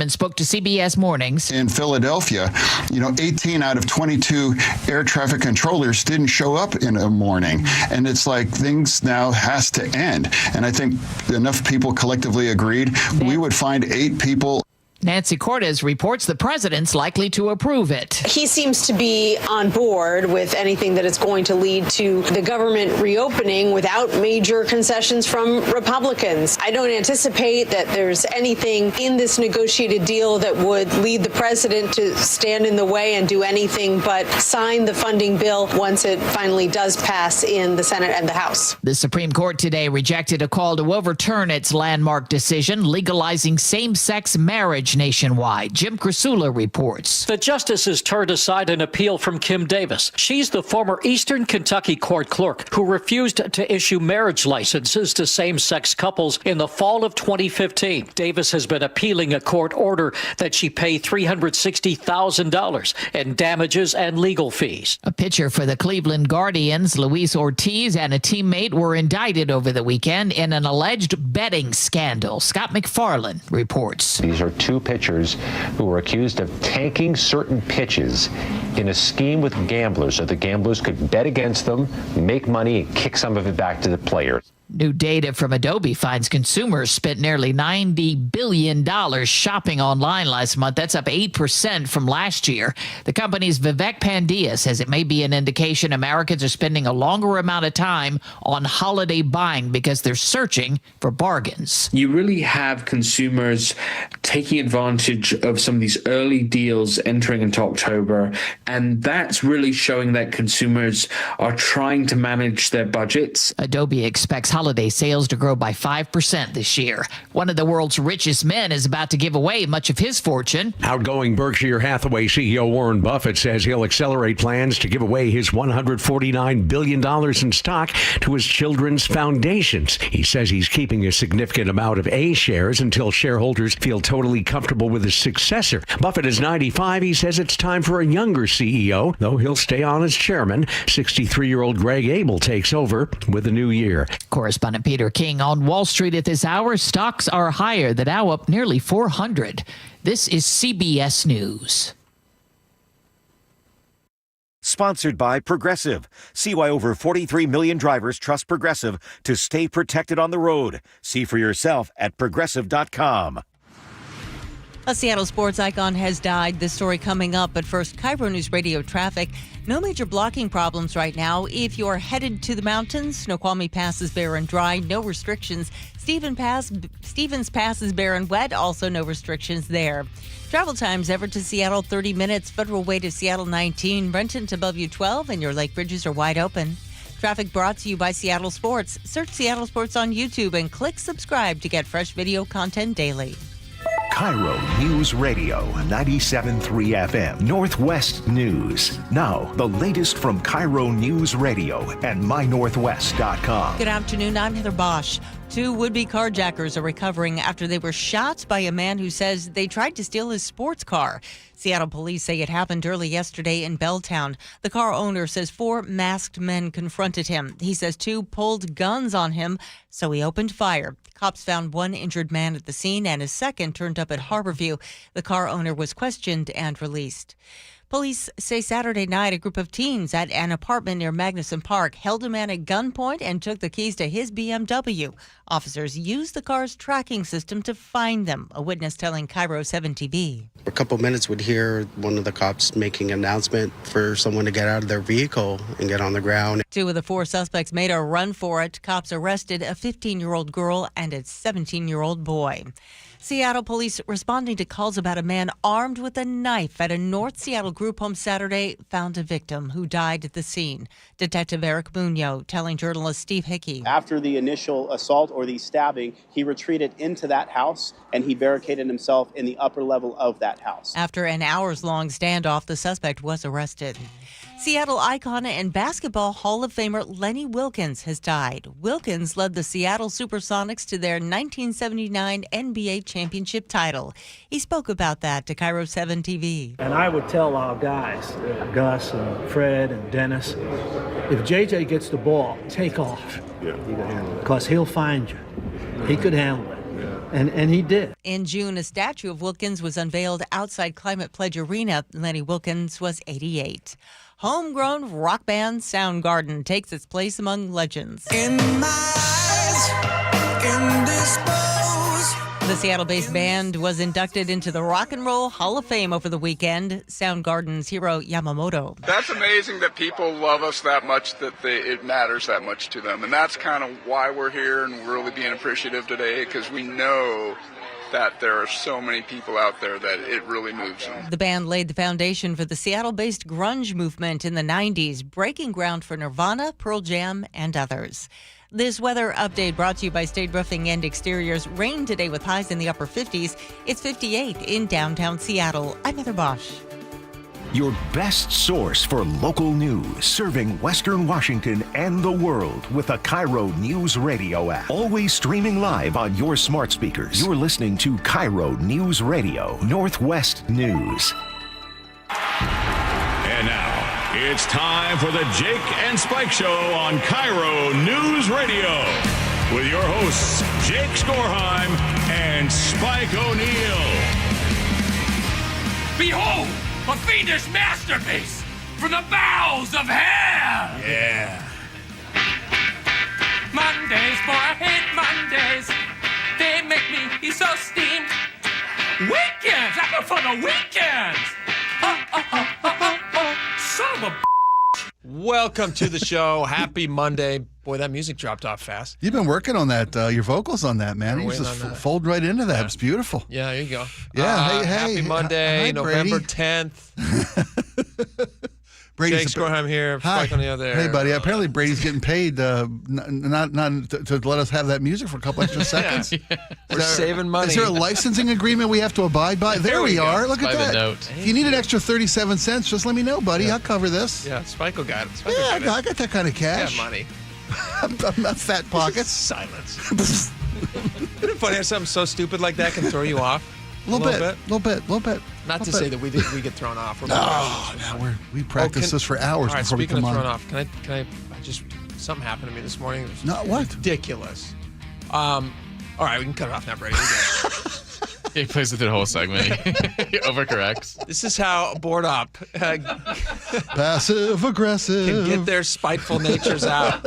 and spoke to CBS Mornings. In Philadelphia, 18 out of 22 air traffic controllers didn't show up in a morning. And it's like things now has to end. And I think enough people collectively agreed we would find 8 people. Nancy Cortez reports the president's likely to approve it. He seems to be on board with anything that is going to lead to the government reopening without major concessions from Republicans. I don't anticipate that there's anything in this negotiated deal that would lead the president to stand in the way and do anything but sign the funding bill once it finally does pass in the Senate and the House. The Supreme Court today rejected a call to overturn its landmark decision legalizing same-sex marriage nationwide. Jim Krasula reports. The justices turned aside an appeal from Kim Davis. She's the former Eastern Kentucky court clerk who refused to issue marriage licenses to same-sex couples in the fall of 2015. Davis has been appealing a court order that she pay $360,000 in damages and legal fees. A pitcher for the Cleveland Guardians, Luis Ortiz, and a teammate were indicted over the weekend in an alleged betting scandal. Scott McFarland reports. These are 2 pitchers who were accused of tanking certain pitches in a scheme with gamblers so the gamblers could bet against them, make money, and kick some of it back to the players. New data from Adobe finds consumers spent nearly $90 billion shopping online last month. That's up 8% from last year. The company's Vivek Pandya says it may be an indication Americans are spending a longer amount of time on holiday buying because they're searching for bargains. You really have consumers taking advantage of some of these early deals entering into October, and that's really showing that consumers are trying to manage their budgets. Adobe expects holiday sales to grow by 5% this year. One of the world's richest men is about to give away much of his fortune. Outgoing Berkshire Hathaway CEO Warren Buffett says he'll accelerate plans to give away his $149 billion in stock to his children's foundations. He says he's keeping a significant amount of A shares until shareholders feel totally comfortable with his successor. Buffett is 95. He says it's time for a younger CEO, though he'll stay on as chairman. 63-year-old Greg Abel takes over with the new year. Correspondent Peter King on Wall Street at this hour. Stocks are higher. The Dow up nearly 400. This is CBS News. Sponsored by Progressive. See why over 43 million drivers trust Progressive to stay protected on the road. See for yourself at Progressive.com. A Seattle sports icon has died. This story coming up, but first, KIRO Newsradio traffic. No major blocking problems right now. If you're headed to the mountains, Snoqualmie Pass is bare and dry, no restrictions. Stevens Pass is bare and wet, also no restrictions there. Travel times, Everett to Seattle, 30 minutes. Federal Way to Seattle, 19. Renton to Bellevue, 12, and your lake bridges are wide open. Traffic brought to you by Seattle Sports. Search Seattle Sports on YouTube and click subscribe to get fresh video content daily. KIRO Newsradio 97.3 FM Northwest News. Now, the latest from KIRO Newsradio and mynorthwest.com. Good afternoon, I'm Heather Bosch. 2 would-be carjackers are recovering after they were shot by a man who says they tried to steal his sports car. Seattle police say it happened early yesterday in Belltown. The car owner says 4 masked men confronted him. He says 2 pulled guns on him, so he opened fire. Cops found 1 injured man at the scene and a second turned up at Harborview. The car owner was questioned and released. Police say Saturday night a group of teens at an apartment near Magnuson Park held a man at gunpoint and took the keys to his BMW. Officers used the car's tracking system to find them, a witness telling KIRO 7 TV. A couple minutes would hear one of the cops making an announcement for someone to get out of their vehicle and get on the ground. 2 of the 4 suspects made a run for it. Cops arrested a 15-year-old girl and a 17-year-old boy. Seattle police responding to calls about a man armed with a knife at a North Seattle group home Saturday found a victim who died at the scene. Detective Eric Munoz telling journalist Steve Hickey. After the initial assault or the stabbing, he retreated into that house and he barricaded himself in the upper level of that house. After an hours-long standoff, the suspect was arrested. Seattle icon and Basketball Hall of Famer Lenny Wilkens has died. Wilkens led the Seattle Supersonics to their 1979 NBA championship title. He spoke about that to KIRO 7 TV. And I would tell our guys, Gus and Fred and Dennis, if JJ gets the ball, take off. Yeah. Because he'll find you. He could handle it. And he did. In June, a statue of Wilkins was unveiled outside Climate Pledge Arena. Lenny Wilkins was 88. Homegrown rock band Soundgarden takes its place among legends. In my eyes, indisposed. The Seattle-based band was inducted into the Rock and Roll Hall of Fame over the weekend. Soundgarden's Hiro Yamamoto. That's amazing that people love us that much, that it matters that much to them. And that's kind of why we're here and we're really being appreciative today, because we know that there are so many people out there that it really moves them. The band laid the foundation for the Seattle-based grunge movement in the 90s, breaking ground for Nirvana, Pearl Jam, and others. This weather update brought to you by State Roofing and Exteriors. Rain today with highs in the upper 50s. It's 58 in downtown Seattle. I'm Heather Bosch. Your best source for local news, serving Western Washington and the world with the KIRO Newsradio App. Always streaming live on your smart speakers. You're listening to KIRO Newsradio, Northwest News. And now, it's time for the Jake and Spike Show on KIRO News Radio with your hosts, Jake Skorheim and Spike O'Neill. Behold, a fiendish masterpiece from the bowels of hell! Yeah. Mondays, for I hate Mondays. They make me so steamed. Weekends, I prefer the weekends. Son of a Welcome to the show. Happy Monday. Boy, that music dropped off fast. You've been working on that, your vocals on that, man. You just fold right into that. It's beautiful. Yeah, there you go. Yeah, hey. Happy Monday, hi, November Brady. 10th. Brady's Jake Skorheim here. Spike on the other. Hey, buddy. Apparently, Brady's getting paid not to let us have that music for a couple extra seconds. We're saving money. Is there a licensing agreement we have to abide by? There we are. Look at that. Note. If you need an extra 37 cents, just let me know, buddy. Yeah. I'll cover this. Yeah, Spike will got it. I got that kind of cash. Yeah, money. I'm not fat pockets. Silence. Isn't it funny how something so stupid like that can throw you off? A little bit. Not to say that we get thrown off. We practice this for hours all right, before we come speaking of on. thrown off, can I just something happened to me this morning. It was Not what? ridiculous. All right, we can cut it off now, Brady. He plays with the whole segment. He overcorrects. This is how bored up passive aggressive can get their spiteful natures out.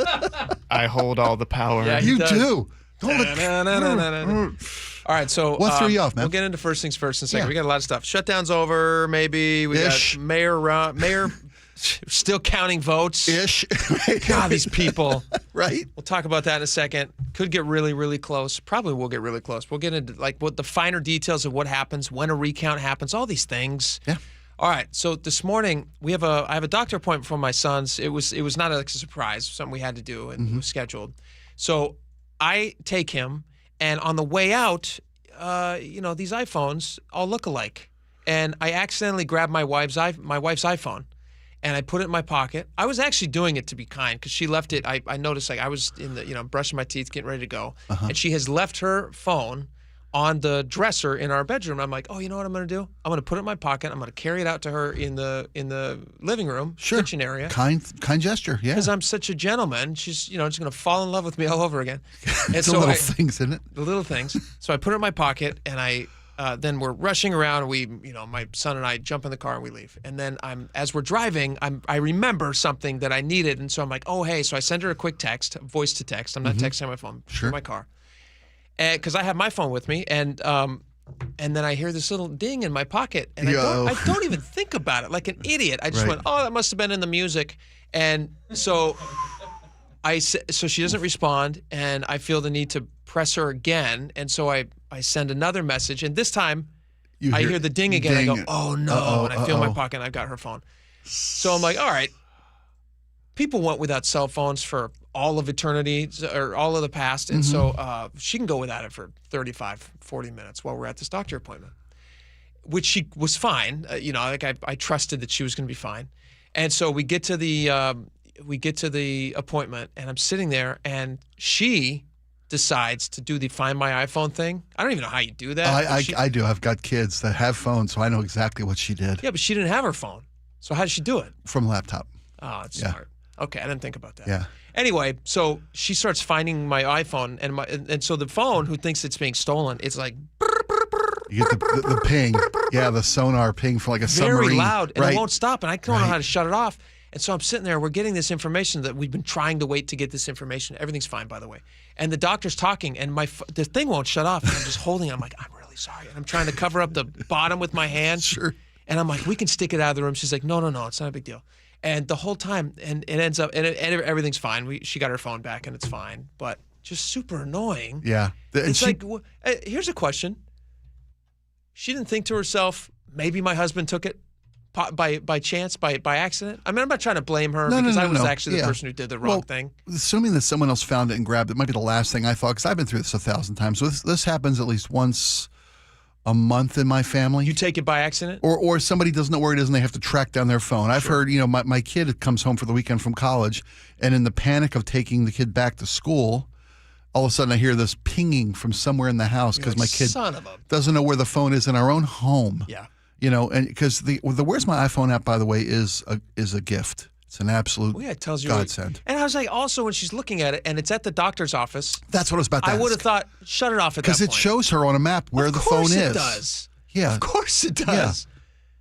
I hold all the power. Yeah, you do. All right, so what threw you off, man? We'll get into first things first in a second. Yeah. We got a lot of stuff. Shutdown's over, maybe. We got mayor still counting votes. Ish. God, these people. Right? We'll talk about that in a second. Could get really, really close. Probably will get really close. We'll get into what the finer details of what happens, when a recount happens, all these things. Yeah. All right. So this morning I have a doctor appointment for my son's. It was not a surprise, something we had to do and it was scheduled. So I take him, and on the way out, these iPhones all look alike, and I accidentally grabbed my wife's iPhone. And I put it in my pocket. I was actually doing it to be kind because she left it. I noticed I was in the brushing my teeth, getting ready to go, and she has left her phone on the dresser in our bedroom. I'm like, oh, you know what I'm going to do? I'm going to put it in my pocket. I'm going to carry it out to her in the living room, kitchen area. Kind gesture, yeah. Because I'm such a gentleman. She's just going to fall in love with me all over again. And it's the little things, isn't it? The little things. So I put it in my pocket, and then we're rushing around. We, my son and I jump in the car and we leave. And then as we're driving, I remember something that I needed, and so I'm like, oh hey. So I send her a quick text, voice to text. I'm not texting on my phone. Sure. In my car, because I have my phone with me, and then I hear this little ding in my pocket, and I don't even think about it, like an idiot. I just went, oh, that must have been in the music, and so so she doesn't respond, and I feel the need to press her again, and so I send another message, and this time I hear the ding again. I go, oh no, and I feel my pocket, and I've got her phone. So I'm like, all right, people went without cell phones for all of eternity or all of the past, and so she can go without it for 35, 40 minutes while we're at this doctor appointment, which she was fine. I trusted that she was going to be fine, and so we get to the appointment, and I'm sitting there, and she decides to do the Find My iPhone thing. I don't even know how you do that. I do. I've got kids that have phones, so I know exactly what she did. Yeah, but she didn't have her phone. So how did she do it? From a laptop. Oh, it's smart. Okay, I didn't think about that. Yeah. Anyway, so she starts finding my iPhone, and so the phone, who thinks it's being stolen, it's like You get the ping. Yeah, the sonar ping for like a submarine. very loud, and right. it won't stop, and I don't know how to shut it off. And so I'm sitting there, we're getting this information that we've been trying to wait to get this information. Everything's fine, by the way. And the doctor's talking, and the thing won't shut off. And I'm just holding it. I'm like, I'm really sorry. And I'm trying to cover up the bottom with my hand. Sure. And I'm like, we can stick it out of the room. She's like, no, it's not a big deal. And the whole time, and it ends up, and everything's fine. She got her phone back, and it's fine. But just super annoying. Yeah. It's like, here's a question. She didn't think to herself, maybe my husband took it by chance, by accident? I mean, I'm not trying to blame her because I was actually the person who did the wrong thing. Assuming that someone else found it and grabbed it might be the last thing I thought, because I've been through this 1,000 times. So this happens at least once a month in my family. You take it by accident? Or somebody doesn't know where it is and they have to track down their phone. I've heard, my kid comes home for the weekend from college, and in the panic of taking the kid back to school, all of a sudden I hear this pinging from somewhere in the house because my kid doesn't know where the phone is in our own home. Yeah. And because the Where's My iPhone app, by the way, is a gift. It's an absolute it tells you godsend. And I was like, also when she's looking at it and it's at the doctor's office. That's what I was about to ask. I would have thought, shut it off at that point. Because it shows her on a map where the phone is. Of course it does. Yeah. Of course it does. Yeah.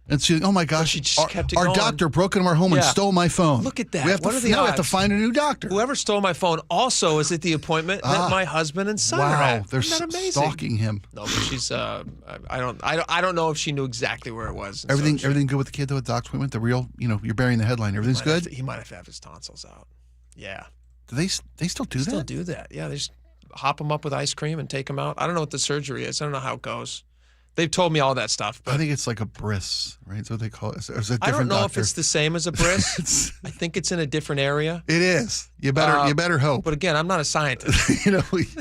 And she, oh my gosh, she just kept it our going. doctor broke into our home and stole my phone. Look at that. We have What are the now we have odds? to find a new doctor. Whoever stole my phone also is at the appointment that my husband and son are at. They're Isn't that amazing? stalking him. No, but she's I don't know if she knew exactly where it was. Everything good with the kid though at the doctor's appointment? The real, you're burying the headline. Everything's good? He might have to have his tonsils out. Yeah. Do they still do that? Still do that. Yeah, they just hop them up with ice cream and take them out. I don't know what the surgery is. I don't know how it goes. They've told me all that stuff. But I think it's like a bris, right? That's what they call it. It's a different I don't know doctor. if it's the same as a bris. I think it's in a different area. It is. You better hope. But again, I'm not a scientist.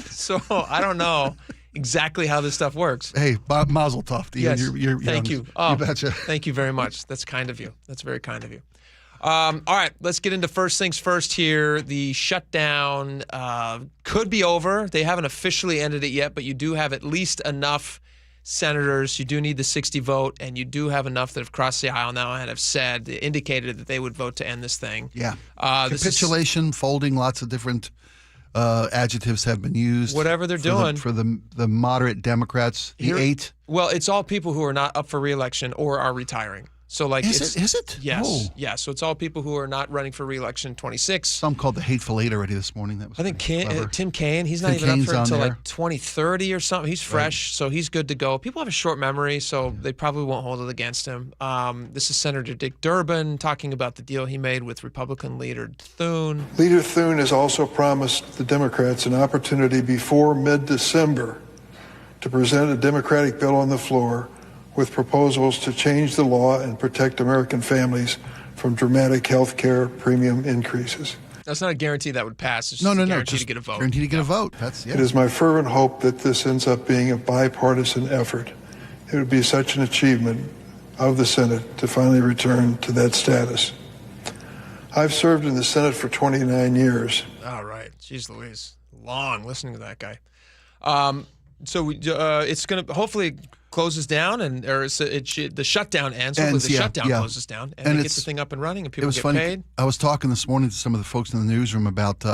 So I don't know exactly how this stuff works. Hey, Mazel Tov to you. Yes. You're Thank young. you. Oh, You betcha. Thank you very much. That's kind of you. That's very kind of you. All right, let's get into first things first here. The shutdown could be over. They haven't officially ended it yet, but you do have at least enough senators. You do need the 60 vote, and you do have enough that have crossed the aisle now and have indicated that they would vote to end this thing. Yeah. Capitulation, folding, lots of different adjectives have been used. Whatever they're doing. For the moderate Democrats, the 8. Well, it's all people who are not up for re-election or are retiring. So like, is it? Yes. Oh. Yeah. So it's all people who are not running for re-election 26. Some called the Hateful Eight already this morning. That was I think Tim Kaine, he's Tim not even Kaine's up for until on there. like 2030 or something. He's fresh, so he's good to go. People have a short memory, so they probably won't hold it against him. This is Senator Dick Durbin talking about the deal he made with Republican leader Thune. Leader Thune has also promised the Democrats an opportunity before mid-December to present a Democratic bill on the floor with proposals to change the law and protect American families from dramatic health care premium increases. That's not a guarantee that would pass. It's just No, a guarantee just to get a vote. Guarantee to get a vote. It is my fervent hope that this ends up being a bipartisan effort. It would be such an achievement of the Senate to finally return to that status. I've served in the Senate for 29 years. All right. Jeez Louise. Long listening to that guy. So it's going to hopefully closes down the shutdown ends. Hopefully the shutdown closes down and they get the thing up and running and people get paid. I was talking this morning to some of the folks in the newsroom about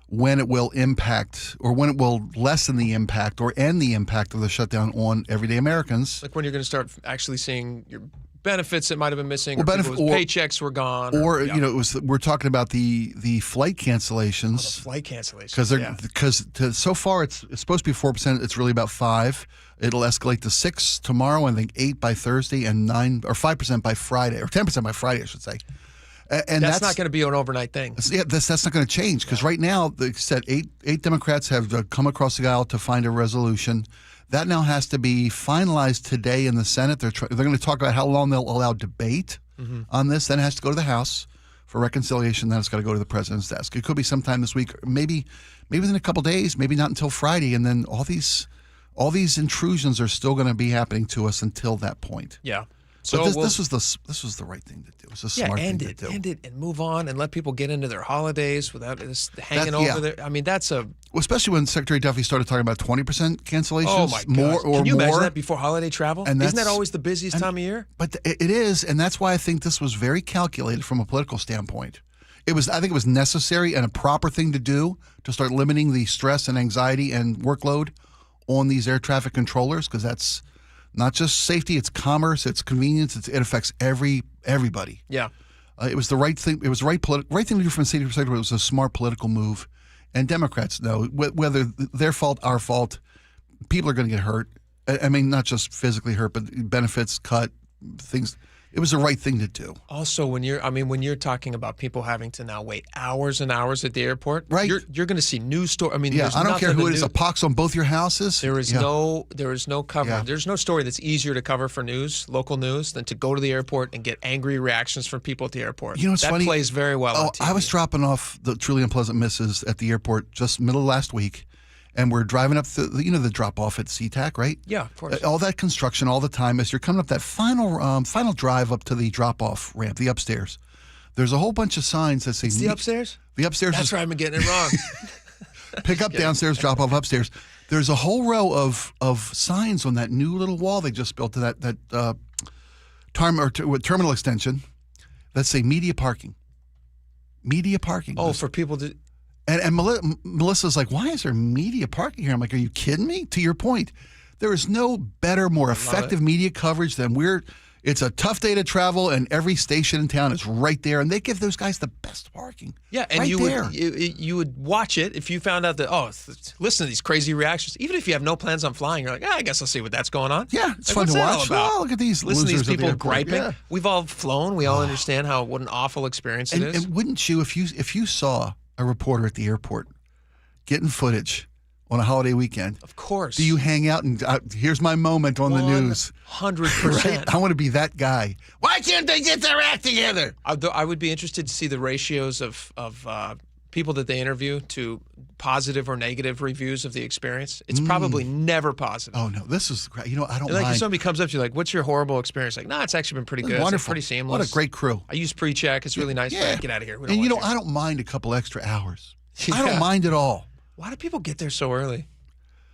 when it will impact or when it will lessen the impact or end the impact of the shutdown on everyday Americans. Like when you're going to start actually seeing your benefits that might have been missing, or paychecks were gone. We're talking about the flight cancellations. The flight cancellations. Because so far it's supposed to be 4%. It's really about 5%. It'll escalate to 6% tomorrow. I think 8% by Thursday and 9% or 5% by Friday or 10% by Friday, I should say. And that's not going to be an overnight thing. Yeah, that's not going to change because right now, they said eight Democrats have come across the aisle to find a resolution. That now has to be finalized today in the Senate. They're going to talk about how long they'll allow debate on this. Then it has to go to the House for reconciliation. Then it's got to go to the president's desk. It could be sometime this week, maybe within a couple days, maybe not until Friday. And then all these intrusions are still going to be happening to us until that point. Yeah. So this was the right thing to do. It was a smart thing to do. End it and move on and let people get into their holidays without this hanging over there. I mean, that's especially when Secretary Duffy started talking about 20% cancellations. Oh my God! Can you imagine that before holiday travel? And isn't that always the busiest time of year? But it is, and that's why I think this was very calculated from a political standpoint. I think it was necessary and a proper thing to do to start limiting the stress and anxiety and workload on these air traffic controllers, because that's not just safety, it's commerce, it's convenience, it affects everybody. Yeah. It was the right thing. It was the right thing to do from a safety perspective. It was a smart political move. And Democrats know, whether their fault, our fault, people are going to get hurt. I mean, not just physically hurt, but benefits cut, things. It was the right thing to do. Also, when you're talking about people having to now wait hours and hours at the airport, right? You're going to see news story. I mean, yeah, I don't care who it is. A pox on both your houses. There is no cover. Yeah. There's no story that's easier to cover for news, local news, than to go to the airport and get angry reactions from people at the airport. You know what's funny? That plays very well on TV. I was dropping off the truly unpleasant misses at the airport just middle of last week. And we're driving up the drop off at SeaTac, right? Yeah, of course. All that construction all the time. As you're coming up that final drive up to the drop off ramp, the upstairs, there's a whole bunch of signs that say the upstairs. The upstairs. That's where I've been getting it wrong. Pick up downstairs, drop off upstairs. There's a whole row of signs on that new little wall they just built to that terminal extension that say media parking. Media parking. Oh, for people to. And Melissa's like, why is there media parking here? I'm like, are you kidding me? To your point, there is no better, more effective media coverage than it's a tough day to travel, and every station in town is right there, and they give those guys the best parking. Yeah, and right you would watch it if you found out that, listen to these crazy reactions. Even if you have no plans on flying, you're like, I guess I'll see what that's going on. Yeah, it's like, fun to watch. About? Oh, look at these listen losers to these people at the airport. griping. Yeah. We've all flown. We all understand what an awful experience it is. And wouldn't you, if you saw a reporter at the airport getting footage on a holiday weekend? Of course. Do you hang out and here's my moment on the news? 100%. Right? I want to be that guy. Why can't they get their act together? I would be interested to see the ratios of people that they interview to positive or negative reviews of the experience. It's probably never positive. Oh no, this is great. I don't like mind. If somebody comes up to you like, "What's your horrible experience?" Like, it's actually been pretty good. Wonderful, it's pretty seamless. What a great crew. I use pre-check. It's really nice. Yeah. But get out of here. And I don't mind a couple extra hours. Yeah. I don't mind at all. Why do people get there so early?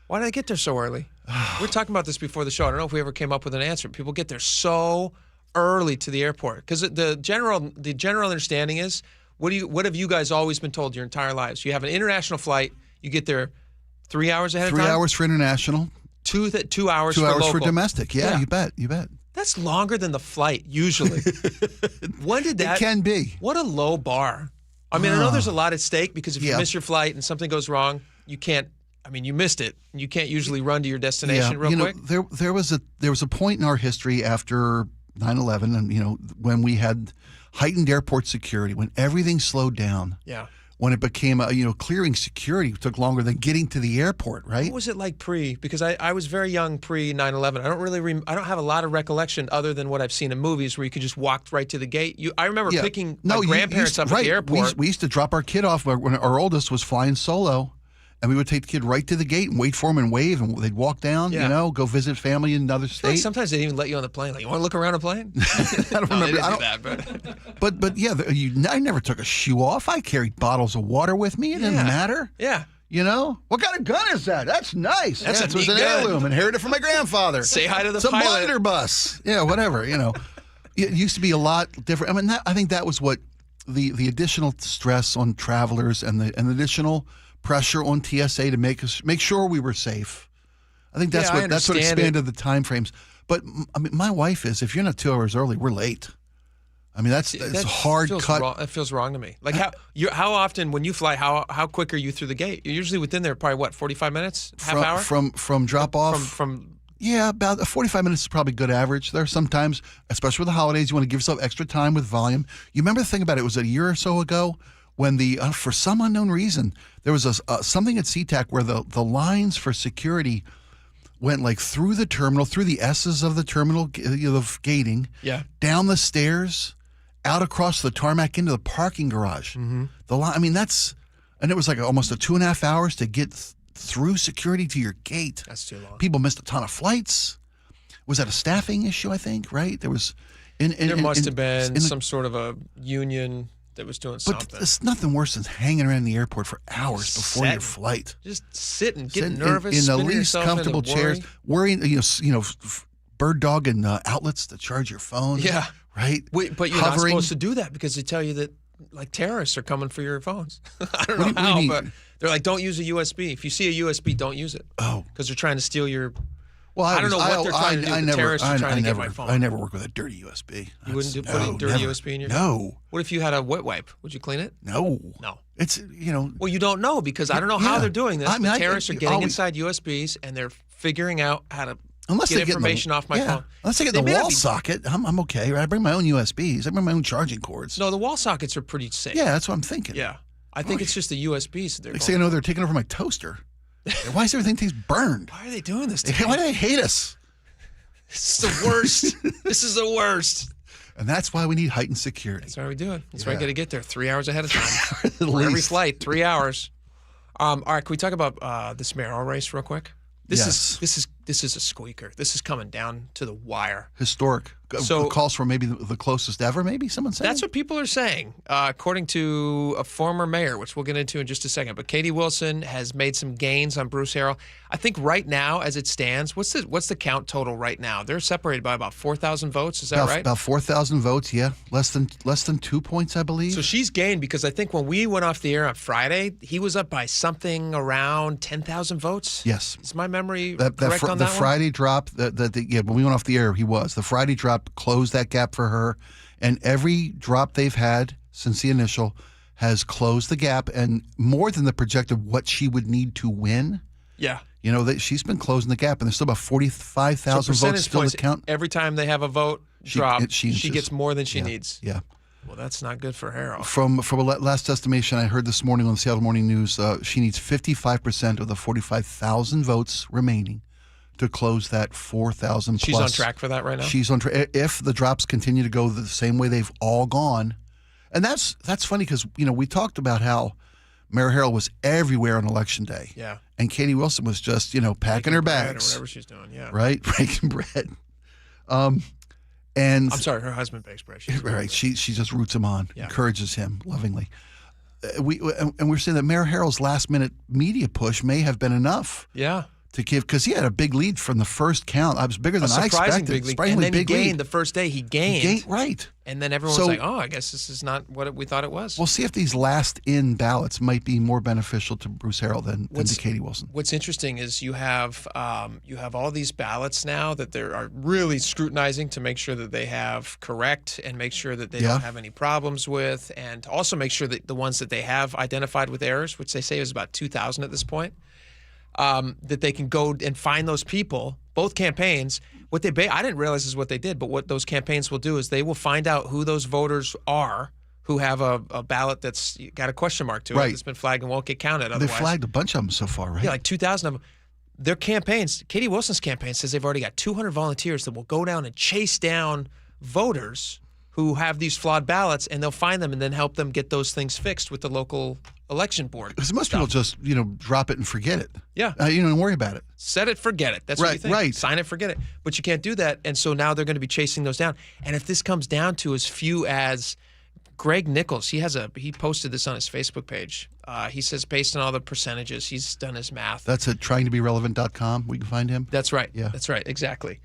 Why do they get there so early? We were talking about this before the show. I don't know if we ever came up with an answer. People get there so early to the airport because the general understanding is what have you guys always been told your entire lives? You have an international flight. You get there 3 hours ahead of time. 3 hours for international. 2 hours. 2 hours local. for domestic. Yeah, you bet. That's longer than the flight usually. When did that? It can be. What a low bar. I mean, I know there's a lot at stake because if you miss your flight and something goes wrong, you can't. I mean, you missed it. You can't usually run to your destination real quick. There was a point in our history after 9/11, and when we had heightened airport security, when everything slowed down. Yeah. When it became clearing security took longer than getting to the airport, right? What was it like Because I was very young pre 9/11. I don't have a lot of recollection other than what I've seen in movies where you could just walk right to the gate. I remember picking my grandparents up at the airport. We used to drop our kid off when our oldest was flying solo. And we would take the kid right to the gate and wait for him and wave, and they'd walk down, go visit family in another state. Like sometimes they didn't even let you on the plane. Like, you want to look around a plane? I don't remember. But yeah, I never took a shoe off. I carried bottles of water with me. It didn't matter. Yeah. What kind of gun is that? That's nice. That's it was an heirloom, inherited from my grandfather. Say hi to the pilot. pilot. It's a blunderbuss. Yeah, whatever. It used to be a lot different. I mean, I think that was what the additional stress on travelers and the additional pressure on TSA to make sure we were safe. I think that's what expanded the time frames. But I mean, my wife is, if you're not 2 hours early, we're late. I mean, that's hard cut. It feels wrong to me. Like how often when you fly, how quick are you through the gate? You're usually within there probably 45 minutes, half hour from drop off. From yeah, about 45 minutes is probably good average. There are sometimes, especially with the holidays, you want to give yourself extra time with volume. You remember the thing about it was a year or so ago when for some unknown reason, there was something at SeaTac where the lines for security went like through the terminal, through the S's of the terminal, the gating, down the stairs, out across the tarmac into the parking garage. Mm-hmm. The line, I mean, and it was like almost 2.5 hours to get through security to your gate. That's too long. People missed a ton of flights. Was that a staffing issue? I think, right? There was. There must have been some sort of a union that was doing something. But it's nothing worse than hanging around the airport for hours before your flight. Just sitting, getting nervous, in the least comfortable chairs, worrying, bird dog and outlets to charge your phone. Yeah, right. But you're not supposed to do that because they tell you that like terrorists are coming for your phones. I don't know how, but they're like, don't use a USB. If you see a USB, don't use it. Oh, because they're trying to steal your. Well, I don't know what they're trying to do. Terrorists are trying to get my phone. I never work with a dirty USB. You wouldn't put a dirty USB in your phone? No. What if you had a wet wipe? Would you clean it? No. It's, Well, you don't know because I don't know how they're doing this. Terrorists are getting always, inside USBs and they're figuring out how to unless get information off my phone. Unless they get the wall socket, I'm okay. Right? I bring my own USBs. I bring my own charging cords. No, the wall sockets are pretty safe. Yeah, that's what I'm thinking. Yeah. I think it's just the USBs. Next thing I know, they're taking over my toaster. Why is everything taste burned? Why are they doing this? Why do they hate us? This is the worst. This is the worst. And that's why we need heightened security. That's why we do it. That's why I got to get there 3 hours ahead of time. For every flight, 3 hours. All right, can we talk about this mayoral race real quick? This is a squeaker. This is coming down to the wire. Historic. So calls for maybe the closest ever. Maybe someone said that's what people are saying, according to a former mayor, which we'll get into in just a second. But Katie Wilson has made some gains on Bruce Harrell. I think right now, as it stands, what's the count total right now? They're separated by about 4,000 votes. Is that right? About 4,000 votes. Yeah, less than 2 points, I believe. So she's gained because I think when we went off the air on Friday, he was up by something around 10,000 votes. Yes. Is my memory correct on that the Friday drop, when we went off the air, he was. The Friday drop closed that gap for her, and every drop they've had since the initial has closed the gap, and more than the projected what she would need to win. Yeah. She's been closing the gap, and there's still about 45,000 votes still to count. Every time they have a vote drop, she gets more than she needs. Yeah. Well, that's not good for Harrell. From a last estimation I heard this morning on the Seattle Morning News, she needs 55% of the 45,000 votes remaining to close that 4,000 plus. She's on track for that right now? She's on track. If the drops continue to go the same way they've all gone. And that's funny because, we talked about how Mayor Harrell was everywhere on Election Day. Yeah. And Katie Wilson was just, packing her bags. Or whatever she's doing, yeah. Right? Breaking bread. And I'm sorry, her husband bakes bread. Right. She just roots him on, encourages him lovingly. We're saying that Mayor Harrell's last-minute media push may have been enough. Yeah. To give, because he had a big lead from the first count. I was bigger than I expected. Big lead. And then he gained the first day. He gained. Right. And then everyone was like, oh, I guess this is not what we thought it was. We'll see if these last-in ballots might be more beneficial to Bruce Harrell than to Katie Wilson. What's interesting is you have all these ballots now that they are really scrutinizing to make sure that they have correct and make sure that they don't have any problems with, and also make sure that the ones that they have identified with errors, which they say is about 2,000 at this point, that they can go and find those people, both campaigns. I didn't realize is what they did, but what those campaigns will do is they will find out who those voters are who have a ballot that's got a question mark to it that's been flagged and won't get counted otherwise. They flagged a bunch of them so far, right? Yeah, like 2,000 of them. Their campaigns, Katie Wilson's campaign says they've already got 200 volunteers that will go down and chase down voters who have these flawed ballots, and they'll find them and then help them get those things fixed with the local election board. Because most people just, drop it and forget it. Yeah. Don't worry about it. Set it, forget it. That's what you think. Right. Sign it, forget it. But you can't do that, and so now they're going to be chasing those down. And if this comes down to as few as Greg Nichols, he posted this on his Facebook page. He says based on all the percentages, he's done his math. That's at tryingtobirelevant.com. We can find him. That's right. Yeah. That's right. Exactly.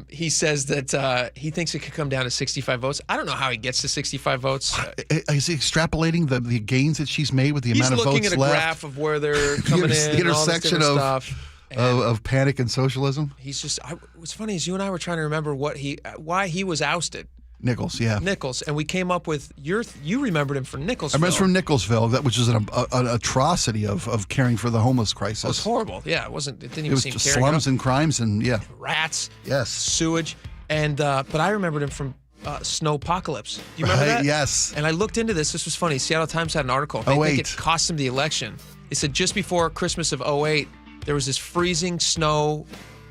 He says that he thinks it could come down to 65 votes. I don't know how he gets to 65 votes. Is he extrapolating the gains that she's made with the amount of votes left? He's looking at a graph of where they're coming in, the intersection all this stuff. Of panic and socialism. He's just. What's funny is you and I were trying to remember why he was ousted. Nichols, yeah. Nichols, and we came up with you remembered him from Nicholsville. I remember from Nicholsville, which is an atrocity of caring for the homeless crisis. It was horrible. Yeah, it wasn't. It didn't even seem just caring slums enough. and crimes and rats. Yes, sewage, and but I remembered him from Snowpocalypse. Do you remember that? Yes. And I looked into this. This was funny. Seattle Times had an article. They think it cost him the election. They said just before Christmas of 2008, there was this freezing snow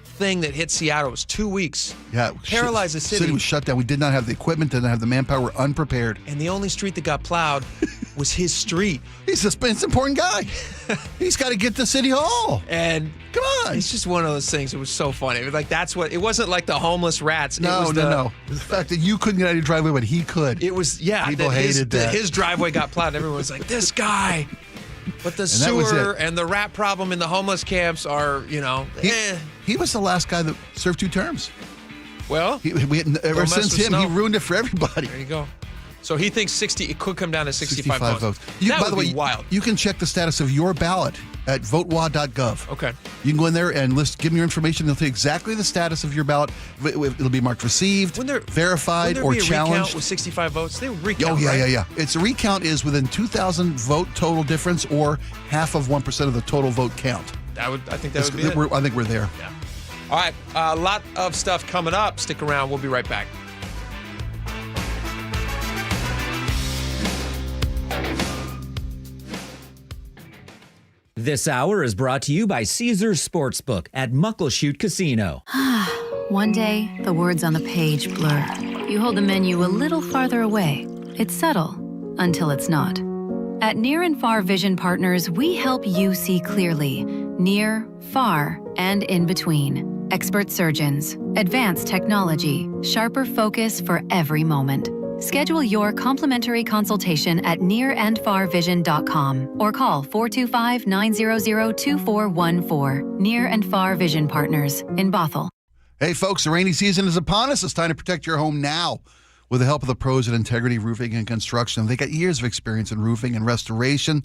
thing that hit Seattle. It was 2 weeks. Yeah. Paralyzed the city. The city was shut down. We did not have the equipment, didn't have the manpower, we're unprepared. And the only street that got plowed was his street. He's an important guy. He's got to get to City Hall. And come on. It's just one of those things. It was so funny. It wasn't like the homeless rats. No. The fact that you couldn't get out of your driveway, but he could. It was, People hated that. His driveway got plowed. Everyone was like, this guy. But the sewer and the rat problem in the homeless camps are, He was the last guy that served 2 terms. Well, ever since him, he ruined it for everybody. There you go. So he thinks it could come down to 65 votes. By the way, wild. You can check the status of your ballot at votewa.gov. Okay. You can go in there and give them your information. They'll tell you exactly the status of your ballot. It'll be marked received, verified, or be a challenged. Recount with 65 votes? They recount. Oh, yeah, right? yeah. It's a recount is within 2,000 vote total difference or half of 1% of the total vote count. I think that would be it. I think we're there. Yeah. All right. A lot of stuff coming up. Stick around. We'll be right back. This hour is brought to you by Caesars Sportsbook at Muckleshoot Casino. One day, the words on the page blur. You hold the menu a little farther away. It's subtle until it's not. At Near and Far Vision Partners, we help you see clearly, near, far, and in between. Expert surgeons, advanced technology, sharper focus for every moment. Schedule your complimentary consultation at nearandfarvision.com or call 425-900-2414. Near and Far Vision Partners in Bothell. Hey, folks, the rainy season is upon us. It's time to protect your home now. With the help of the pros at Integrity Roofing and Construction, they got years of experience in roofing and restoration.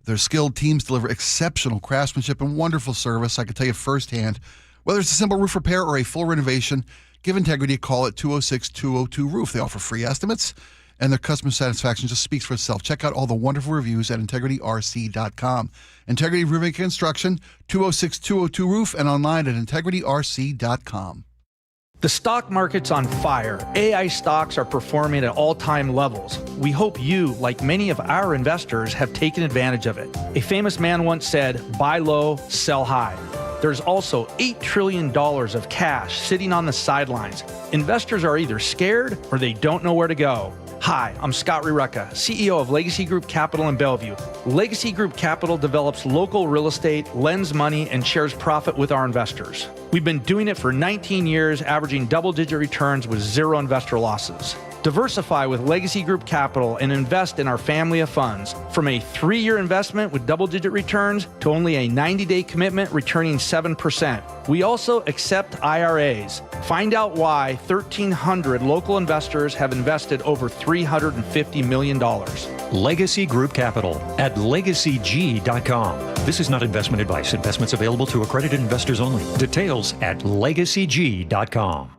Their skilled teams deliver exceptional craftsmanship and wonderful service. I can tell you firsthand, whether it's a simple roof repair or a full renovation, give Integrity a call at 206-202-ROOF. They offer free estimates, and their customer satisfaction just speaks for itself. Check out all the wonderful reviews at integrityrc.com. Integrity Roofing and Construction, 206-202-ROOF, and online at integrityrc.com. The stock market's on fire. AI stocks are performing at all-time levels. We hope you, like many of our investors, have taken advantage of it. A famous man once said, buy low, sell high. There's also $8 trillion of cash sitting on the sidelines. Investors are either scared or they don't know where to go. Hi, I'm Scott Rireka, CEO of Legacy Group Capital in Bellevue. Legacy Group Capital develops local real estate, lends money, and shares profit with our investors. We've been doing it for 19 years, averaging double-digit returns with zero investor losses. Diversify with Legacy Group Capital and invest in our family of funds. From a 3-year investment with double-digit returns to only a 90-day commitment returning 7%. We also accept IRAs. Find out why 1,300 local investors have invested over $350 million. Legacy Group Capital at LegacyG.com. This is not investment advice. Investments available to accredited investors only. Details at LegacyG.com.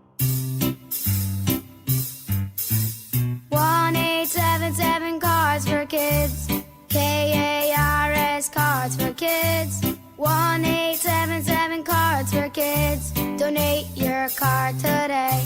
1-877 Cards for Kids. KARS Cards for Kids. 1-877 Cards for Kids. Donate your card today.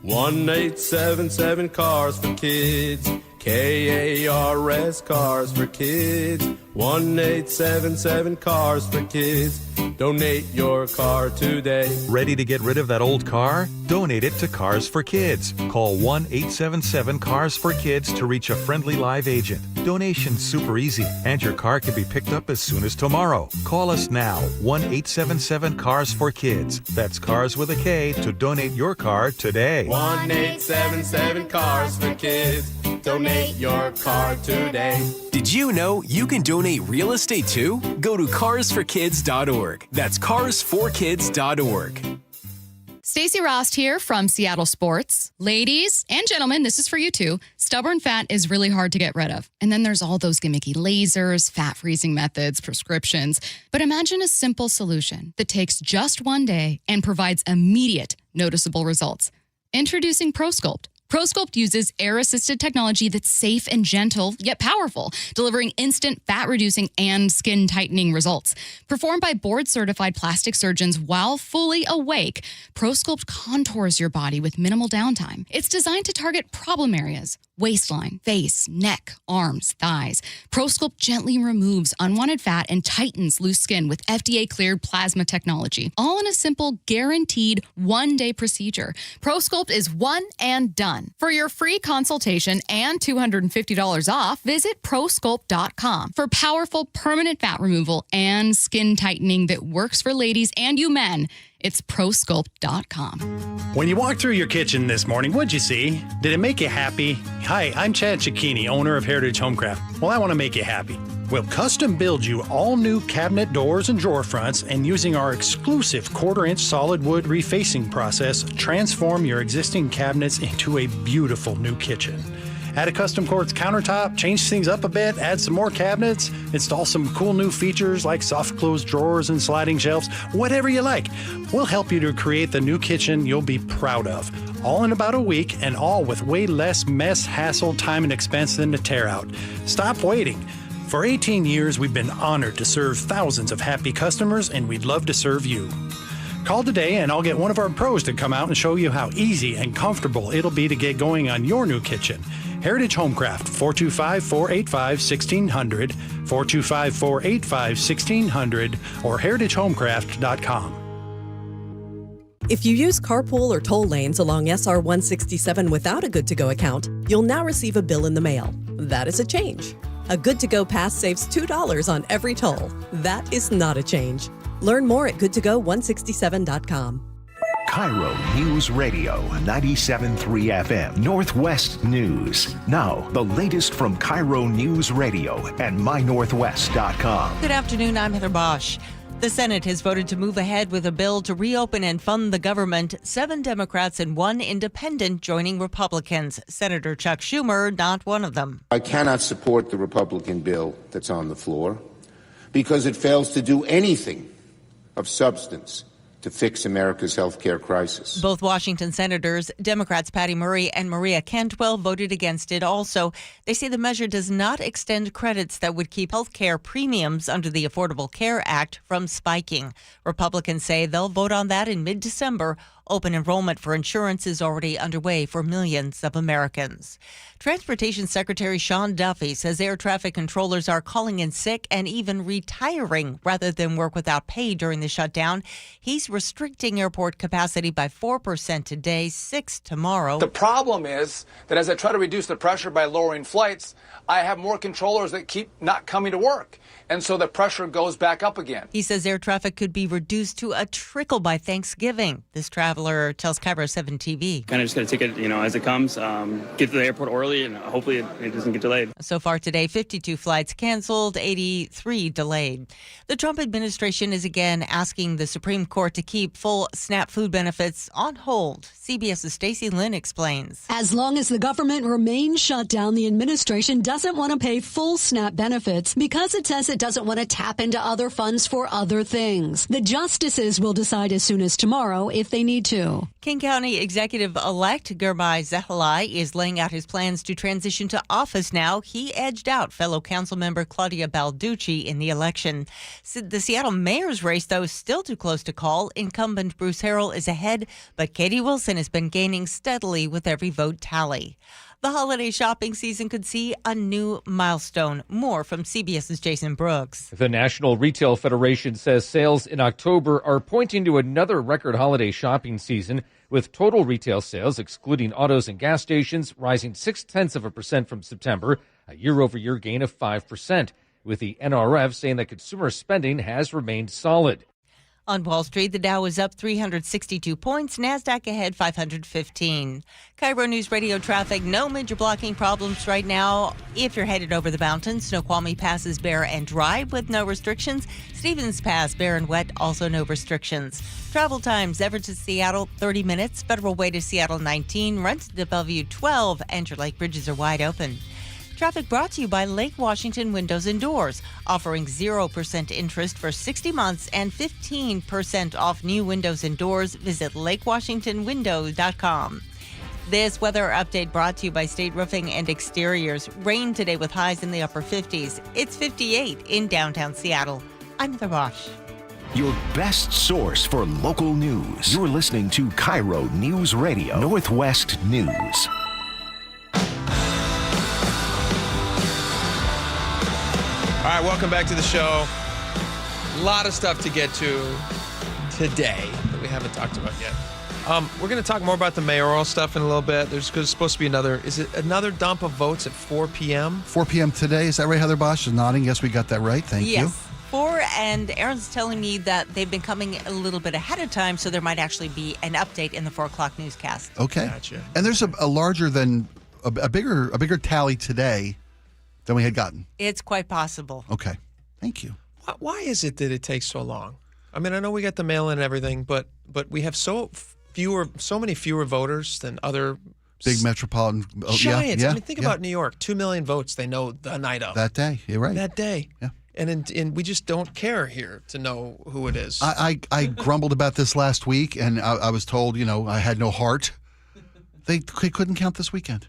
1-877 Cars for Kids. KARS Cars for Kids. 1-877 Cars for Kids. Donate your car today. Ready to get rid of that old car? Donate it to Cars for Kids. Call 1-877-CARS-FOR-KIDS to reach a friendly live agent. Donation's super easy, and your car can be picked up as soon as tomorrow. Call us now, 1-877-CARS-FOR-KIDS. That's Cars with a K to donate your car today. 1-877 Cars for Kids. Donate your car today. Did you know you can donate real estate too? Go to carsforkids.org. That's carsforkids.org. Stacey Rost here from Seattle Sports. Ladies and gentlemen, this is for you too. Stubborn fat is really hard to get rid of. And then there's all those gimmicky lasers, fat freezing methods, prescriptions. But imagine a simple solution that takes just one day and provides immediate, noticeable results. Introducing ProSculpt. ProSculpt uses air-assisted technology that's safe and gentle, yet powerful, delivering instant fat-reducing and skin-tightening results. Performed by board-certified plastic surgeons while fully awake, ProSculpt contours your body with minimal downtime. It's designed to target problem areas: waistline, face, neck, arms, thighs. ProSculpt gently removes unwanted fat and tightens loose skin with FDA-cleared plasma technology, all in a simple, guaranteed one-day procedure. ProSculpt is one and done. For your free consultation and $250 off, visit ProSculpt.com for powerful permanent fat removal and skin tightening that works for ladies and you men. It's ProSculpt.com. When you walked through your kitchen this morning, what'd you see? Did it make you happy? Hi, I'm Chad Cicchini, owner of Heritage Homecraft. Well, I want to make you happy. We'll custom build you all new cabinet doors and drawer fronts, and using our exclusive 1/4-inch solid wood refacing process, transform your existing cabinets into a beautiful new kitchen. Add a custom quartz countertop, change things up a bit, add some more cabinets, install some cool new features like soft close drawers and sliding shelves, whatever you like. We'll help you to create the new kitchen you'll be proud of. All in about a week, and all with way less mess, hassle, time, and expense than to tear out. Stop waiting. For 18 years, we've been honored to serve thousands of happy customers, and we'd love to serve you. Call today and I'll get one of our pros to come out and show you how easy and comfortable it'll be to get going on your new kitchen. Heritage Homecraft, 425-485-1600, 425-485-1600, or heritagehomecraft.com. If you use carpool or toll lanes along SR 167 without a Good-to-Go account, you'll now receive a bill in the mail. That is a change. A Good-to-Go pass saves $2 on every toll. That is not a change. Learn more at goodtogo167.com. KIRO News Radio 97.3 FM, Northwest News. Now, the latest from KIRO News Radio and mynorthwest.com. Good afternoon, I'm Heather Bosch. The Senate has voted to move ahead with a bill to reopen and fund the government. 7 Democrats and 1 independent joining Republicans. Senator Chuck Schumer, not one of them. I cannot support the Republican bill that's on the floor because it fails to do anything of substance to fix America's health care crisis. Both Washington senators, Democrats Patty Murray and Maria Cantwell, voted against it also. They say the measure does not extend credits that would keep health care premiums under the Affordable Care Act from spiking. Republicans say they'll vote on that in mid-December. Open enrollment for insurance is already underway for millions of Americans. Transportation Secretary Sean Duffy says air traffic controllers are calling in sick and even retiring rather than work without pay during the shutdown. He's restricting airport capacity by 4% today, 6% tomorrow. The problem is that as I try to reduce the pressure by lowering flights, I have more controllers that keep not coming to work. And so the pressure goes back up again. He says air traffic could be reduced to a trickle by Thanksgiving. This traveler tells KIRO 7 TV. Kind of just got to take it, as it comes, get to the airport early, and hopefully it doesn't get delayed. So far today, 52 flights canceled, 83 delayed. The Trump administration is again asking the Supreme Court to keep full SNAP food benefits on hold. CBS's Stacey Lynn explains. As long as the government remains shut down, the administration doesn't want to pay full SNAP benefits because it says it doesn't want to tap into other funds for other things. The justices will decide as soon as tomorrow if they need to. King County Executive-elect Gurmai Zehalai is laying out his plans to transition to office now. He edged out fellow council member Claudia Balducci in the election. The Seattle mayor's race, though, is still too close to call. Incumbent Bruce Harrell is ahead, but Katie Wilson has been gaining steadily with every vote tally. The holiday shopping season could see a new milestone. More from CBS's Jason Brooks. The National Retail Federation says sales in October are pointing to another record holiday shopping season, with total retail sales, excluding autos and gas stations, rising 0.6% from September, a year-over-year gain of 5%, with the NRF saying that consumer spending has remained solid. On Wall Street, the Dow is up 362 points, NASDAQ ahead 515. KIRO News Radio traffic, no major blocking problems right now. If you're headed over the mountains, Snoqualmie Pass is bare and dry with no restrictions. Stevens Pass, bare and wet, also no restrictions. Travel times, Everett to Seattle, 30 minutes. Federal Way to Seattle, 19. Renton to Bellevue, 12. And your lake bridges are wide open. Traffic brought to you by Lake Washington Windows and Doors, offering 0% interest for 60 months and 15% off new windows and doors. Visit lakewashingtonwindows.com. This weather update brought to you by State Roofing and Exteriors. Rain today with highs in the upper 50s. It's 58 in downtown Seattle. I'm Heather Bosch. Your best source for local news. You're listening to KIRO News Radio, Northwest News. All right, welcome back to the show. A lot of stuff to get to today that we haven't talked about yet. We're going to talk more about the mayoral stuff in a little bit. There's supposed to be another dump of votes at 4 p.m.? 4 p.m. today. Is that right, Heather Bosch is nodding? Yes, we got that right. Thank you. Yes, 4, and Aaron's telling me that they've been coming a little bit ahead of time, so there might actually be an update in the 4 o'clock newscast. Okay. Gotcha. And there's a bigger tally today than we had gotten. It's quite possible. Okay. Thank you. Why is it that it takes so long? I mean, I know we got the mail-in and everything, but we have so many fewer voters than other big metropolitan giants. Yeah, I mean, think about New York. 2 million votes they know the night of. That day. You're right. That day. Yeah. And we just don't care here to know who it is. I grumbled about this last week, and I was told, I had no heart. They couldn't count this weekend.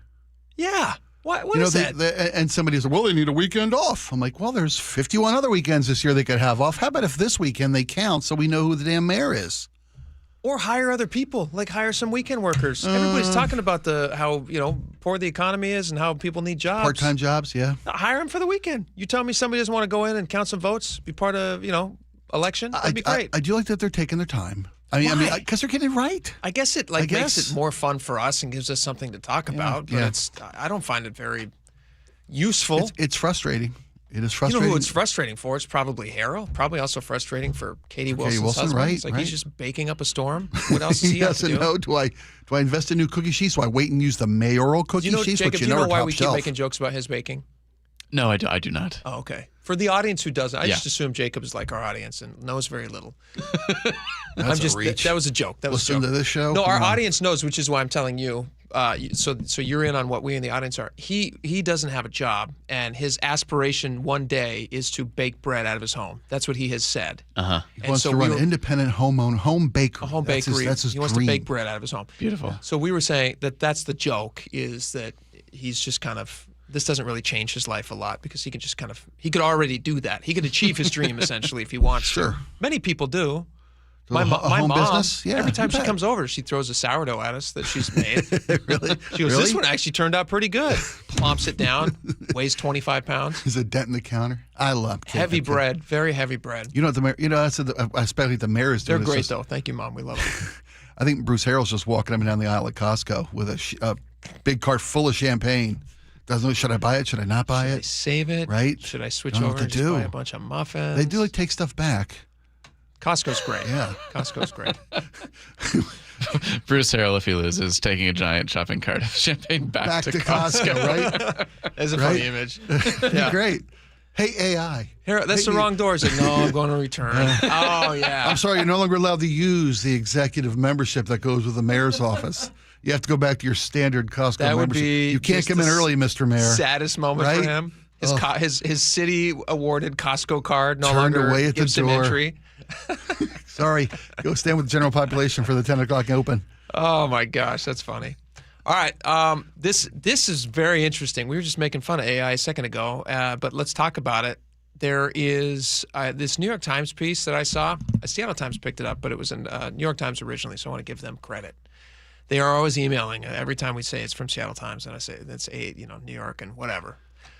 Yeah. What is that? And somebody said, well, they need a weekend off. I'm like, well, there's 51 other weekends this year they could have off. How about if this weekend they count so we know who the damn mayor is? Or hire other people, like hire some weekend workers. Everybody's talking about how poor the economy is and how people need jobs. Part-time jobs, yeah. Hire them for the weekend. You tell me somebody doesn't want to go in and count some votes, be part of, election? That'd be great. I do like that they're taking their time. I mean, because they're getting it right. I guess it makes it more fun for us and gives us something to talk about. But I don't find it very useful. It's frustrating. It is frustrating. You know who it's frustrating for? It's probably Harold. Probably also frustrating for Katie Wilson's husband. Right, it's like he's just baking up a storm. What else does he have to do? Know, do I invest in new cookie sheets? Do I wait and use the mayoral cookie sheets? Jacob, do you know why we keep making jokes about his baking? No, I do not. Oh, okay. For the audience who doesn't, I just assume Jacob is like our audience and knows very little. That's a reach. That was a joke. Listen to this show? No, our audience knows, which is why I'm telling you. So you're in on what we in the audience are. He doesn't have a job, and his aspiration one day is to bake bread out of his home. That's what he has said. He wants to run an independent home bakery. A home bakery. That's his he wants dream. to bake bread out of his home. Beautiful. So we were saying that's the joke, is that he's just kind of, this doesn't really change his life a lot because he could already do that. He could achieve his dream essentially if he wants to. Many people do. My mom, business? Yeah, every time she comes over, she throws a sourdough at us that she's made. Really? She goes, this one actually turned out pretty good. Plomps it down, weighs 25 pounds. There's a dent in the counter. I love heavy bread, very heavy bread. You know what especially the mayor is doing. They're great though. Thank you, Mom. We love them. I think Bruce Harrell's just walking up and down the aisle at Costco with a big cart full of champagne. Doesn't know, should I buy it? Should I not buy it? Should I save it? Right? Should I switch over and just buy a bunch of muffins? They do take stuff back. Costco's great. Yeah. Costco's great. Bruce Harrell, if he loses, taking a giant shopping cart of champagne back to Costco. Right? That's a funny image. Yeah. Great. Hey, AI. Here, that's the wrong door. It's like, no, I'm going to return. Oh, yeah. I'm sorry, you're no longer allowed to use the executive membership that goes with the mayor's office. You have to go back to your standard Costco that membership. Would be you can't come in early, Mr. Mayor. Saddest moment for him. His city awarded Costco card no longer away at gives the him door. entry. Sorry, go stand with the general population for the 10 o'clock open. Oh my gosh, that's funny. All right, this is very interesting. We were just making fun of AI a second ago, but let's talk about it. There is this New York Times piece that I saw. Seattle Times picked it up, but it was in New York Times originally, so I want to give them credit. They are always emailing every time we say it's from Seattle Times, and I say it's New York and whatever.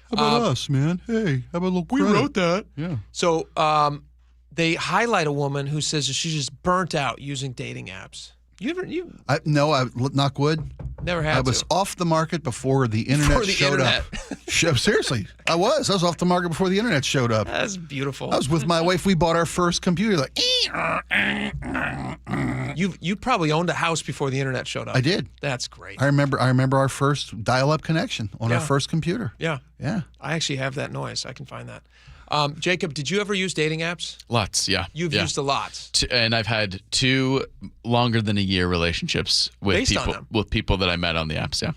How about us, man? Hey, how about a little credit? We wrote that. Yeah. So they highlight a woman who says that she's just burnt out using dating apps. No, I knock wood. Never had. I was off the market before the internet showed up. Seriously, I was off the market before the internet showed up. That's beautiful. I was with my wife. We bought our first computer. Like, you probably owned a house before the internet showed up. I did. That's great. I remember our first dial-up connection on our first computer. Yeah. Yeah. I actually have that noise. I can find that. Jacob, did you ever use dating apps? Lots, yeah. You've used a lot. And I've had 2 longer than a year relationships with people that I met on the apps, yeah.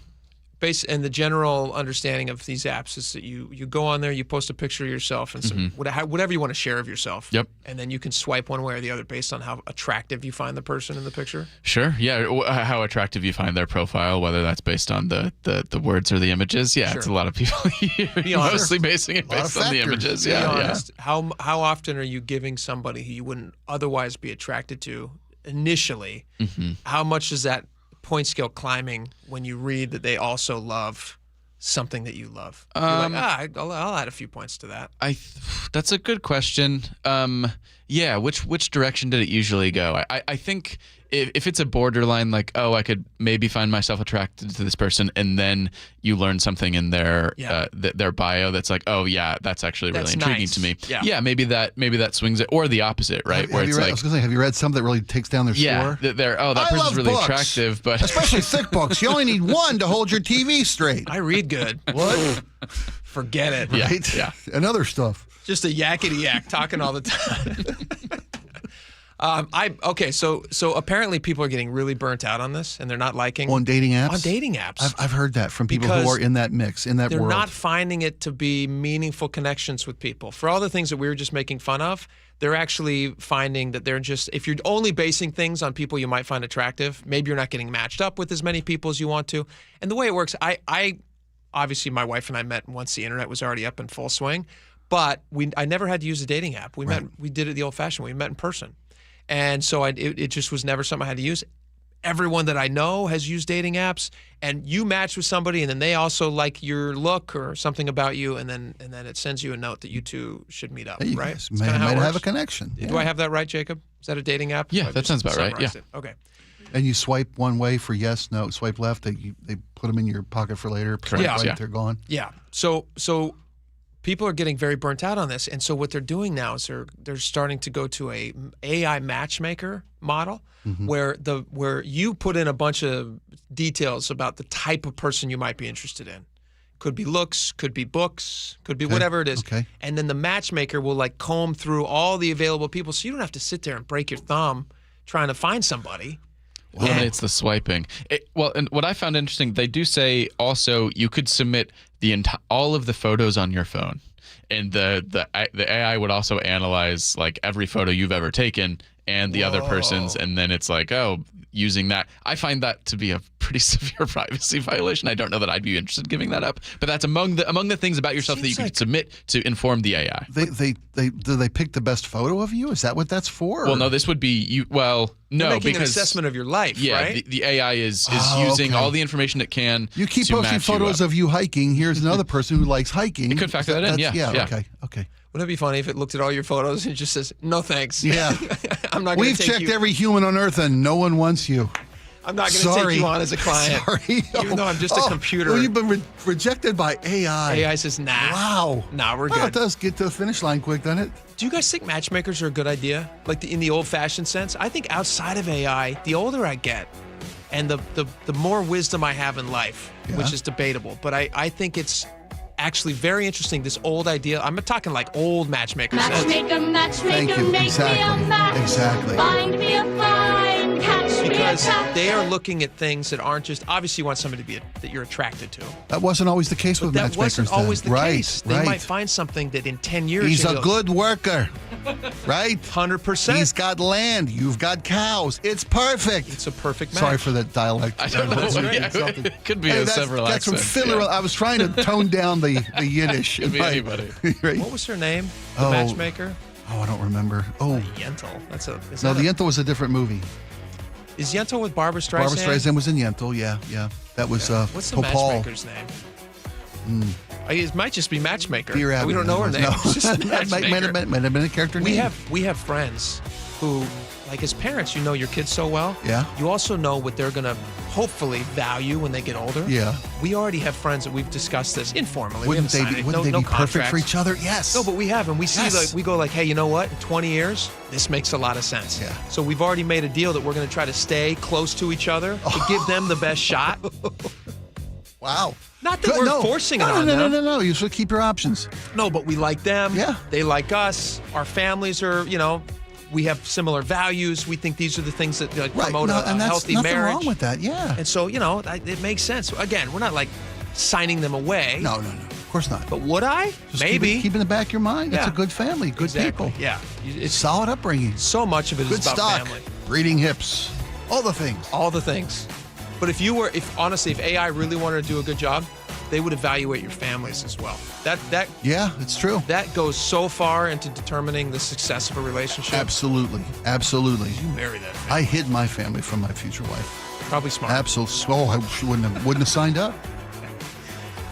And the general understanding of these apps is that you go on there, you post a picture of yourself and whatever you want to share of yourself. Yep. And then you can swipe one way or the other based on how attractive you find the person in the picture. Sure. Yeah. How attractive you find their profile, whether that's based on the words or the images. Yeah. Sure. It's a lot of people mostly basing it based on the images. Yeah. Honest. How often are you giving somebody who you wouldn't otherwise be attracted to initially? Mm-hmm. How much is that point scale climbing when you read that they also love something that you love? You're like, I'll add a few points to that. That's a good question. Yeah, which direction did it usually go? I think if it's a borderline, like, I could maybe find myself attracted to this person, and then you learn something in their bio that's like, that's actually really intriguing to me. Yeah, maybe that swings it, or the opposite, right? I was going to say, have you read some that really takes down their score? That person's really attractive, but especially thick books. You only need one to hold your TV straight. I read good. What? Forget it. Right? Yeah. And other stuff. Just a yakety yak talking all the time. So apparently people are getting really burnt out on this, and they're not liking on dating apps. On dating apps, I've heard that from people Because who are in that mix, in that they're world. not finding it to be meaningful connections with people. For all the things that we were just making fun of, they're actually finding that they're just, if you're only basing things on people you might find attractive, maybe you're not getting matched up with as many people as you want to. And the way it works, I obviously my wife and I met once the internet was already up in full swing, but I never had to use a dating app. We did it the old-fashioned way. We met in person. And so it just was never something I had to use. Everyone that I know has used dating apps, and you match with somebody, and then they also like your look or something about you, and then it sends you a note that you two should meet up, Hey, you right? guys That's might kinda how it have a works? connection. Do I have that right, Jacob? Is that a dating app? Yeah, I've that just sounds about right, summarized yeah. it. Okay. And you swipe one way for yes, no. Swipe left. They put them in your pocket for later. Swipe right, they're gone. Yeah. So people are getting very burnt out on this, and so what they're doing now is they're starting to go to a AI matchmaker model, where you put in a bunch of details about the type of person you might be interested in. Could be looks, could be books, could be whatever it is. Okay. And then the matchmaker will like comb through all the available people, so you don't have to sit there and break your thumb trying to find somebody. It's the swiping. And what I found interesting, they do say also you could submit all of the photos on your phone, and the AI would also analyze like every photo you've ever taken and the other person's, and then it's like, using that. I find that to be a pretty severe privacy violation. I don't know that I'd be interested in giving that up, but that's among the things about yourself that you could submit to inform the AI. Do they pick the best photo of you? Is that what that's for? Well, no, this would be you. Well, no, You're making because an assessment of your life, right? the AI is using all the information it can. You keep to posting match you photos up. of you hiking. Here's another person who likes hiking. You could factor that in. Yeah. Okay. Wouldn't it be funny if it looked at all your photos and just says, no thanks? Yeah. I'm not going We've to take checked you. every human on earth and no one wants you. I'm not going to take you on as a client. Sorry. Even though I'm just a computer. Well, you've been rejected by AI. AI says, nah. Wow. Nah, we're Well, good. it does get to the finish line quick, doesn't it? Do you guys think matchmakers are a good idea? Like in the old-fashioned sense? I think outside of AI, the older I get and the more wisdom I have in life, which is debatable, but I think it's actually very interesting, this old idea. I'm talking like old matchmakers. Matchmaker, Thank you. make Exactly. me a match. Exactly. Find me a fine, catch Because me a catch. they are looking at things that aren't just, obviously you want somebody that you're attracted to. That wasn't always the case with That matchmakers. wasn't always the right, case. They right. might find something that in 10 years He's you'll a go, good worker, right? 100%. He's got land. You've got cows. It's perfect. It's a perfect match. Sorry for that dialect. I don't know. It could be a several That's from accents. Finland. I was trying to tone down the Yiddish. Could be anybody. Right? What was her name? The matchmaker? Oh, I don't remember. Oh, Yentl. the Yentl was a different movie. Is Yentl with Barbara Streisand? Barbara Streisand was in Yentl. Yeah. That was What's the Popal. matchmaker's name? It might just be matchmaker. Dear Abby, we don't know her name. No. It's just the That might matchmaker. have been a character name. We have friends who, like as parents, you know your kids so well. Yeah. You also know what they're gonna hopefully value when they get older. Yeah. We already have friends that we've discussed this informally. Wouldn't we they haven't be, signed it. wouldn't they be perfect for contracts. each other? Yes. No, but we have, and we see Yes. we go like, hey, you know what? In 20 years, this makes a lot of sense. Yeah. So we've already made a deal that we're going to try to stay close to each other to give them the best shot. Wow. Not that we're forcing it on them. No. You should keep your options. No, but we like them. Yeah. They like us. Our families are, we have similar values. We think these are the things that promote a and that's healthy nothing marriage. wrong with that. Yeah. And so, it makes sense. Again, we're not like signing them away. No. Of course not. But would I? Just Maybe. keep in the back of your mind. It's Yeah. a good family, good Exactly. people. Yeah. It's Solid upbringing. so much of it Good is about stock. family. Breeding hips. All the things. All the things. But if AI really wanted to do a good job, they would evaluate your families as well. Yeah, it's true. That goes so far into determining the success of a relationship. Absolutely. You marry that family. I hid my family from my future wife. Probably smart. Absolutely. Oh, I wouldn't have signed up.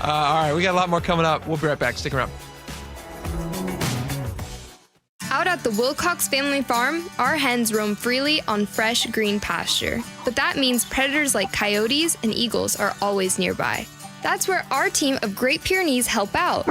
All right, we got a lot more coming up. We'll be right back. Stick around. Out at the Wilcox family farm, our hens roam freely on fresh green pasture. But that means predators like coyotes and eagles are always nearby. That's where our team of Great Pyrenees help out.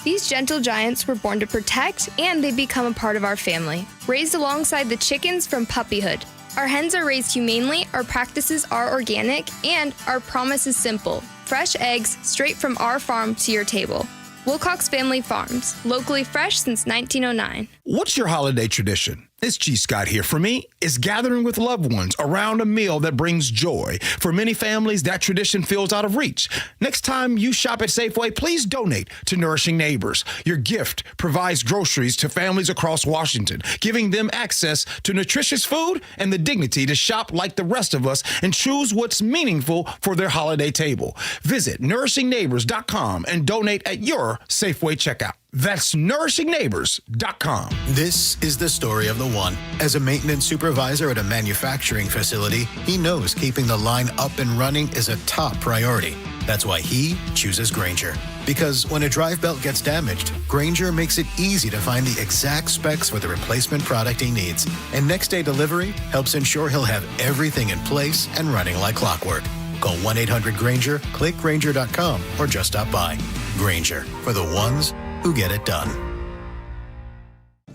These gentle giants were born to protect, and they become a part of our family. Raised alongside the chickens from puppyhood. Our hens are raised humanely, our practices are organic, and our promise is simple. Fresh eggs straight from our farm to your table. Wilcox Family Farms, locally fresh since 1909. What's your holiday tradition? It's G. Scott here. For me, it's gathering with loved ones around a meal that brings joy. For many families, that tradition feels out of reach. Next time you shop at Safeway, please donate to Nourishing Neighbors. Your gift provides groceries to families across Washington, giving them access to nutritious food and the dignity to shop like the rest of us and choose what's meaningful for their holiday table. Visit nourishingneighbors.com and donate at your Safeway checkout. That's nourishingneighbors.com. This is the story of the one. As a maintenance supervisor at a manufacturing facility, he knows keeping the line up and running is a top priority. That's why he chooses Grainger. Because when a drive belt gets damaged, Grainger makes it easy to find the exact specs for the replacement product he needs. And next day delivery helps ensure he'll have everything in place and running like clockwork. Call 1-800-GRAINGER, click Grainger.com, or just stop by. Grainger, for the ones who get it done.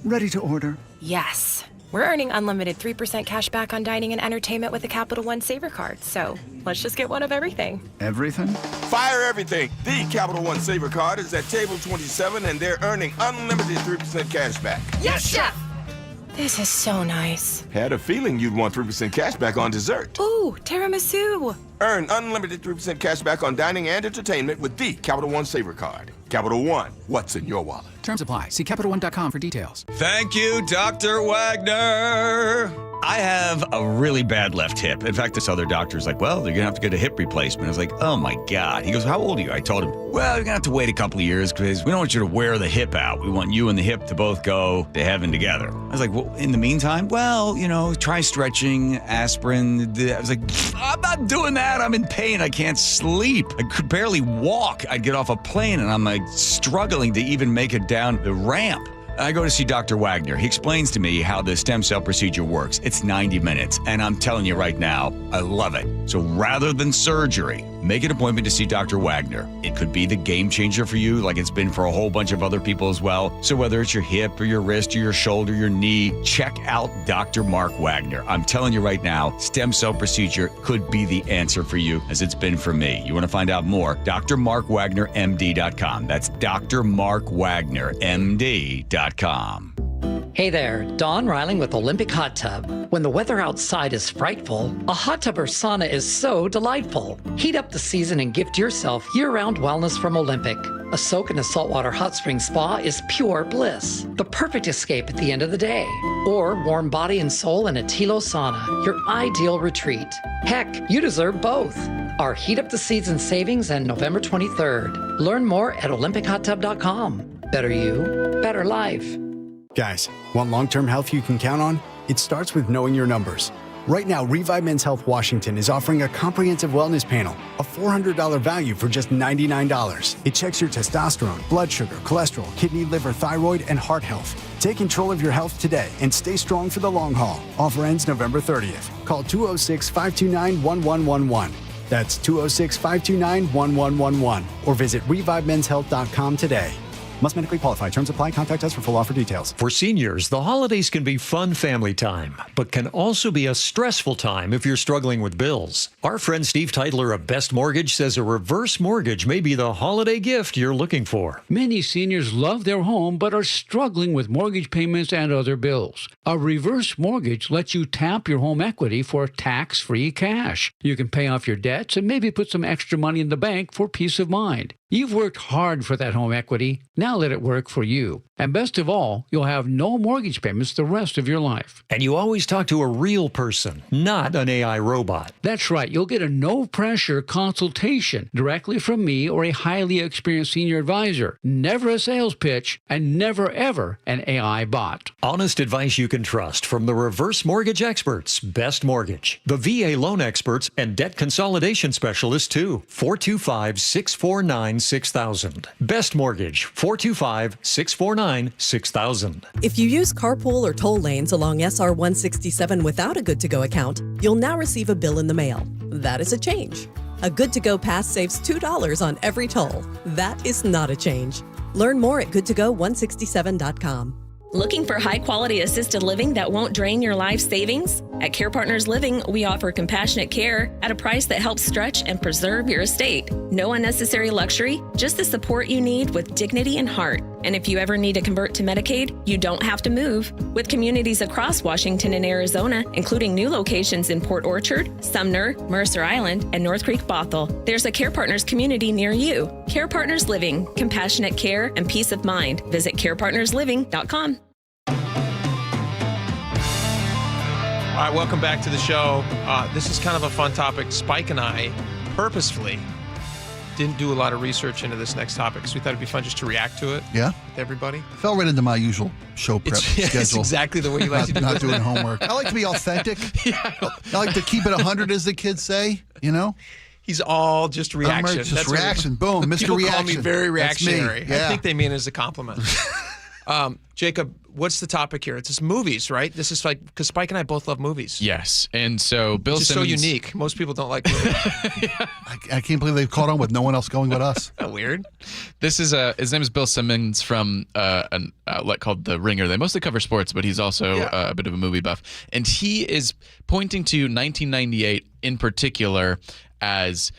Ready to order? Yes. We're earning unlimited 3% cash back on dining and entertainment with the Capital One Saver Card. So let's just get one of everything. Everything? Fire everything. The Capital One Saver Card is at table 27 and they're earning unlimited 3% cash back. Yes, Chef! This is so nice. Had a feeling you'd want 3% cash back on dessert. Ooh, tiramisu. Earn unlimited 3% cash back on dining and entertainment with the Capital One Saver Card. Capital One, what's in your wallet? Terms apply. See CapitalOne.com for details. Thank you, Dr. Wagner. I have a really bad left hip. In fact, this other doctor's like, well, you're going to have to get a hip replacement. I was like, oh, my God. He goes, how old are you? I told him, well, you're going to have to wait a couple of years because we don't want you to wear the hip out. We want you and the hip to both go to heaven together. I was like, well, in the meantime, well, try stretching, aspirin. I was like, I'm not doing that. I'm in pain. I can't sleep. I could barely walk. I'd get off a plane and I'm like struggling to even make it down the ramp. I go to see Dr. Wagner. He explains to me how the stem cell procedure works. It's 90 minutes, and I'm telling you right now, I love it. So rather than surgery, make an appointment to see Dr. Wagner. It could be the game changer for you, like it's been for a whole bunch of other people as well. So whether it's your hip or your wrist or your shoulder, your knee, check out Dr. Mark Wagner. I'm telling you right now, stem cell procedure could be the answer for you, as it's been for me. You want to find out more? drmarkwagnermd.com. That's drmarkwagnermd.com. Hey there, Dawn Riling with Olympic Hot Tub. When the weather outside is frightful, a hot tub or sauna is so delightful. Heat up the season and gift yourself year-round wellness from Olympic. A soak in a saltwater hot spring spa is pure bliss, the perfect escape at the end of the day. Or warm body and soul in a Tilo sauna, your ideal retreat. Heck, you deserve both. Our Heat Up the Season savings end November 23rd. Learn more at olympichottub.com. Better you, better life. Guys, want long-term health you can count on? It starts with knowing your numbers. Right now, Revive Men's Health Washington is offering a comprehensive wellness panel, a $400 value for just $99. It checks your testosterone, blood sugar, cholesterol, kidney, liver, thyroid, and heart health. Take control of your health today and stay strong for the long haul. Offer ends November 30th. Call 206-529-1111. That's 206-529-1111. Or visit ReviveMen'sHealth.com today. Must medically qualify. Terms apply. Contact us for full offer details. For seniors, the holidays can be fun family time, but can also be a stressful time if you're struggling with bills. Our friend Steve Teitler of Best Mortgage says a reverse mortgage may be the holiday gift you're looking for. Many seniors love their home but are struggling with mortgage payments and other bills. A reverse mortgage lets you tap your home equity for tax-free cash. You can pay off your debts and maybe put some extra money in the bank for peace of mind. You've worked hard for that home equity. Now let it work for you. And best of all, you'll have no mortgage payments the rest of your life. And you always talk to a real person, not an AI robot. That's right. You'll get a no-pressure consultation directly from me or a highly experienced senior advisor. Never a sales pitch and never, ever an AI bot. Honest advice you can trust from the reverse mortgage experts, Best Mortgage, the VA loan experts, and debt consolidation specialists, too. 425-649-6000. Best Mortgage, 425-649-6000. If you use carpool or toll lanes along SR 167 without a good-to-go account, you'll now receive a bill in the mail. That is a change. A good-to-go pass saves $2 on every toll. That is not a change. Learn more at goodtogo167.com. Looking for high-quality assisted living that won't drain your life savings? At Care Partners Living, we offer compassionate care at a price that helps stretch and preserve your estate. No unnecessary luxury, just the support you need with dignity and heart. And if you ever need to convert to Medicaid, you don't have to move. With communities across Washington and Arizona, including new locations in Port Orchard, Sumner, Mercer Island, and North Creek Bothell, there's a Care Partners community near you. Care Partners Living, compassionate care and peace of mind. Visit carepartnersliving.com. All right, welcome back to the show. This is kind of a fun topic. Spike and I purposefully didn't do a lot of research into this next topic because we thought it'd be fun just to react to it. Yeah. With everybody. Fell right into my usual show prep schedule. It's exactly the way you like to do it. Not doing homework. I like to be authentic. I like to keep it 100, as the kids say, you know? He's all just reaction. Just reaction. Boom, Mr. People Reaction. Call me very reactionary. Yeah. I think they mean it as a compliment. Jacob, what's the topic here? It's just movies, right? This is like, because Spike and I both love movies. Yes. And so Bill Which is Simmons. so unique. Most people don't like movies. I can't believe they've caught on with no one else going but us. Weird. This is his name is Bill Simmons from an outlet called The Ringer. They mostly cover sports, but he's also a bit of a movie buff. And he is pointing to 1998 in particular as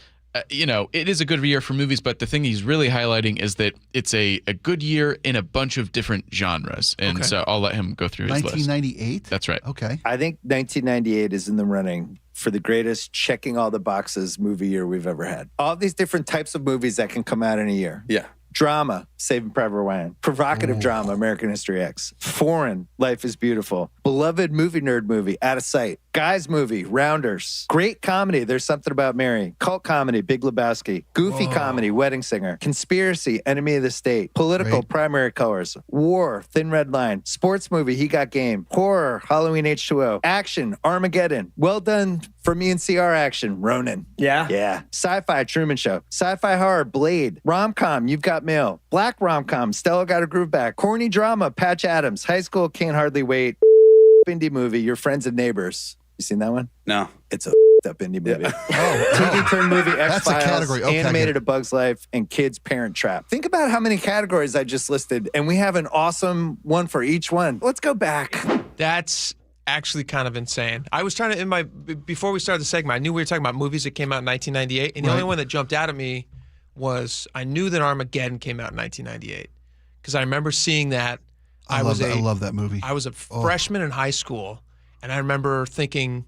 it is a good year for movies, but the thing he's really highlighting is that it's a good year in a bunch of different genres. And so I'll let him go through his list. 1998? That's right. Okay. I think 1998 is in the running for the greatest checking all the boxes movie year we've ever had. All these different types of movies that can come out in a year. Yeah. Drama, Saving Private Ryan. Provocative drama, American History X. Foreign, Life is Beautiful. Beloved movie nerd movie, Out of Sight. Guys movie, Rounders. Great comedy, There's Something About Mary. Cult comedy, Big Lebowski. Goofy comedy, Wedding Singer. Conspiracy, Enemy of the State. Political, Primary Colors. War, Thin Red Line. Sports movie, He Got Game. Horror, Halloween H2O. Action, Armageddon. Well done for me and CR action, Ronin. Yeah? Yeah. Sci-fi, Truman Show. Sci-fi horror, Blade. Rom-com, You've Got Mail. Black rom-com, Stella Got a Groove Back. Corny drama, Patch Adams. High School, Can't Hardly Wait. Indie movie, Your Friends and Neighbors. You seen that one? No. It's a up indie movie. TV turn movie, X-Files, That's a category. Okay, Animated A Bug's Life, and Kids Parent Trap. Think about how many categories I just listed, and we have an awesome one for each one. Let's go back. That's actually kind of insane. I was trying to, before we started the segment, I knew we were talking about movies that came out in 1998, and the only one that jumped out at me was, I knew that Armageddon came out in 1998, because I remember seeing that. I love that movie. I was a freshman in high school, and I remember thinking,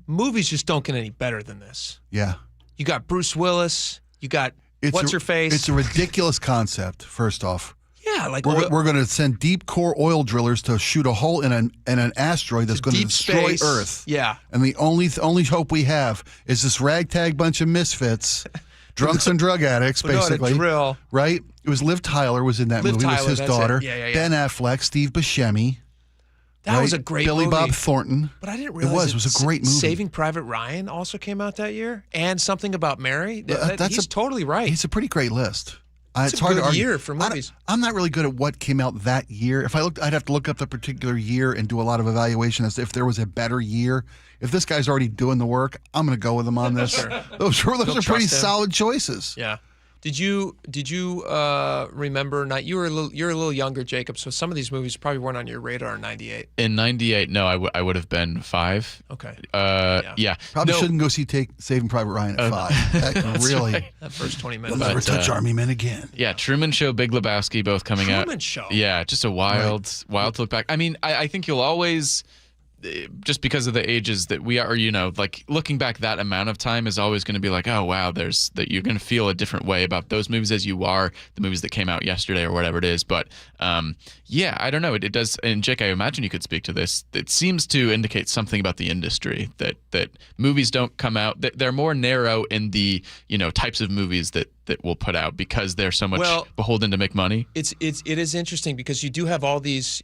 movies just don't get any better than this. Yeah. You got Bruce Willis, you got What's-Her-Face. It's a ridiculous concept, first off. Yeah, like we're going to send deep core oil drillers to shoot a hole in an asteroid that's going to destroy Earth. Yeah. And the only hope we have is this ragtag bunch of misfits, drunks and drug addicts, basically. Drill. Right? It was Liv Tyler was in that movie. It was his daughter. Yeah. Ben Affleck, Steve Buscemi. That was a great Billy movie. Bob Thornton. But I didn't realize it was a great movie. Saving Private Ryan also came out that year, and Something About Mary. He's totally right. It's a pretty great list. It's a good year for movies. I'm not really good at what came out that year. If I looked, I'd have to look up the particular year and do a lot of evaluation as to if there was a better year. If this guy's already doing the work, I'm going to go with him on this. Sure. Those are pretty solid choices. Yeah. Did you remember? You're a little younger, Jacob. So some of these movies probably weren't on your radar in '98. In '98, no, I would have been 5. Okay. Yeah. Probably shouldn't go see Saving Private Ryan at 5. That really. Right. That first 20 minutes. We'll never touch Army Men again. Yeah, Truman Show, Big Lebowski, both coming out. Truman Show. Yeah, just a wild to look back. I mean, I think you'll always, just because of the ages that we are, like looking back that amount of time is always going to be like, oh wow, you're going to feel a different way about those movies as you are the movies that came out yesterday or whatever it is. But yeah, I don't know. It does. And Jake, I imagine you could speak to this. It seems to indicate something about the industry that movies don't come out. They're more narrow in the types of movies that we'll put out because they're so much beholden to make money. It is interesting because you do have all these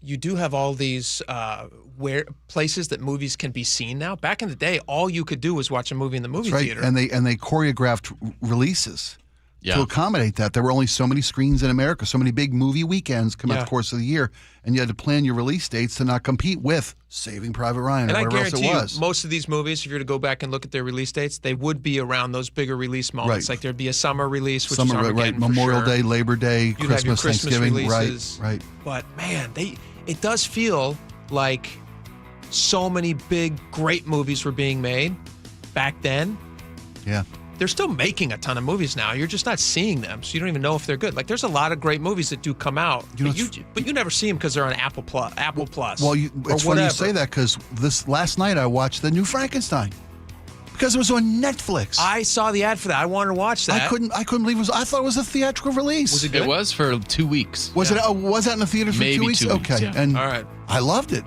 where places that movies can be seen now. Back in the day, all you could do was watch a movie in the movie theater. And they choreographed releases to accommodate that. There were only so many screens in America, so many big movie weekends come out the course of the year, and you had to plan your release dates to not compete with Saving Private Ryan or whatever else it was. And I guarantee you, most of these movies, if you were to go back and look at their release dates, they would be around those bigger release moments. Right. Like there'd be a summer release, which is Armageddon for Memorial sure. Day, Labor Day, Christmas, Christmas Thanksgiving. releases. Right. But man, it does feel like so many big, great movies were being made back then. Yeah. They're still making a ton of movies now. You're just not seeing them, so you don't even know if they're good. Like, there's a lot of great movies that do come out, but you never see them because they're on Apple Plus. Well, it's funny you say that because last night I watched the new Frankenstein because it was on Netflix. I saw the ad for that. I wanted to watch that. I couldn't believe it was. I thought it was a theatrical release. Was it good? It was for 2 weeks. Was that in the theaters for 2 weeks? 2 weeks. Okay, Yeah. and all right. I loved it.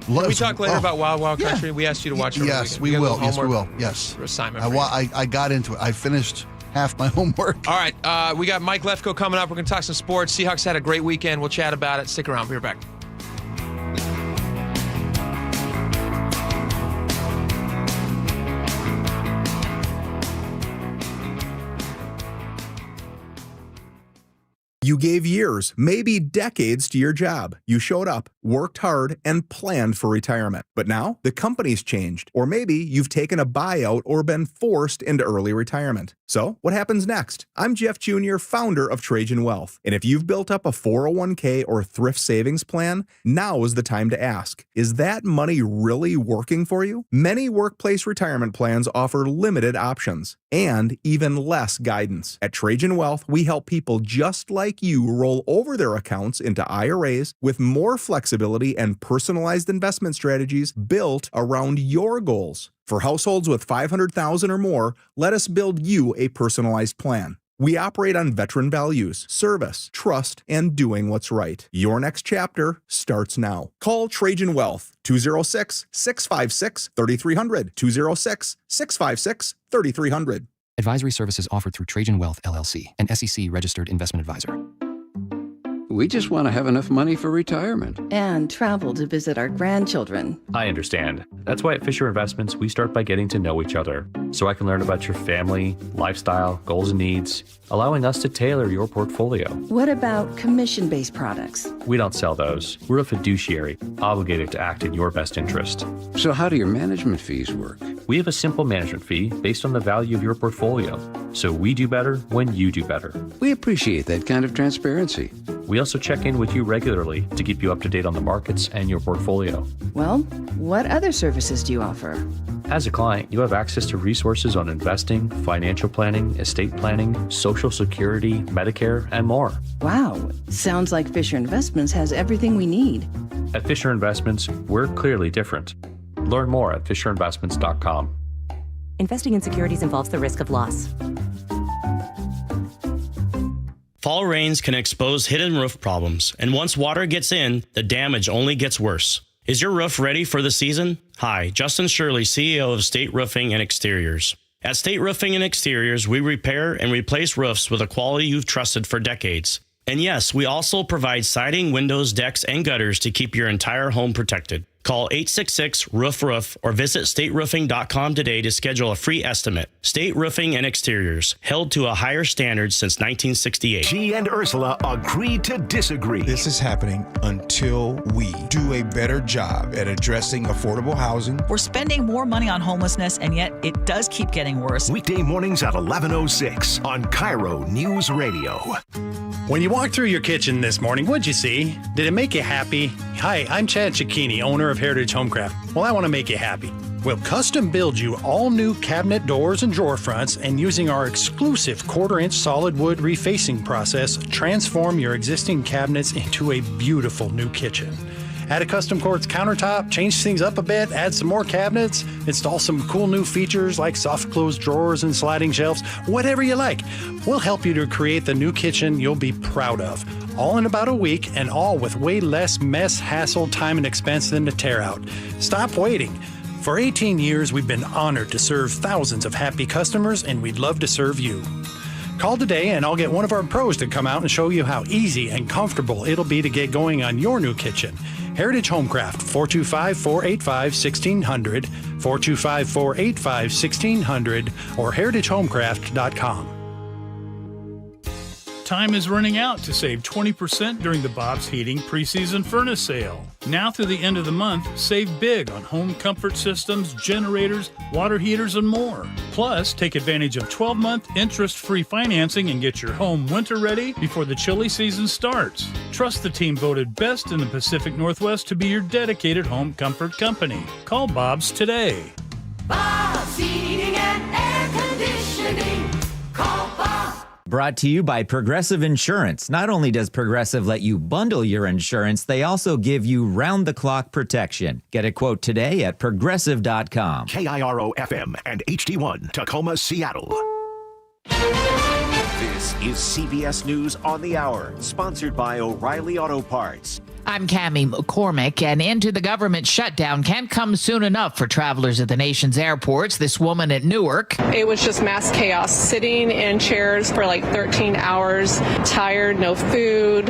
Can we talk later about Wild Wild Country? We asked you to watch it. Yes, we will. Yes, we will. Yes. Assignment. I got into it. I finished half my homework. All right. We got Mike Lefko coming up. We're going to talk some sports. Seahawks had a great weekend. We'll chat about it. Stick around. We'll be right back. You gave years, maybe decades to your job. You showed up, worked hard, and planned for retirement. But now, the company's changed. Or maybe you've taken a buyout or been forced into early retirement. So, what happens next? I'm Jeff Jr., founder of Trajan Wealth. And if you've built up a 401k or thrift savings plan, now is the time to ask, is that money really working for you? Many workplace retirement plans offer limited options and even less guidance. At Trajan Wealth, we help people just like you roll over their accounts into IRAs with more flexibility and personalized investment strategies built around your goals. For households with $500,000 or more, let us build you a personalized plan. We operate on veteran values, service, trust, and doing what's right. Your next chapter starts now. Call Trajan Wealth, 206-656-3300, 206-656-3300. Advisory services offered through Trajan Wealth, LLC, an SEC-registered investment advisor. We just want to have enough money for retirement. And travel to visit our grandchildren. I understand. That's why at Fisher Investments, we start by getting to know each other, so I can learn about your family, lifestyle, goals and needs, allowing us to tailor your portfolio. What about commission-based products? We don't sell those. We're a fiduciary, obligated to act in your best interest. So how do your management fees work? We have a simple management fee based on the value of your portfolio, so we do better when you do better. We appreciate that kind of transparency. We also check in with you regularly to keep you up to date on the markets and your portfolio. Well, what other services do you offer? As a client, you have access to resources on investing, financial planning, estate planning, Social Security, Medicare, and more. Wow, sounds like Fisher Investments has everything we need. At Fisher Investments, we're clearly different. Learn more at fisherinvestments.com. Investing in securities involves the risk of loss. Fall rains can expose hidden roof problems, and once water gets in, the damage only gets worse. Is your roof ready for the season? Hi, Justin Shirley, CEO of State Roofing and Exteriors. At State Roofing and Exteriors, we repair and replace roofs with a quality you've trusted for decades. And yes, we also provide siding, windows, decks, and gutters to keep your entire home protected. Call 866-ROOF-ROOF or visit stateroofing.com today to schedule a free estimate. State Roofing and Exteriors, held to a higher standard since 1968. She and Ursula agreed to disagree. This is happening until we do a better job at addressing affordable housing. We're spending more money on homelessness, and yet it does keep getting worse. Weekday mornings at 11:06 on KIRO News Radio. When you walked through your kitchen this morning, what'd you see? Did it make you happy? Hi, I'm Chad Cicchini, owner of Heritage Homecraft. Well, I want to make you happy. We'll custom build you all new cabinet doors and drawer fronts, and using our exclusive 1/4-inch solid wood refacing process, transform your existing cabinets into a beautiful new kitchen. Add a custom quartz countertop, change things up a bit, add some more cabinets, install some cool new features like soft close drawers and sliding shelves, whatever you like. We'll help you to create the new kitchen you'll be proud of. All in about a week, and all with way less mess, hassle, time, and expense than to tear out. Stop waiting. For 18 years, we've been honored to serve thousands of happy customers, and we'd love to serve you. Call today and I'll get one of our pros to come out and show you how easy and comfortable it'll be to get going on your new kitchen. Heritage Homecraft, 425-485-1600, 425-485-1600, or heritagehomecraft.com. Time is running out to save 20% during the Bob's Heating preseason furnace sale. Now through the end of the month, save big on home comfort systems, generators, water heaters, and more. Plus, take advantage of 12-month interest-free financing and get your home winter ready before the chilly season starts. Trust the team voted best in the Pacific Northwest to be your dedicated home comfort company. Call Bob's today. Bob's Heating and Air Conditioning. Call Bob. Brought to you by Progressive Insurance. Not only does Progressive let you bundle your insurance, they also give you round-the-clock protection. Get a quote today at Progressive.com. KIRO FM and HD1, Tacoma, Seattle. This is CBS News on the Hour, sponsored by O'Reilly Auto Parts. I'm Cammie McCormick, and into the government shutdown can't come soon enough for travelers at the nation's airports. This woman at Newark. It was just mass chaos, sitting in chairs for like 13 hours, tired, no food,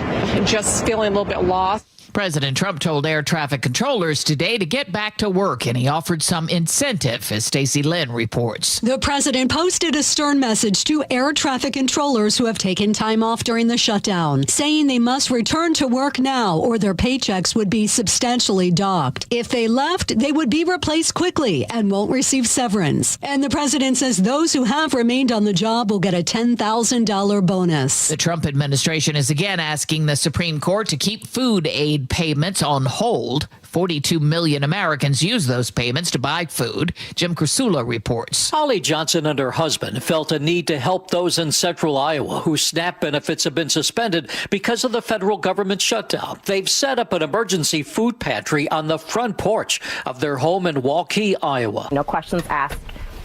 just feeling a little bit lost. President Trump told air traffic controllers today to get back to work, and he offered some incentive, as Stacey Lynn reports. The president posted a stern message to air traffic controllers who have taken time off during the shutdown, saying they must return to work now or their paychecks would be substantially docked. If they left, they would be replaced quickly and won't receive severance. And the president says those who have remained on the job will get a $10,000 bonus. The Trump administration is again asking the Supreme Court to keep food aid payments on hold. 42 million Americans use those payments to buy food. Jim Krasula reports. Holly Johnson and her husband felt a need to help those in central Iowa whose SNAP benefits have been suspended because of the federal government shutdown. They've set up an emergency food pantry on the front porch of their home in Waukee, Iowa. No questions asked.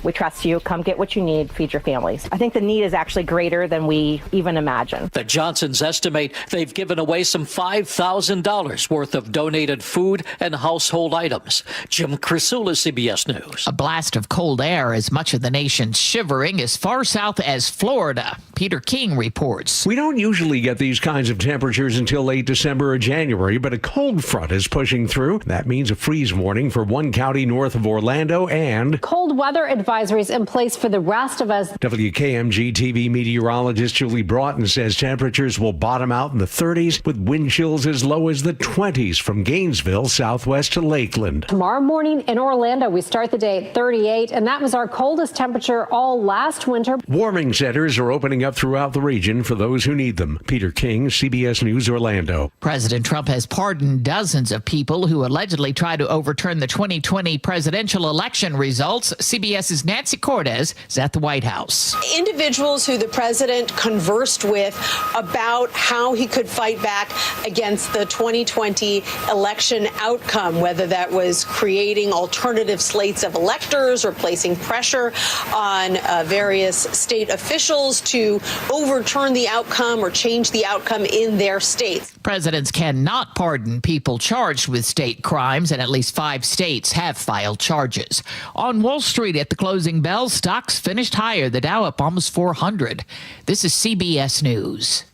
We trust you. Come get what you need. Feed your families. I think the need is actually greater than we even imagine. The Johnsons estimate they've given away some $5,000 worth of donated food and household items. Jim Krasula, CBS News. A blast of cold air as much of the nation's shivering as far south as Florida. Peter King reports. We don't usually get these kinds of temperatures until late December or January, but a cold front is pushing through. That means a freeze warning for one county north of Orlando and cold weather advisories in place for the rest of us. WKMG TV meteorologist Julie Broughton says temperatures will bottom out in the 30s with wind chills as low as the 20s from Gainesville southwest to Lakeland. Tomorrow morning in Orlando, we start the day at 38, and that was our coldest temperature all last winter. Warming centers are opening up throughout the region for those who need them. Peter King, CBS News, Orlando. President Trump has pardoned dozens of people who allegedly tried to overturn the 2020 presidential election results. CBS's Nancy Cortez is at the White House. Individuals who the president conversed with about how he could fight back against the 2020 election outcome, whether that was creating alternative slates of electors or placing pressure on various state officials to overturn the outcome or change the outcome in their states. Presidents cannot pardon people charged with state crimes, and at least 5 states have filed charges. On Wall Street at the closing bell, stocks finished higher, the Dow up almost 400. This is CBS News.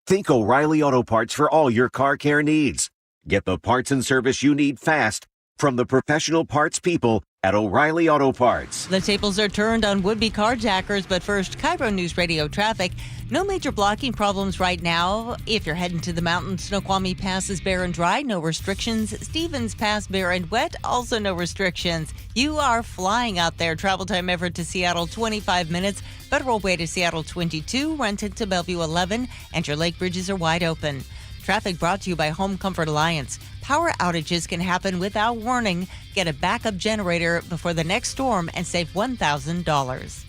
Think O'Reilly Auto Parts for all your car care needs. Get the parts and service you need fast from the professional parts people at O'Reilly Auto Parts. The tables are turned on would-be carjackers, but first, KIRO Newsradio traffic. No major blocking problems right now. If you're heading to the mountains, Snoqualmie Pass is bare and dry, no restrictions. Stevens Pass bare and wet, also no restrictions. You are flying out there. Travel time Everett to Seattle, 25 minutes. Federal Way to Seattle, 22. Renton to Bellevue, 11. And your lake bridges are wide open. Traffic brought to you by Home Comfort Alliance. Power outages can happen without warning. Get a backup generator before the next storm and save $1,000.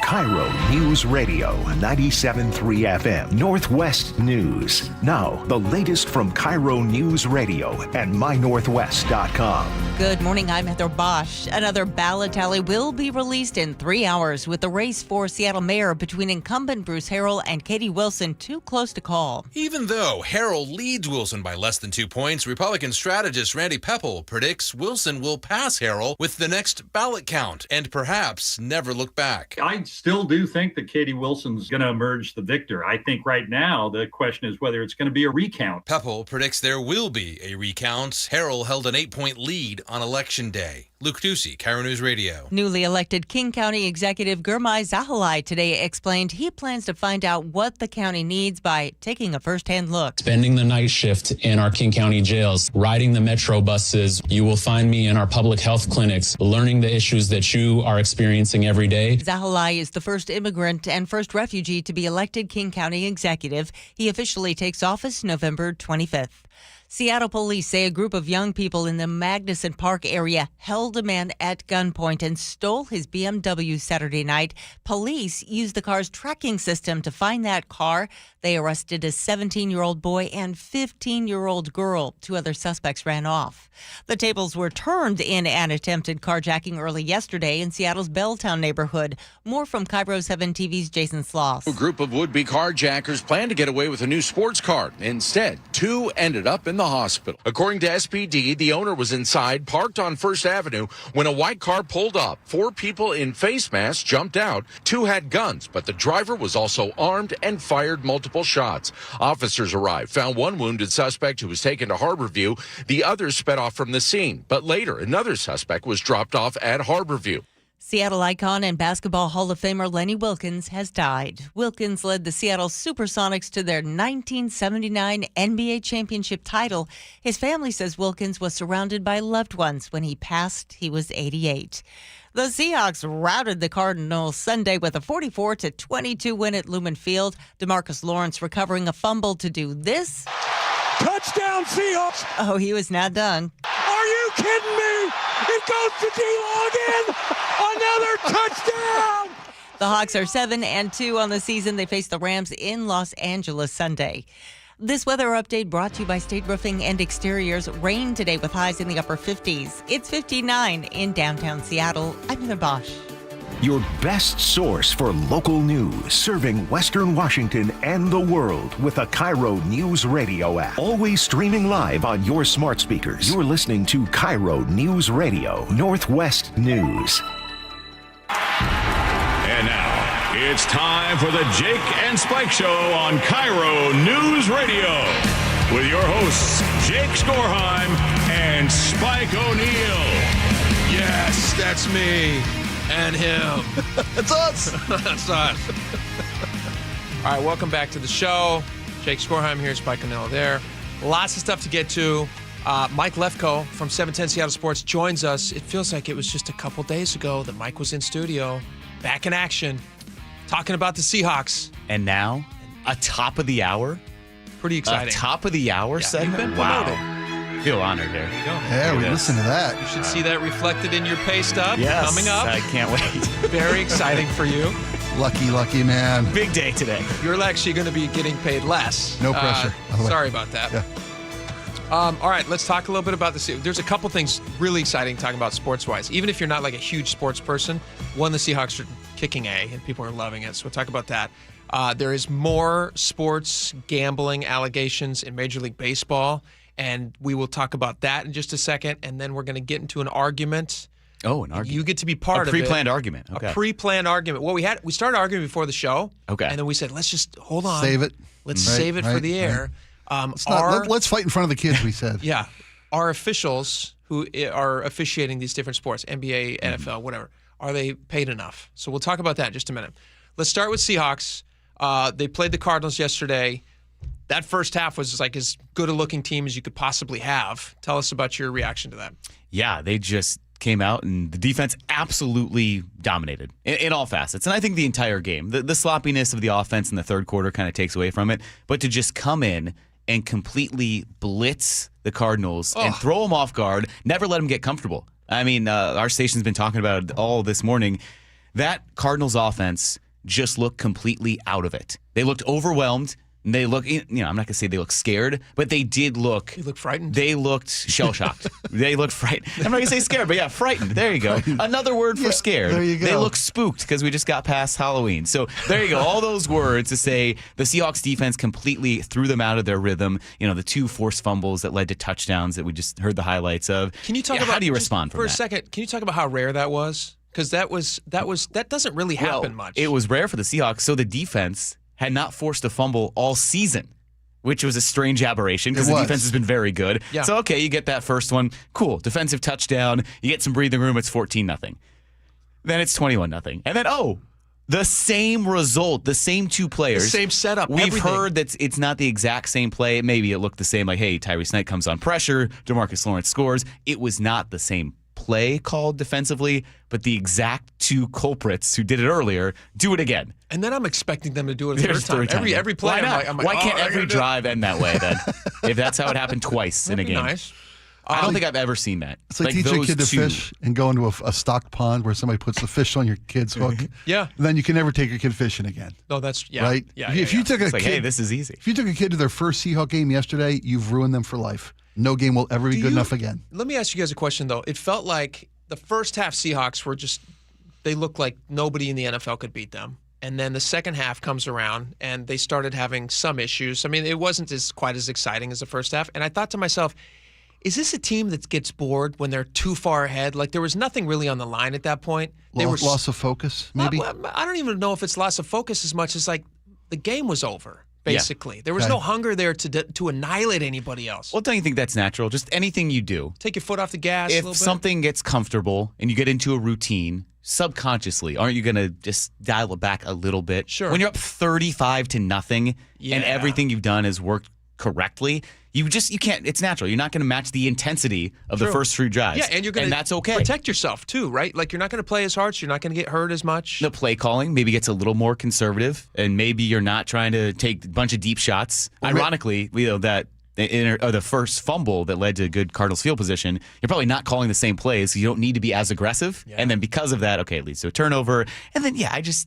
KIRO News Radio 97.3 FM Northwest News. Now, the latest from KIRO News Radio and mynorthwest.com. Good morning, I'm Heather Bosch. Another ballot tally will be released in 3 hours with the race for Seattle mayor between incumbent Bruce Harrell and Katie Wilson too close to call. Even though Harrell leads Wilson by less than 2 points, Republican strategist Randy Peppel predicts Wilson will pass Harrell with the next ballot count and perhaps never look back. I still do think that Katie Wilson's going to emerge the victor. I think right now the question is whether it's going to be a recount. Peppel predicts there will be a recount. Harrell held an 8-point lead on Election Day. Luke Ducey, KIRO News Radio. Newly elected King County Executive Gurmai Zahalai today explained he plans to find out what the county needs by taking a first-hand look. Spending the night shift in our King County jails, riding the metro buses. You will find me in our public health clinics, learning the issues that you are experiencing every day. Zahalai is the first immigrant and first refugee to be elected King County Executive. He officially takes office November 25th. Seattle police say a group of young people in the Magnuson Park area held a man at gunpoint and stole his BMW Saturday night. Police used the car's tracking system to find that car. They arrested a 17-year-old boy and 15-year-old girl. 2 other suspects ran off. The tables were turned in an attempted carjacking early yesterday in Seattle's Belltown neighborhood. More from KIRO 7 TV's Jason Sloss. A group of would-be carjackers planned to get away with a new sports car. Instead, 2 ended up in the hospital. According to SPD, the owner was inside, parked on First Avenue, when a white car pulled up. 4 people in face masks jumped out. 2 had guns, but the driver was also armed and fired multiple shots. Officers arrived, found 1 wounded suspect who was taken to Harborview. The others sped off from the scene, but later another suspect was dropped off at Harborview. Seattle icon and Basketball Hall of Famer Lenny Wilkens has died. Wilkens led the Seattle Supersonics to their 1979 NBA championship title. His family says Wilkens was surrounded by loved ones. When he passed, he was 88. The Seahawks routed the Cardinals Sunday with a 44-22 win at Lumen Field. DeMarcus Lawrence recovering a fumble to do this. Touchdown, Seahawks! Oh, he was not done. Are you kidding me? It goes to D-Law again! Another touchdown! The Hawks are 7-2 on the season. They face the Rams in Los Angeles Sunday. This weather update brought to you by State Roofing and Exteriors. Rain today with highs in the upper 50s. It's 59 in downtown Seattle. I'm Heather Bosch. Your best source for local news, serving Western Washington and the world with a KIRO Newsradio app. Always streaming live on your smart speakers. You're listening to KIRO News Radio, Northwest News. And now, it's time for the Jake and Spike Show on KIRO News Radio. With your hosts, Jake Skorheim and Spike O'Neill. Yes, that's me. And him. It's us. That's us. All right, welcome back to the show. Jake Skorheim here, Spike O'Neill there. Lots of stuff to get to. Mike Lefko from 710 Seattle Sports joins us. It feels like it was just a couple days ago that Mike was in studio, back in action, talking about the Seahawks. And now, a top of the hour? Pretty exciting. A top of the hour segment? You've been promoted. Wow. Feel honored here. Yeah, we listen to that. You should see that reflected in your pay stub coming up. I can't wait. Very exciting for you. Lucky man. Big day today. You're actually going to be getting paid less. No pressure, by the way. Sorry about that. Yeah. All right, let's talk a little bit about this. There's a couple things really exciting talking about sports-wise. Even if you're not like a huge sports person, the Seahawks are kicking A, and people are loving it, so we'll talk about that. There is more sports gambling allegations in Major League Baseball, and we will talk about that in just a second, and then we're going to get into an argument. Oh, an argument. You get to be part of it. A pre-planned argument. Okay. A pre-planned argument. Well, we started arguing before the show. Okay. And then we said, let's just hold on. Save it. Let's save it for the air. Let's fight in front of the kids, we said. Yeah. Our officials who are officiating these different sports, NBA, NFL, whatever, are they paid enough? So we'll talk about that in just a minute. Let's start with Seahawks. They played the Cardinals yesterday. That first half was like as good a looking team as you could possibly have. Tell us about your reaction to that. Yeah, they just came out and the defense absolutely dominated in all facets. And I think the entire game, the sloppiness of the offense in the third quarter kind of takes away from it. But to just come in and completely blitz the Cardinals and throw them off guard, never let them get comfortable. I mean, our station's been talking about it all this morning. That Cardinals offense just looked completely out of it. They looked overwhelmed. They look, I'm not going to say they look scared, but they did look. They looked frightened? They looked shell-shocked. They looked frightened. I'm not going to say scared, but yeah, frightened. There you go. Another word for scared. There you go. They look spooked because we just got past Halloween. So there you go. All those words to say the Seahawks defense completely threw them out of their rhythm. The 2 forced fumbles that led to touchdowns that we just heard the highlights of. Can you talk about how do you respond for that? a second? Can you talk about how rare that was? Because that doesn't really happen much. It was rare for the Seahawks, so the defense had not forced a fumble all season, which was a strange aberration because the defense has been very good. Yeah. So, okay, you get that first one. Cool. Defensive touchdown. You get some breathing room. It's 14-0. Then it's 21-0. And then, the same result, the same two players. The same setup, We've heard that it's not the exact same play. Maybe it looked the same, like, hey, Tyrese Knight comes on pressure, DeMarcus Lawrence scores. It was not the same play called defensively, but the exact two culprits who did it earlier do it again. And then I'm expecting them to do it a third time. Every play, I'm like, why can't every drive end that way then? If that's how it happened twice in a game. Nice. I don't think I've ever seen that. It's like teaching a kid to fish and go into a stocked pond where somebody puts the fish on your kid's hook. Yeah. Then you can never take your kid fishing again. No, that's right. If you took a kid, hey, this is easy. If you took a kid to their first Seahawk game yesterday, you've ruined them for life. No game will ever be good enough again. Let me ask you guys a question though. It felt like the first half Seahawks were they looked like nobody in the NFL could beat them. And then the second half comes around and they started having some issues. I mean, it wasn't quite as exciting as the first half. And I thought to myself, is this a team that gets bored when they're too far ahead? Like there was nothing really on the line at that point. Loss of focus, maybe? I don't even know if it's loss of focus as much as like the game was over, basically. There was Okay. no hunger there to annihilate anybody else. Well, don't you think that's natural? Just anything you do. Take your foot off the gas a little If bit. something gets comfortable and you get into a routine, subconsciously, aren't you going to just dial it back a little bit? Sure. When you're up 35-0 and everything you've done has worked correctly, you can't. It's natural. You're not going to match the intensity of the first few drives. Yeah, and you're going to that's okay. protect yourself too, right? Like you're not going to play as hard, so you're not going to get hurt as much. The play calling maybe gets a little more conservative, and maybe you're not trying to take a bunch of deep shots. Ironically, the first fumble that led to good Cardinals field position, you're probably not calling the same plays, so you don't need to be as aggressive. Yeah. And then because of that, it leads to a turnover. And then,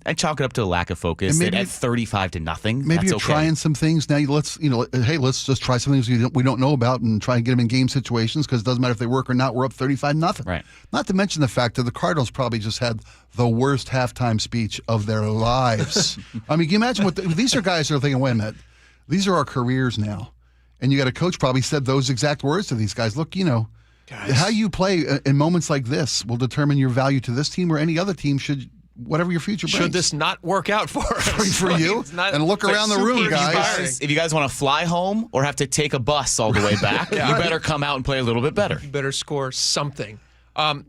I chalk it up to a lack of focus. Maybe at 35-0, maybe you're trying some things now. Let's just try some things we don't know about and try and get them in game situations because it doesn't matter if they work or not. We're up 35-0. Right. Not to mention the fact that the Cardinals probably just had the worst halftime speech of their lives. I mean, can you imagine these are guys that are thinking, wait a minute, these are our careers now. And you got a coach probably said those exact words to these guys. Look, how you play in moments like this will determine your value to this team or any other team whatever your future brings. Should this not work out for us? For you? And look around the room, guys. If you guys want to fly home or have to take a bus all the way back, you better come out and play a little bit better. You better score something. How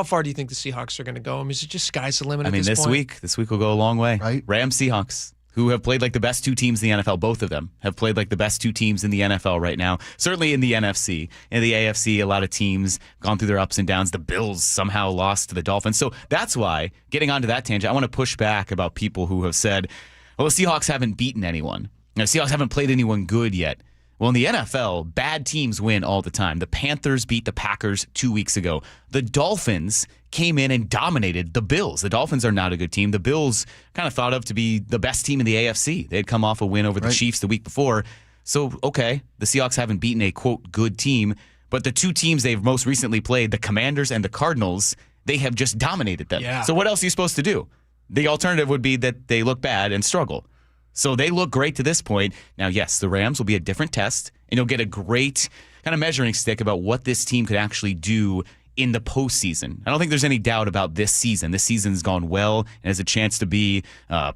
far do you think the Seahawks are going to go? I mean, is it just sky's the limit at this point? This week will go a long way. Right. Rams, Seahawks, who have played like the best two teams in the NFL. Both of them have played like the best two teams in the NFL right now. Certainly in the NFC. In the AFC, a lot of teams gone through their ups and downs. The Bills somehow lost to the Dolphins. So that's why, getting onto that tangent, I want to push back about people who have said, well, the Seahawks haven't beaten anyone. The Seahawks haven't played anyone good yet. Well, in the NFL, bad teams win all the time. The Panthers beat the Packers 2 weeks ago. The Dolphins came in and dominated the Bills. The Dolphins are not a good team. The Bills kind of thought of to be the best team in the AFC. They had come off a win over the Chiefs the week before. So, okay, the Seahawks haven't beaten a, quote, good team. But the two teams they've most recently played, the Commanders and the Cardinals, they have just dominated them. Yeah. So what else are you supposed to do? The alternative would be that they look bad and struggle. So they look great to this point. Now, yes, the Rams will be a different test, and you'll get a great kind of measuring stick about what this team could actually do in the postseason. I don't think there's any doubt about this season. This season's gone well and has a chance to be a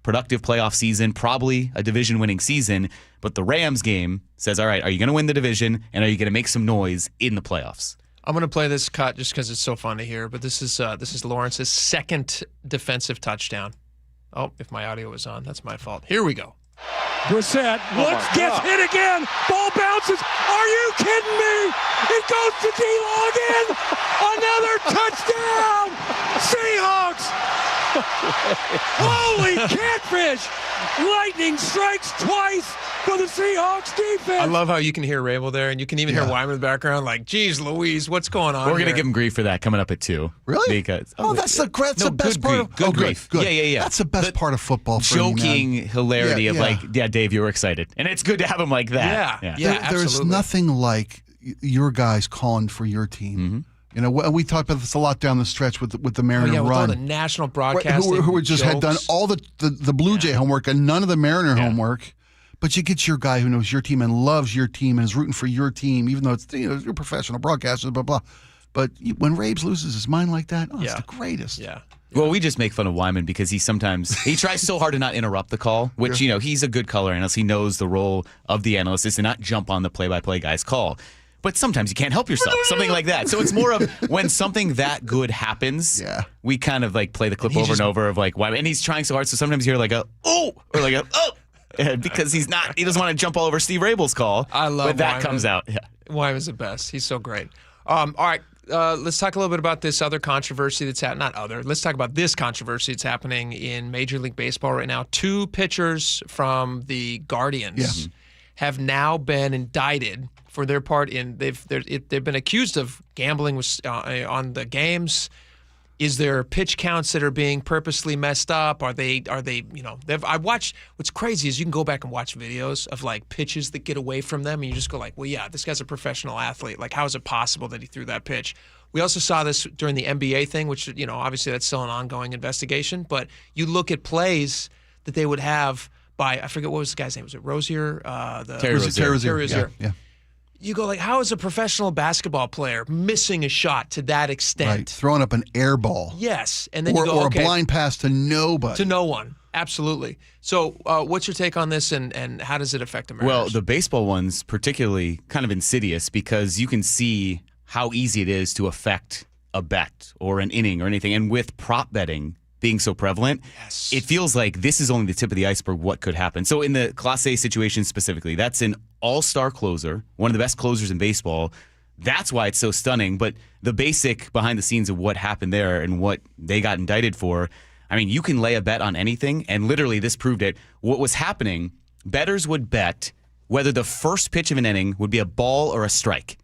productive playoff season, probably a division-winning season. But the Rams game says, all right, are you going to win the division, and are you going to make some noise in the playoffs? I'm going to play this cut just because it's so fun to hear, but this is Lawrence's second defensive touchdown. Oh, if my audio was on, that's my fault. Here we go. Brissett gets hit again. Ball bounces. Are you kidding me? It goes to D-Law again. Another touchdown. Seahawks. Holy catfish. Lightning strikes twice for the Seahawks defense. I love how you can hear Rabel there, and you can even hear Wyman in the background like, geez Louise, what's going on We're going to here? give him grief for that coming up at 2. Really? Because that's the best part of good grief. Good. Yeah. That's the best part of football for joking me, man. hilarity of Dave, you were excited. And it's good to have him like that. Yeah, There's nothing like your guys calling for your team. Mm-hmm. You know, we talked about this a lot down the stretch with the Mariner with run. all the national broadcasting who just had done all the Blue Jay homework and none of the Mariner homework. But you get your guy who knows your team and loves your team and is rooting for your team, even though it's you're professional broadcasters, blah blah. But when Rabes loses his mind like that, it's the greatest. Yeah. Well, we just make fun of Wyman because he tries so hard to not interrupt the call, which, he's a good color analyst. He knows the role of the analyst is to not jump on the play-by-play guy's call. But sometimes you can't help yourself, something like that. So it's more of when something that good happens, we kind of like play the clip over and over of like, Wyman. And he's trying so hard, so sometimes you hear like a, oh, or like a, oh, because he doesn't want to jump all over Steve Rabel's call. I love But that Wyman. comes out. Yeah. Wyman's the best. He's so great. All right. Let's talk a little bit about this other controversy that's let's talk about this controversy that's happening in Major League Baseball right now. 2 pitchers from the Guardians have now been indicted for their part in they've been accused of gambling on the games. Is there pitch counts that are being purposely messed up? Are they I watched, what's crazy is you can go back and watch videos of like pitches that get away from them and you just go like, well, yeah, this guy's a professional athlete. Like, how is it possible that he threw that pitch? We also saw this during the NBA thing, which, obviously that's still an ongoing investigation, but you look at plays that they would have by, I forget what was the guy's name. Was it Rozier? Terry Rozier. Yeah. You go like, how is a professional basketball player missing a shot to that extent? Right, throwing up an air ball. Yes, and then or, you go, or okay, a blind pass to nobody. to no one. Absolutely. So, what's your take on this, and how does it affect America? Well, the baseball one's particularly kind of insidious because you can see how easy it is to affect a bet or an inning or anything. And with prop betting being so prevalent, it feels like this is only the tip of the iceberg what could happen. So in the Class A situation specifically, that's an all-star closer, one of the best closers in baseball. That's why it's so stunning. But the basic behind the scenes of what happened there and what they got indicted for, I mean, you can lay a bet on anything, and literally this proved it. What was happening, bettors would bet whether the first pitch of an inning would be a ball or a strike.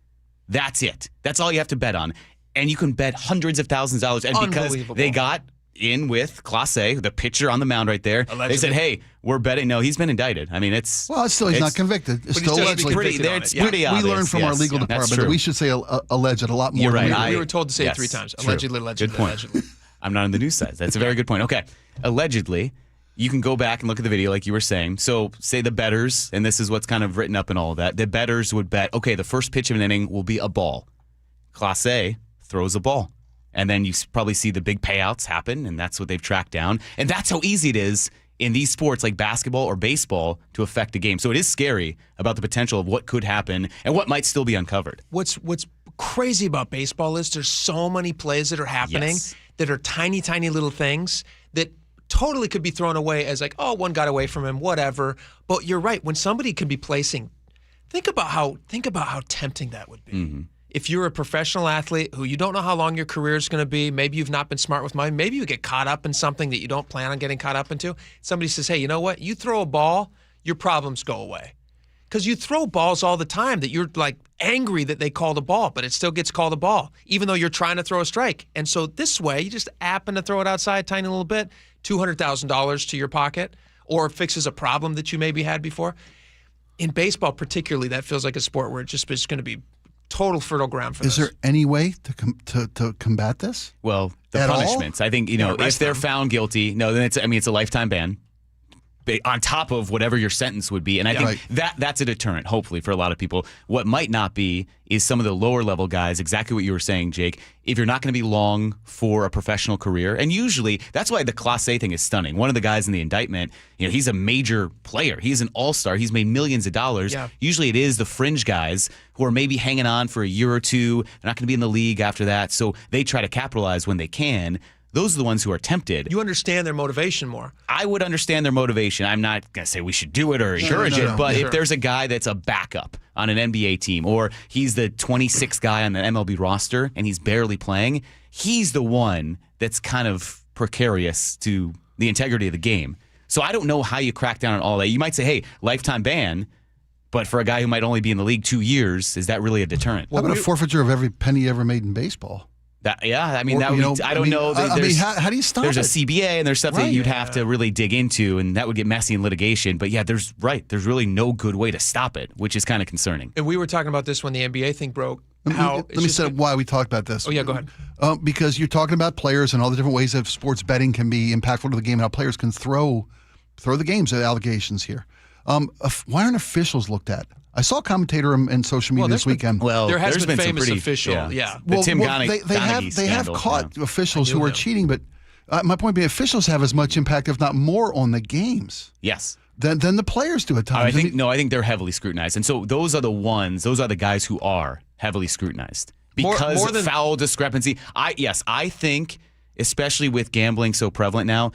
That's it. That's all you have to bet on. And you can bet hundreds of thousands of dollars. And because they got in with Class A, the pitcher on the mound right there, They said, hey, we're betting. No, he's been indicted. I mean, it's he's not convicted. It's still allegedly. It's pretty obvious. We learned from our legal department that we should say alleged a lot more. You're right. We were told to say it 3 times. Allegedly, allegedly, good point. allegedly. I'm not on the news side. That's a very good point. Okay. Allegedly, you can go back and look at the video like you were saying. So say the bettors, and this is what's kind of written up in all of that, the bettors would bet, okay, the first pitch of an inning will be a ball. Class A throws a ball. And then you probably see the big payouts happen, and that's what they've tracked down. And that's how easy it is in these sports like basketball or baseball to affect a game. So it is scary about the potential of what could happen and what might still be uncovered. What's crazy about baseball is there's so many plays that are happening that are tiny, tiny little things that totally could be thrown away as like, oh, one got away from him, whatever. But you're right. When somebody could be placing, think about how tempting that would be. Mm-hmm. If you're a professional athlete who you don't know how long your career is going to be, maybe you've not been smart with money, maybe you get caught up in something that you don't plan on getting caught up into. Somebody says, hey, you know what? You throw a ball, your problems go away. Because you throw balls all the time that you're like angry that they called a ball, but it still gets called a ball, even though you're trying to throw a strike. And so this way, you just happen to throw it outside a tiny little bit, $200,000 to your pocket, or it fixes a problem that you maybe had before. In baseball particularly, that feels like a sport where it's just going to be total fertile ground for this. Is there any way to combat this? Well, the punishments. I think, if they're found guilty, then it's a lifetime ban on top of whatever your sentence would be. And I think that's a deterrent, hopefully, for a lot of people. What might not be is some of the lower level guys, exactly what you were saying, Jake. If you're not going to be long for a professional career, and usually that's why the Class A thing is stunning. One of the guys in the indictment, he's a major player. He's an all-star. He's made millions of dollars. Yeah. Usually it is the fringe guys who are maybe hanging on for a year or two. They're not going to be in the league after that, so they try to capitalize when they can. Those are the ones who are tempted. You understand their motivation more. I would understand their motivation. I'm not going to say we should do it or encourage it, but if there's a guy that's a backup on an NBA team, or he's the 26th guy on the MLB roster and he's barely playing, he's the one that's kind of precarious to the integrity of the game. So I don't know how you crack down on all that. You might say, hey, lifetime ban, but for a guy who might only be in the league 2 years, is that really a deterrent? How about a forfeiture of every penny ever made in baseball? I don't know. How do you stop it? There's a CBA and there's stuff that you'd have to really dig into, and that would get messy in litigation. But there's really no good way to stop it, which is kind of concerning. And we were talking about this when the NBA thing broke. Let me say why we talked about this. Oh, yeah, go ahead. Because you're talking about players and all the different ways that sports betting can be impactful to the game and how players can throw the games at allegations here. Why aren't officials looked at? I saw a commentator in social media this weekend. There has been famous official. Yeah. Well, Tim they have caught officials who are cheating, but my point being, officials have as much impact, if not more, on the games. Yes. Than the players do at times. I think they're heavily scrutinized, and so those are the guys who are heavily scrutinized because more than foul discrepancy. I think, especially with gambling so prevalent now,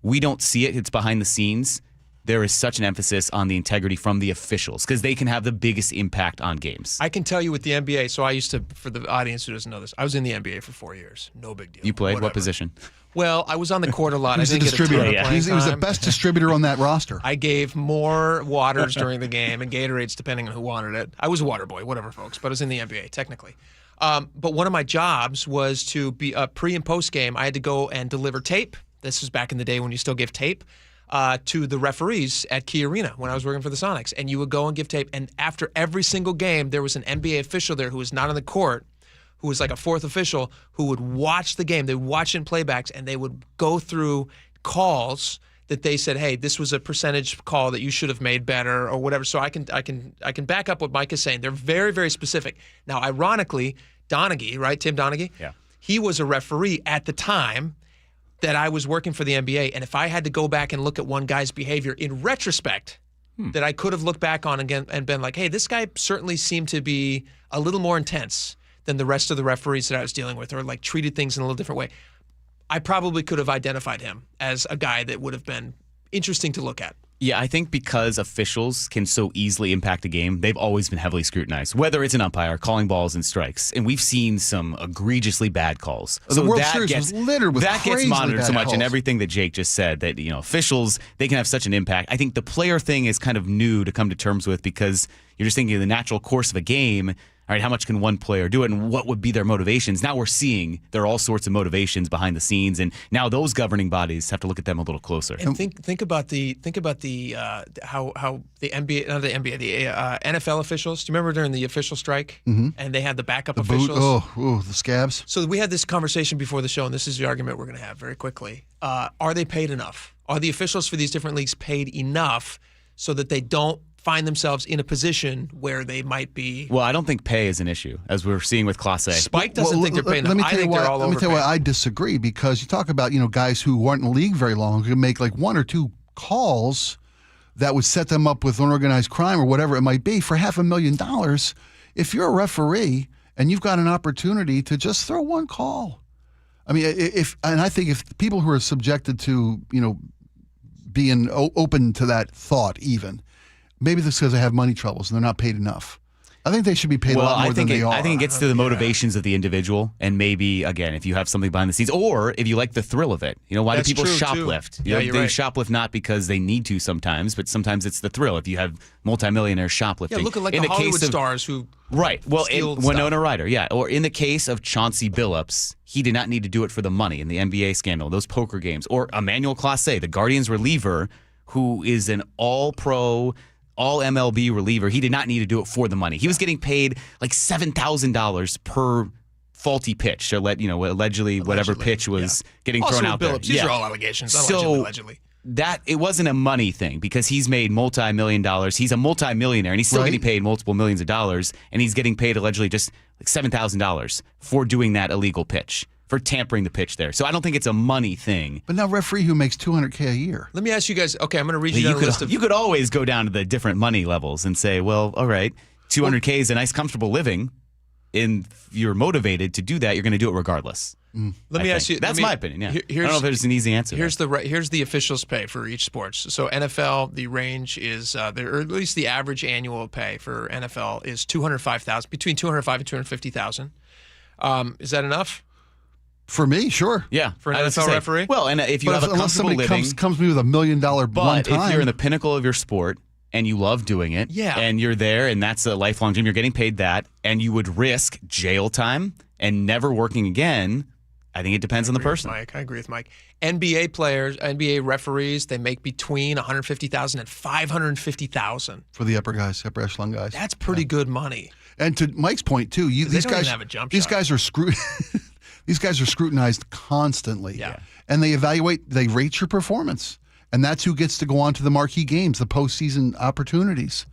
we don't see it. It's behind the scenes. There is such an emphasis on the integrity from the officials because they can have the biggest impact on games. I can tell you with the NBA, so I used to, for the audience who doesn't know this, I was in the NBA for 4 years. No big deal. You played Whatever. What position? Well, I was on the court a lot. He was I a didn't distributor. Get a ton of He was the best distributor on that roster. I gave more waters during the game and Gatorades depending on who wanted it. I was a water boy, whatever, folks, but I was in the NBA technically. But one of my jobs was to be a pre and post game. I had to go and deliver tape. This was back in the day when you still gave tape to the referees at Key Arena when I was working for the Sonics. And you would go and give tape. And after every single game, there was an NBA official there who was not on the court, who was like a fourth official, who would watch the game. They would watch in playbacks, and they would go through calls that they said, hey, this was a percentage call that you should have made better or whatever. So I can back up what Mike is saying. They're very, very specific. Now, ironically, Donaghy, right, Tim Donaghy? Yeah. He was a referee at the time that I was working for the NBA, and if I had to go back and look at one guy's behavior in retrospect, that I could have looked back on again and been like, hey, this guy certainly seemed to be a little more intense than the rest of the referees that I was dealing with, or like treated things in a little different way, I probably could have identified him as a guy that would have been interesting to look at. Yeah, I think because officials can so easily impact a game, they've always been heavily scrutinized, whether it's an umpire calling balls and strikes. And we've seen some egregiously bad calls. The World Series was littered with that gets monitored so much, calls. and everything that Jake just said, that officials, they can have such an impact. I think the player thing is kind of new to come to terms with because you're just thinking of the natural course of a game. All right, how much can one player do it, and what would be their motivations? Now we're seeing there are all sorts of motivations behind the scenes, and now those governing bodies have to look at them a little closer. And think about the how the NBA, not the NBA, the NFL officials. Do you remember during the official strike, and they had the backup officials? The scabs. So we had this conversation before the show, and this is the argument we're going to have very quickly. Are they paid enough? Are the officials for these different leagues paid enough so that they don't find themselves in a position where they might be? Well, I don't think pay is an issue, as we're seeing with Class A. Spike doesn't think they're paying enough. I think they're all overpaid. Let me tell you why I disagree, because you talk about guys who weren't in the league very long who can make like one or two calls that would set them up with unorganized crime or whatever it might be for $500,000. If you're a referee and you've got an opportunity to just throw one call, I mean, I think if people who are subjected to being open to that thought even. Maybe this is because they have money troubles and they're not paid enough. I think they should be paid a lot more than they are. I think it gets to the motivations of the individual, and maybe, again, if you have something behind the scenes, or if you like the thrill of it. Why do people shoplift? They shoplift not because they need to sometimes, but sometimes it's the thrill. If you have multimillionaires shoplifting. Yeah, look at the Hollywood stars who Winona Ryder, yeah. Or in the case of Chauncey Billups, he did not need to do it for the money in the NBA scandal, those poker games. Or Emmanuel Clase, the Guardians reliever, who is an all-pro, all MLB reliever. He did not need to do it for the money. He was getting paid like $7,000 per faulty pitch. Allegedly, whatever pitch was getting thrown out there. These are all allegations. Allegedly. That it wasn't a money thing because he's made multi-million dollars. He's a multi-millionaire and he's still getting paid multiple millions of dollars, and he's getting paid allegedly just like $7,000 for doing that illegal pitch, for tampering the pitch there. So I don't think it's a money thing. But now referee who makes $200K a year. Let me ask you guys, okay, I'm going to read you down a list of... You could always go down to the different money levels and say, well, all right, $200K is a nice, comfortable living, and if you're motivated to do that, you're going to do it regardless. Let me ask you... That's my opinion, yeah. I don't know if there's an easy answer. Here's the officials' pay for each sports. So NFL, the range is, or at least the average annual pay for NFL is $205,000, between $205,000 and $250,000. Is that enough? For me, sure. Yeah. For an NFL referee? Well, and if you have a comfortable living... comes to me with $1 million one But time. if you're in the pinnacle of your sport and you love doing it, and you're there and that's a lifelong dream, you're getting paid that, and you would risk jail time and never working again, I think it depends on the person. I agree with Mike. NBA players, NBA referees, they make between $150,000 and $550,000. For the upper guys, upper echelon guys. That's pretty good money. And to Mike's point, too, these guys have a jump these shot. guys are These guys are scrutinized constantly. Yeah. And they rate your performance. And that's who gets to go on to the marquee games, the postseason opportunities.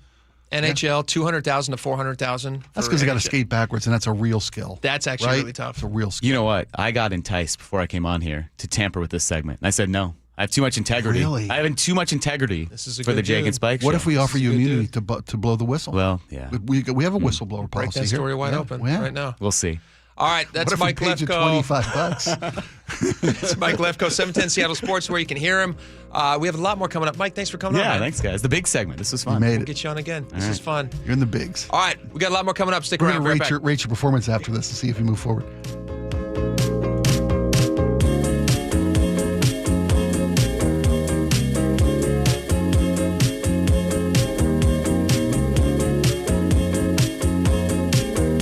NHL, 200,000 to 400,000. That's because they got to skate backwards, and that's a real skill. That's actually really tough. It's a real skill. You know what? I got enticed before I came on here to tamper with this segment. And I said, no, I have too much integrity. Really? I have too much integrity for the Jake and Spike show. What if we offer you immunity to blow the whistle? Well, yeah. We have a whistleblower Break policy that story here. wide open right now. We'll see. All right, that's What if Mike we paid you Lefko. $25? It's Mike Lefko, 710 Seattle Sports, where you can hear him. We have a lot more coming up. Mike, thanks for coming on. Yeah, man. thanks, guys. The big segment. This was fun. made We'll it. get you on again. This is fun. You're in the bigs. All right, we got a lot more coming up. Stick We're around. going Right to back. rate your performance after this and see if you move forward.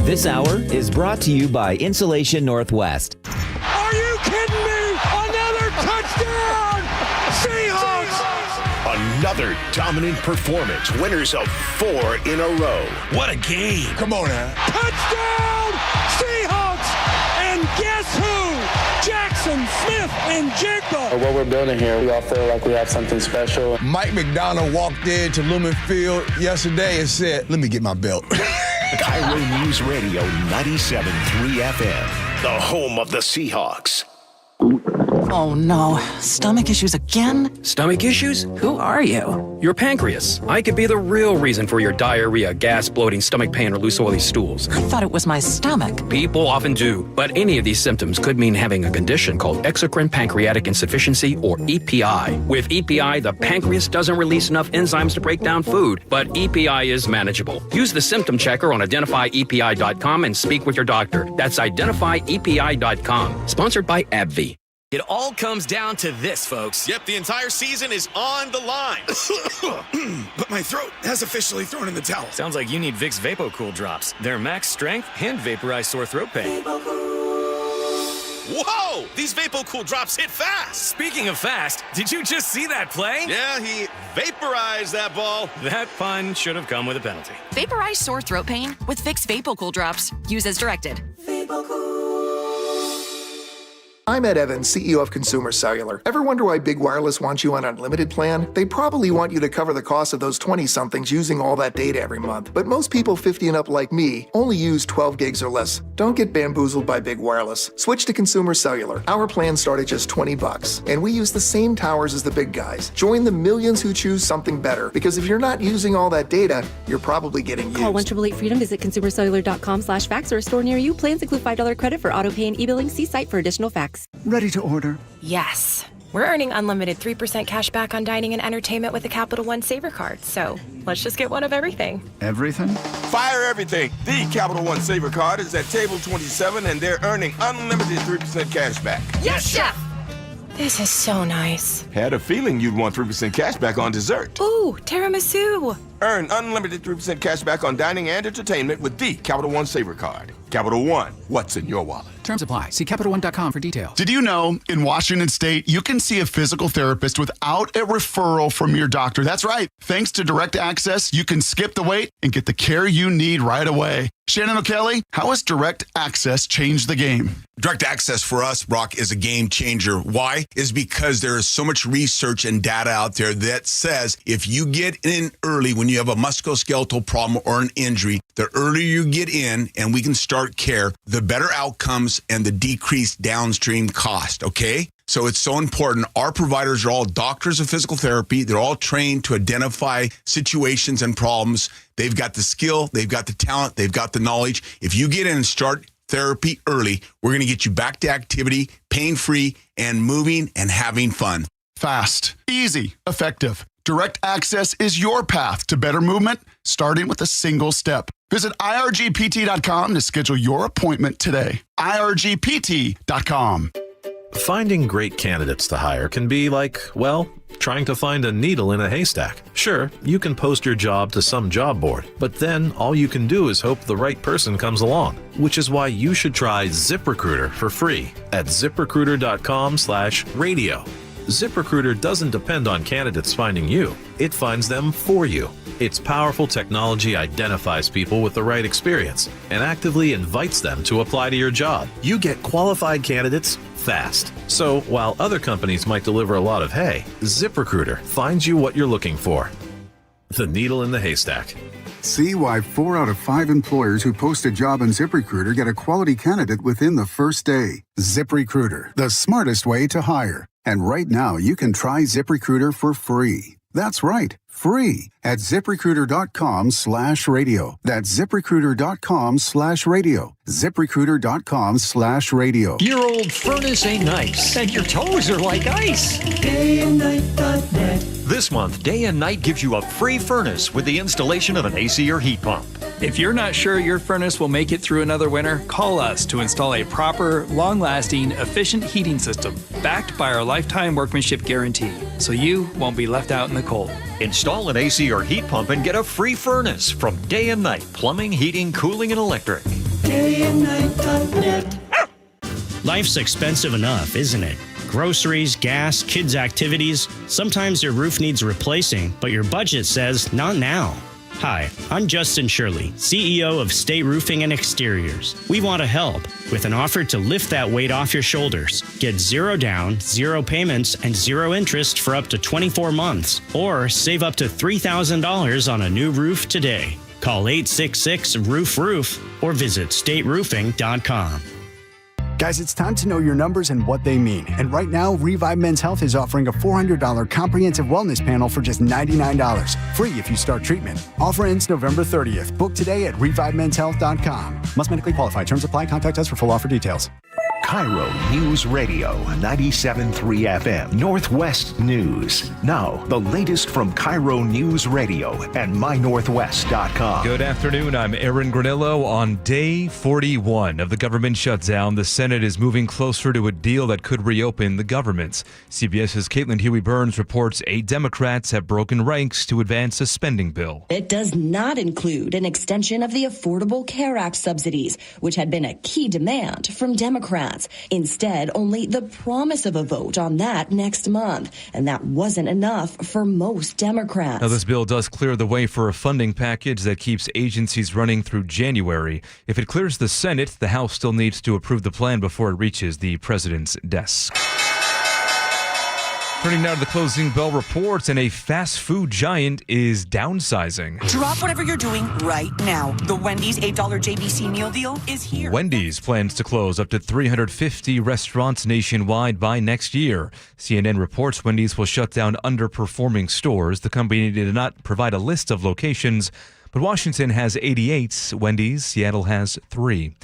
This hour is brought to you by Insulation Northwest. Are you kidding me? Another touchdown! Seahawks! Another dominant performance. Winners of 4 in a row. What a game! Come on now. Touchdown! Seahawks! And guess who? Jackson, Smith, and Jigba. What we're building here, we all feel like we have something special. Mike McDonald walked into Lumen Field yesterday and said, let me get my belt. KIRO News Radio 97.3 FM, the home of the Seahawks. Oh no, stomach issues again? Stomach issues? Who are you? Your pancreas. I could be the real reason for your diarrhea, gas, bloating, stomach pain, or loose oily stools. I thought it was my stomach. People often do, but any of these symptoms could mean having a condition called exocrine pancreatic insufficiency, or EPI. With EPI, the pancreas doesn't release enough enzymes to break down food, but EPI is manageable. Use the symptom checker on identifyepi.com and speak with your doctor. That's identifyepi.com. Sponsored by AbbVie. It all comes down to this, folks. Yep, the entire season is on the line. But my throat has officially thrown in the towel. Sounds like you need Vicks VapoCool drops. Their max strength and vaporize sore throat pain. Whoa! These VapoCool drops hit fast. Speaking of fast, did you just see that play? Yeah, he vaporized that ball. That pun should have come with a penalty. Vaporize sore throat pain with Vicks VapoCool drops. Use as directed. I'm Ed Evans, CEO of Consumer Cellular. Ever wonder why Big Wireless wants you on an unlimited plan? They probably want you to cover the cost of those 20-somethings using all that data every month. But most people 50 and up like me only use 12 gigs or less. Don't get bamboozled by Big Wireless. Switch to Consumer Cellular. Our plans start at just $20, and we use the same towers as the big guys. Join the millions who choose something better, because if you're not using all that data, you're probably getting used. Call 1-888-FREEDOM, visit consumercellular.com/fax or a store near you. Plans include $5 credit for auto pay and e-billing. See site for additional facts. Ready to order? Yes. We're earning unlimited 3% cash back on dining and entertainment with the Capital One Saver Card. So let's just get one of everything. Everything? Fire everything. The Capital One Saver Card is at table 27, and they're earning unlimited 3% cash back. Yes, Chef! This is so nice. Had a feeling you'd want 3% cash back on dessert. Ooh, tiramisu. Earn unlimited 3% cash back on dining and entertainment with the Capital One Saver Card. Capital One, what's in your wallet? Terms apply. See CapitalOne.com for details. Did you know in Washington State, you can see a physical therapist without a referral from your doctor? That's right. Thanks to Direct Access, you can skip the wait and get the care you need right away. Shannon O'Kelly, how has Direct Access changed the game? Direct Access for us, Brock, is a game changer. Why? Is because there is so much research and data out there that says if you get in early when you have a musculoskeletal problem or an injury, the earlier you get in and we can start care, the better outcomes and the decreased downstream cost, okay? So it's so important. Our providers are all doctors of physical therapy. They're all trained to identify situations and problems. They've got the skill, they've got the talent, they've got the knowledge. If you get in and start therapy early, we're going to get you back to activity, pain-free, and moving and having fun. Fast, easy, effective. Direct Access is your path to better movement, starting with a single step. Visit irgpt.com to schedule your appointment today. irgpt.com. Finding great candidates to hire can be like, well, trying to find a needle in a haystack. Sure, you can post your job to some job board, but then all you can do is hope the right person comes along, which is why you should try ZipRecruiter for free at ziprecruiter.com/radio. ZipRecruiter doesn't depend on candidates finding you. It finds them for you. Its powerful technology identifies people with the right experience and actively invites them to apply to your job. You get qualified candidates fast. So while other companies might deliver a lot of hay, ZipRecruiter finds you what you're looking for. The needle in the haystack. See why 4 out of 5 employers who post a job on ZipRecruiter get a quality candidate within the first day. ZipRecruiter, the smartest way to hire. And right now, you can try ZipRecruiter for free. That's right, free at ZipRecruiter.com/radio. That's ZipRecruiter.com/radio. ZipRecruiter.com/radio. Your old furnace ain't nice, and your toes are like ice. DayandNight.net. This month, Day and Night gives you a free furnace with the installation of an AC or heat pump. If you're not sure your furnace will make it through another winter, call us to install a proper, long-lasting, efficient heating system backed by our lifetime workmanship guarantee, so you won't be left out in the cold. Install an AC or heat pump and get a free furnace from Day and Night Plumbing, Heating, Cooling, and Electric. DayandNight.net. Life's expensive enough, isn't it? Groceries, gas, kids' activities. Sometimes your roof needs replacing, but your budget says not now. Hi, I'm Justin Shirley, CEO of State Roofing and Exteriors. We want to help with an offer to lift that weight off your shoulders. Get 0 down, 0 payments, and 0 interest for up to 24 months. Or save up to $3,000 on a new roof today. Call 866-ROOF-ROOF or visit stateroofing.com. Guys, it's time to know your numbers and what they mean. And right now, Revive Men's Health is offering a $400 comprehensive wellness panel for just $99. Free if you start treatment. Offer ends November 30th. Book today at ReviveMen'sHealth.com. Must medically qualify. Terms apply. Contact us for full offer details. KIRO News Radio, 97.3 FM, Northwest News. Now, the latest from KIRO News Radio and mynorthwest.com. Good afternoon. I'm Aaron Granillo. On day 41 of the government shutdown, the Senate is moving closer to a deal that could reopen the government. CBS's Caitlin Huey-Burns reports 8 Democrats have broken ranks to advance a spending bill. It does not include an extension of the Affordable Care Act subsidies, which had been a key demand from Democrats. Instead, only the promise of a vote on that next month. And that wasn't enough for most Democrats. Now, this bill does clear the way for a funding package that keeps agencies running through January. If it clears the Senate, the House still needs to approve the plan before it reaches the president's desk. Turning now to the closing bell reports, and a fast food giant is downsizing. Drop whatever you're doing right now. The Wendy's $8 JBC meal deal is here. Wendy's plans to close up to 350 restaurants nationwide by next year. CNN reports Wendy's will shut down underperforming stores. The company did not provide a list of locations, but Washington has 88 Wendy's. Seattle has 3.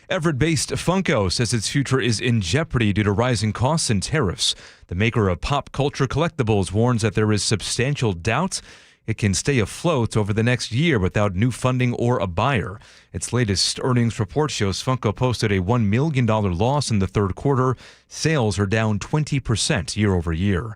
Everett-based Funko says its future is in jeopardy due to rising costs and tariffs. The maker of pop culture collectibles warns that there is substantial doubt it can stay afloat over the next year without new funding or a buyer. Its latest earnings report shows Funko posted a $1 million loss in the third quarter. Sales are down 20% year over year.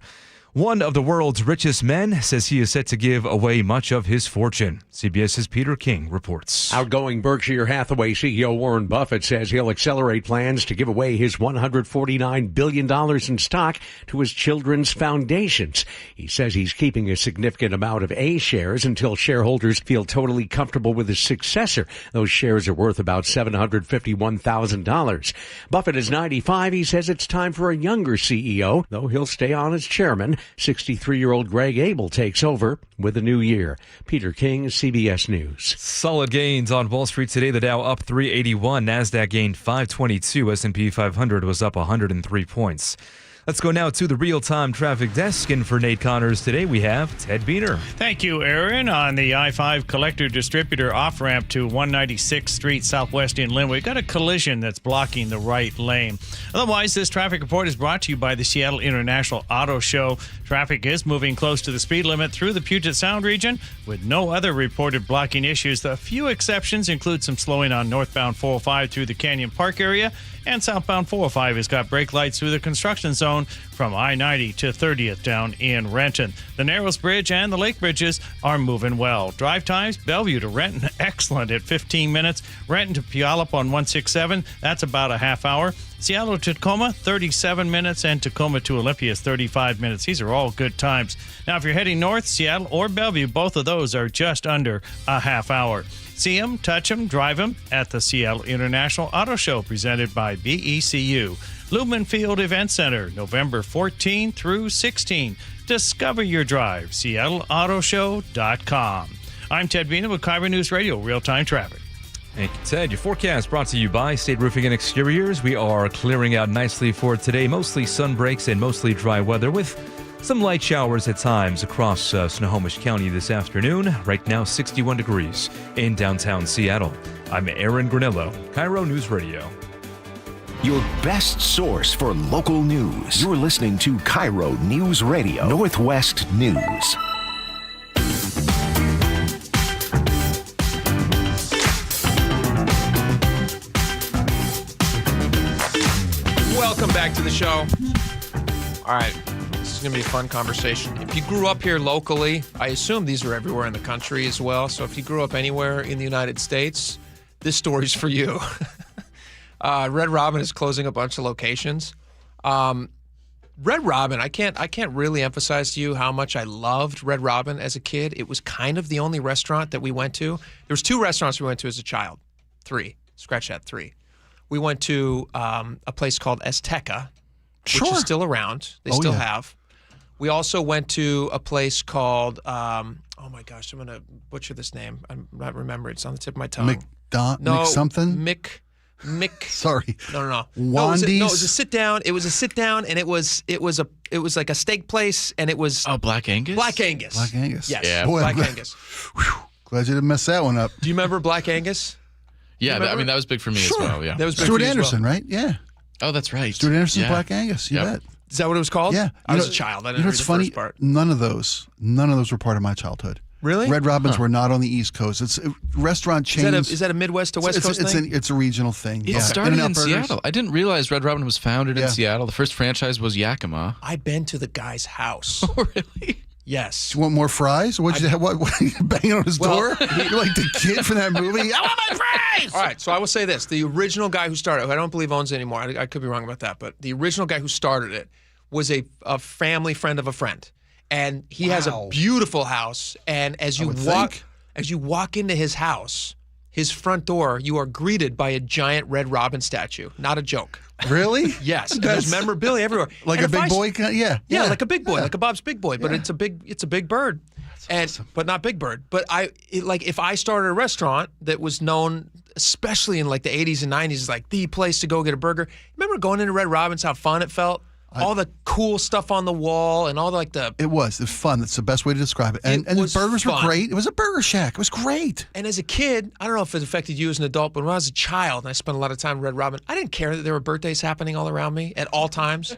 One of the world's richest men says he is set to give away much of his fortune. CBS's Peter King reports. Outgoing Berkshire Hathaway CEO Warren Buffett says he'll accelerate plans to give away his $149 billion in stock to his children's foundations. He says he's keeping a significant amount of A shares until shareholders feel totally comfortable with his successor. Those shares are worth about $751,000. Buffett is 95. He says it's time for a younger CEO, though he'll stay on as chairman. 63-year-old Greg Abel takes over with the new year. Peter King, CBS News. Solid gains on Wall Street today. The Dow up 381, NASDAQ gained 522, S&P 500 was up 103 points. Let's go now to the real-time traffic desk. And for Nate Connors today, we have Ted Beener. Thank you, Aaron. On the I-5 collector distributor off-ramp to 196th Street Southwest in Linwood, we've got a collision that's blocking the right lane. Otherwise, this traffic report is brought to you by the Seattle International Auto Show. Traffic is moving close to the speed limit through the Puget Sound region with no other reported blocking issues. The few exceptions include some slowing on northbound 405 through the Canyon Park area, and southbound 405 has got brake lights through the construction zone from I-90 to 30th down in Renton. The Narrows Bridge and the Lake Bridges are moving well. Drive times, Bellevue to Renton, excellent at 15 minutes. Renton to Puyallup on 167, that's about a half hour. Seattle to Tacoma, 37 minutes, and Tacoma to Olympia is 35 minutes. These are all good times. Now, if you're heading north, Seattle or Bellevue, both of those are just under a half hour. See them, touch them, drive them at the Seattle International Auto Show presented by BECU. Lumen Field Event Center, November 14 through 16. Discover your drive, seattleautoshow.com. I'm Ted Bina with KIRO News Radio, real-time traffic. Thank you, Ted. Your forecast brought to you by State Roofing and Exteriors. We are clearing out nicely for today. Mostly sun breaks and mostly dry weather with some light showers at times across Snohomish County this afternoon. Right now, 61 degrees in downtown Seattle. I'm Aaron Granillo, KIRO News Radio. Your best source for local news. You're listening to KIRO News Radio, Northwest News. Welcome back to the show. All right, this is going to be a fun conversation. If you grew up here locally, I assume these are everywhere in the country as well. So if you grew up anywhere in the United States, this story's for you. Red Robin is closing a bunch of locations. Red Robin, I can't really emphasize to you how much I loved Red Robin as a kid. It was kind of the only restaurant that we went to. There was 2 restaurants we went to as a child. 3. Scratch that, 3. We went to a place called Azteca, which is still around. They still have. We also went to a place called, oh my gosh, I'm going to butcher this name. I'm not remembering. It's on the tip of my tongue. Mick something? Mick. Sorry. No. Wandy's? No, it was a sit down. It was a sit down, and it was like a steak place, and it was Black Angus. Black Angus. Black Angus. Yes. Yeah. Boy, Black Angus. Glad you didn't mess that one up. Do you remember Black Angus? Yeah, I mean that was big for me as well. Yeah. That was big Stuart for you Anderson, as well. right? Yeah. Oh, that's right. Stuart Anderson's Black Angus. You bet. Is that what it was called? Yeah. I was a child. I didn't read the funny? first part. None of those were part of my childhood. Really? Red Robins were not on the East Coast. It's restaurant chains. Is that a Midwest to West Coast thing? It's a regional thing. It started in Seattle. I didn't realize Red Robin was founded in Seattle. The first franchise was Yakima. I've been to the guy's house. Oh, really? Yes. Do you want more fries? What you banging on his door? You're like the kid from that movie. I want my fries! All right, so I will say this. The original guy who started it, who I don't believe owns it anymore, I could be wrong about that, but the original guy who started it was a family friend of a friend. And he has a beautiful house, and as you walk into his house, his front door, you are greeted by a giant Red Robin statue. Not a joke. Really? Yes. There's memorabilia everywhere. Like a big boy? Yeah, like a big boy, like a Bob's Big Boy, but it's a big bird. Awesome. But not Big Bird. But if I started a restaurant that was known, especially in like the 80s and 90s, as like the place to go get a burger. Remember going into Red Robin's, how fun it felt? All the cool stuff on the wall and all It was fun. That's the best way to describe it. And the burgers were great. It was a burger shack. It was great. And as a kid, I don't know if it affected you as an adult, but when I was a child and I spent a lot of time at Red Robin, I didn't care that there were birthdays happening all around me at all times.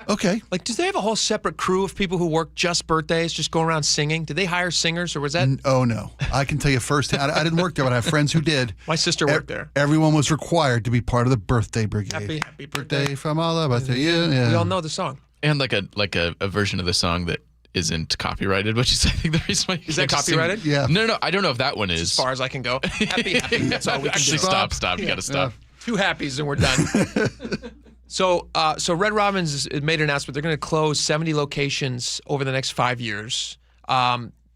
Okay. Like, do they have a whole separate crew of people who work just birthdays, just go around singing? Did they hire singers, or was that? Oh, no. I can tell you firsthand. I didn't work there, but I have friends who did. My sister worked there. Everyone was required to be part of the birthday brigade. Happy birthday from all of us to you. Yeah. We all know the song. And like a version of the song that isn't copyrighted, which is I think the reason why is that copyrighted? Sing. Yeah. No, I don't know if that one is. As far as I can go. Happy. That's all we can Actually, do. stop. You got to stop. 2 happies and we're done. So Red Robin's made an announcement. They're going to close 70 locations over the next 5 years,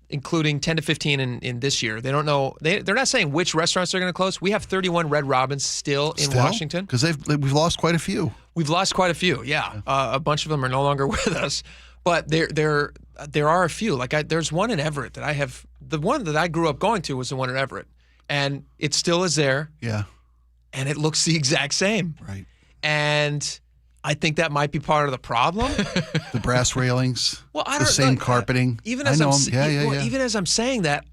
including 10 to 15 in this year. They don't know. They're not saying which restaurants they're going to close. We have 31 Red Robins still in Washington. Because we've lost quite a few. We've lost quite a few, yeah. A bunch of them are no longer with us. But there are a few. Like there's one in Everett that I have. The one that I grew up going to was the one in Everett. And it still is there. Yeah. And it looks the exact same. Right. And I think that might be part of the problem. The brass railings. Well, I don't the same know. carpeting. Even as even as I'm saying that,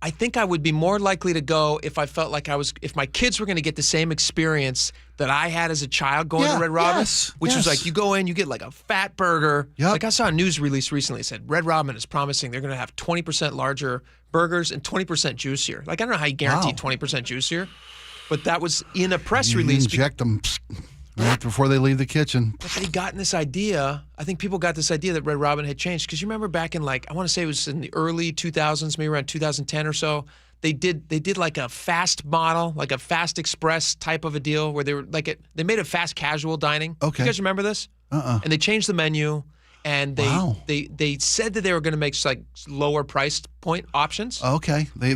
I think I would be more likely to go if I felt like if my kids were going to get the same experience that I had as a child going to Red Robin, which was like you go in, you get like a fat burger. Yep. Like I saw a news release recently that said Red Robin is promising they're going to have 20% larger burgers and 20% juicier. Like I don't know how you guarantee 20% juicier, but that was in a press release. Inject them right before they leave the kitchen. But they got this idea. I think people got this idea that Red Robin had changed because you remember back in I want to say it was in the early 2000s, maybe around 2010 or so. they did like a fast model, like a fast express type of a deal where they were they made it fast casual dining. Okay. You guys remember this? And they changed the menu, and they said that they were going to make like lower price point options. Okay, they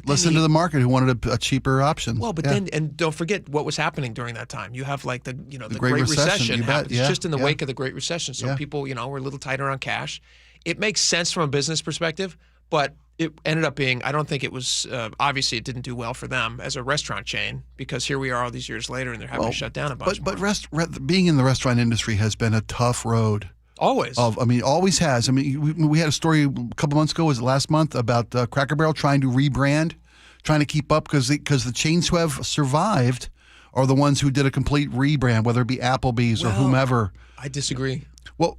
listened to the market who wanted a cheaper option. Well, but then, and don't forget what was happening during that time. You have like the Great Recession you bet. happens just in the wake of the Great Recession. So people, were a little tighter on cash. It makes sense from a business perspective, but it ended up being, I don't think it was, obviously it didn't do well for them as a restaurant chain, because here we are all these years later and they're having to shut down a bunch more. But being in the restaurant industry has been a tough road. Always. Always has. I mean, we had a story a couple months ago, was it last month, about Cracker Barrel trying to rebrand, trying to keep up, because the chains who have survived are the ones who did a complete rebrand, whether it be Applebee's or whomever. I disagree. Well,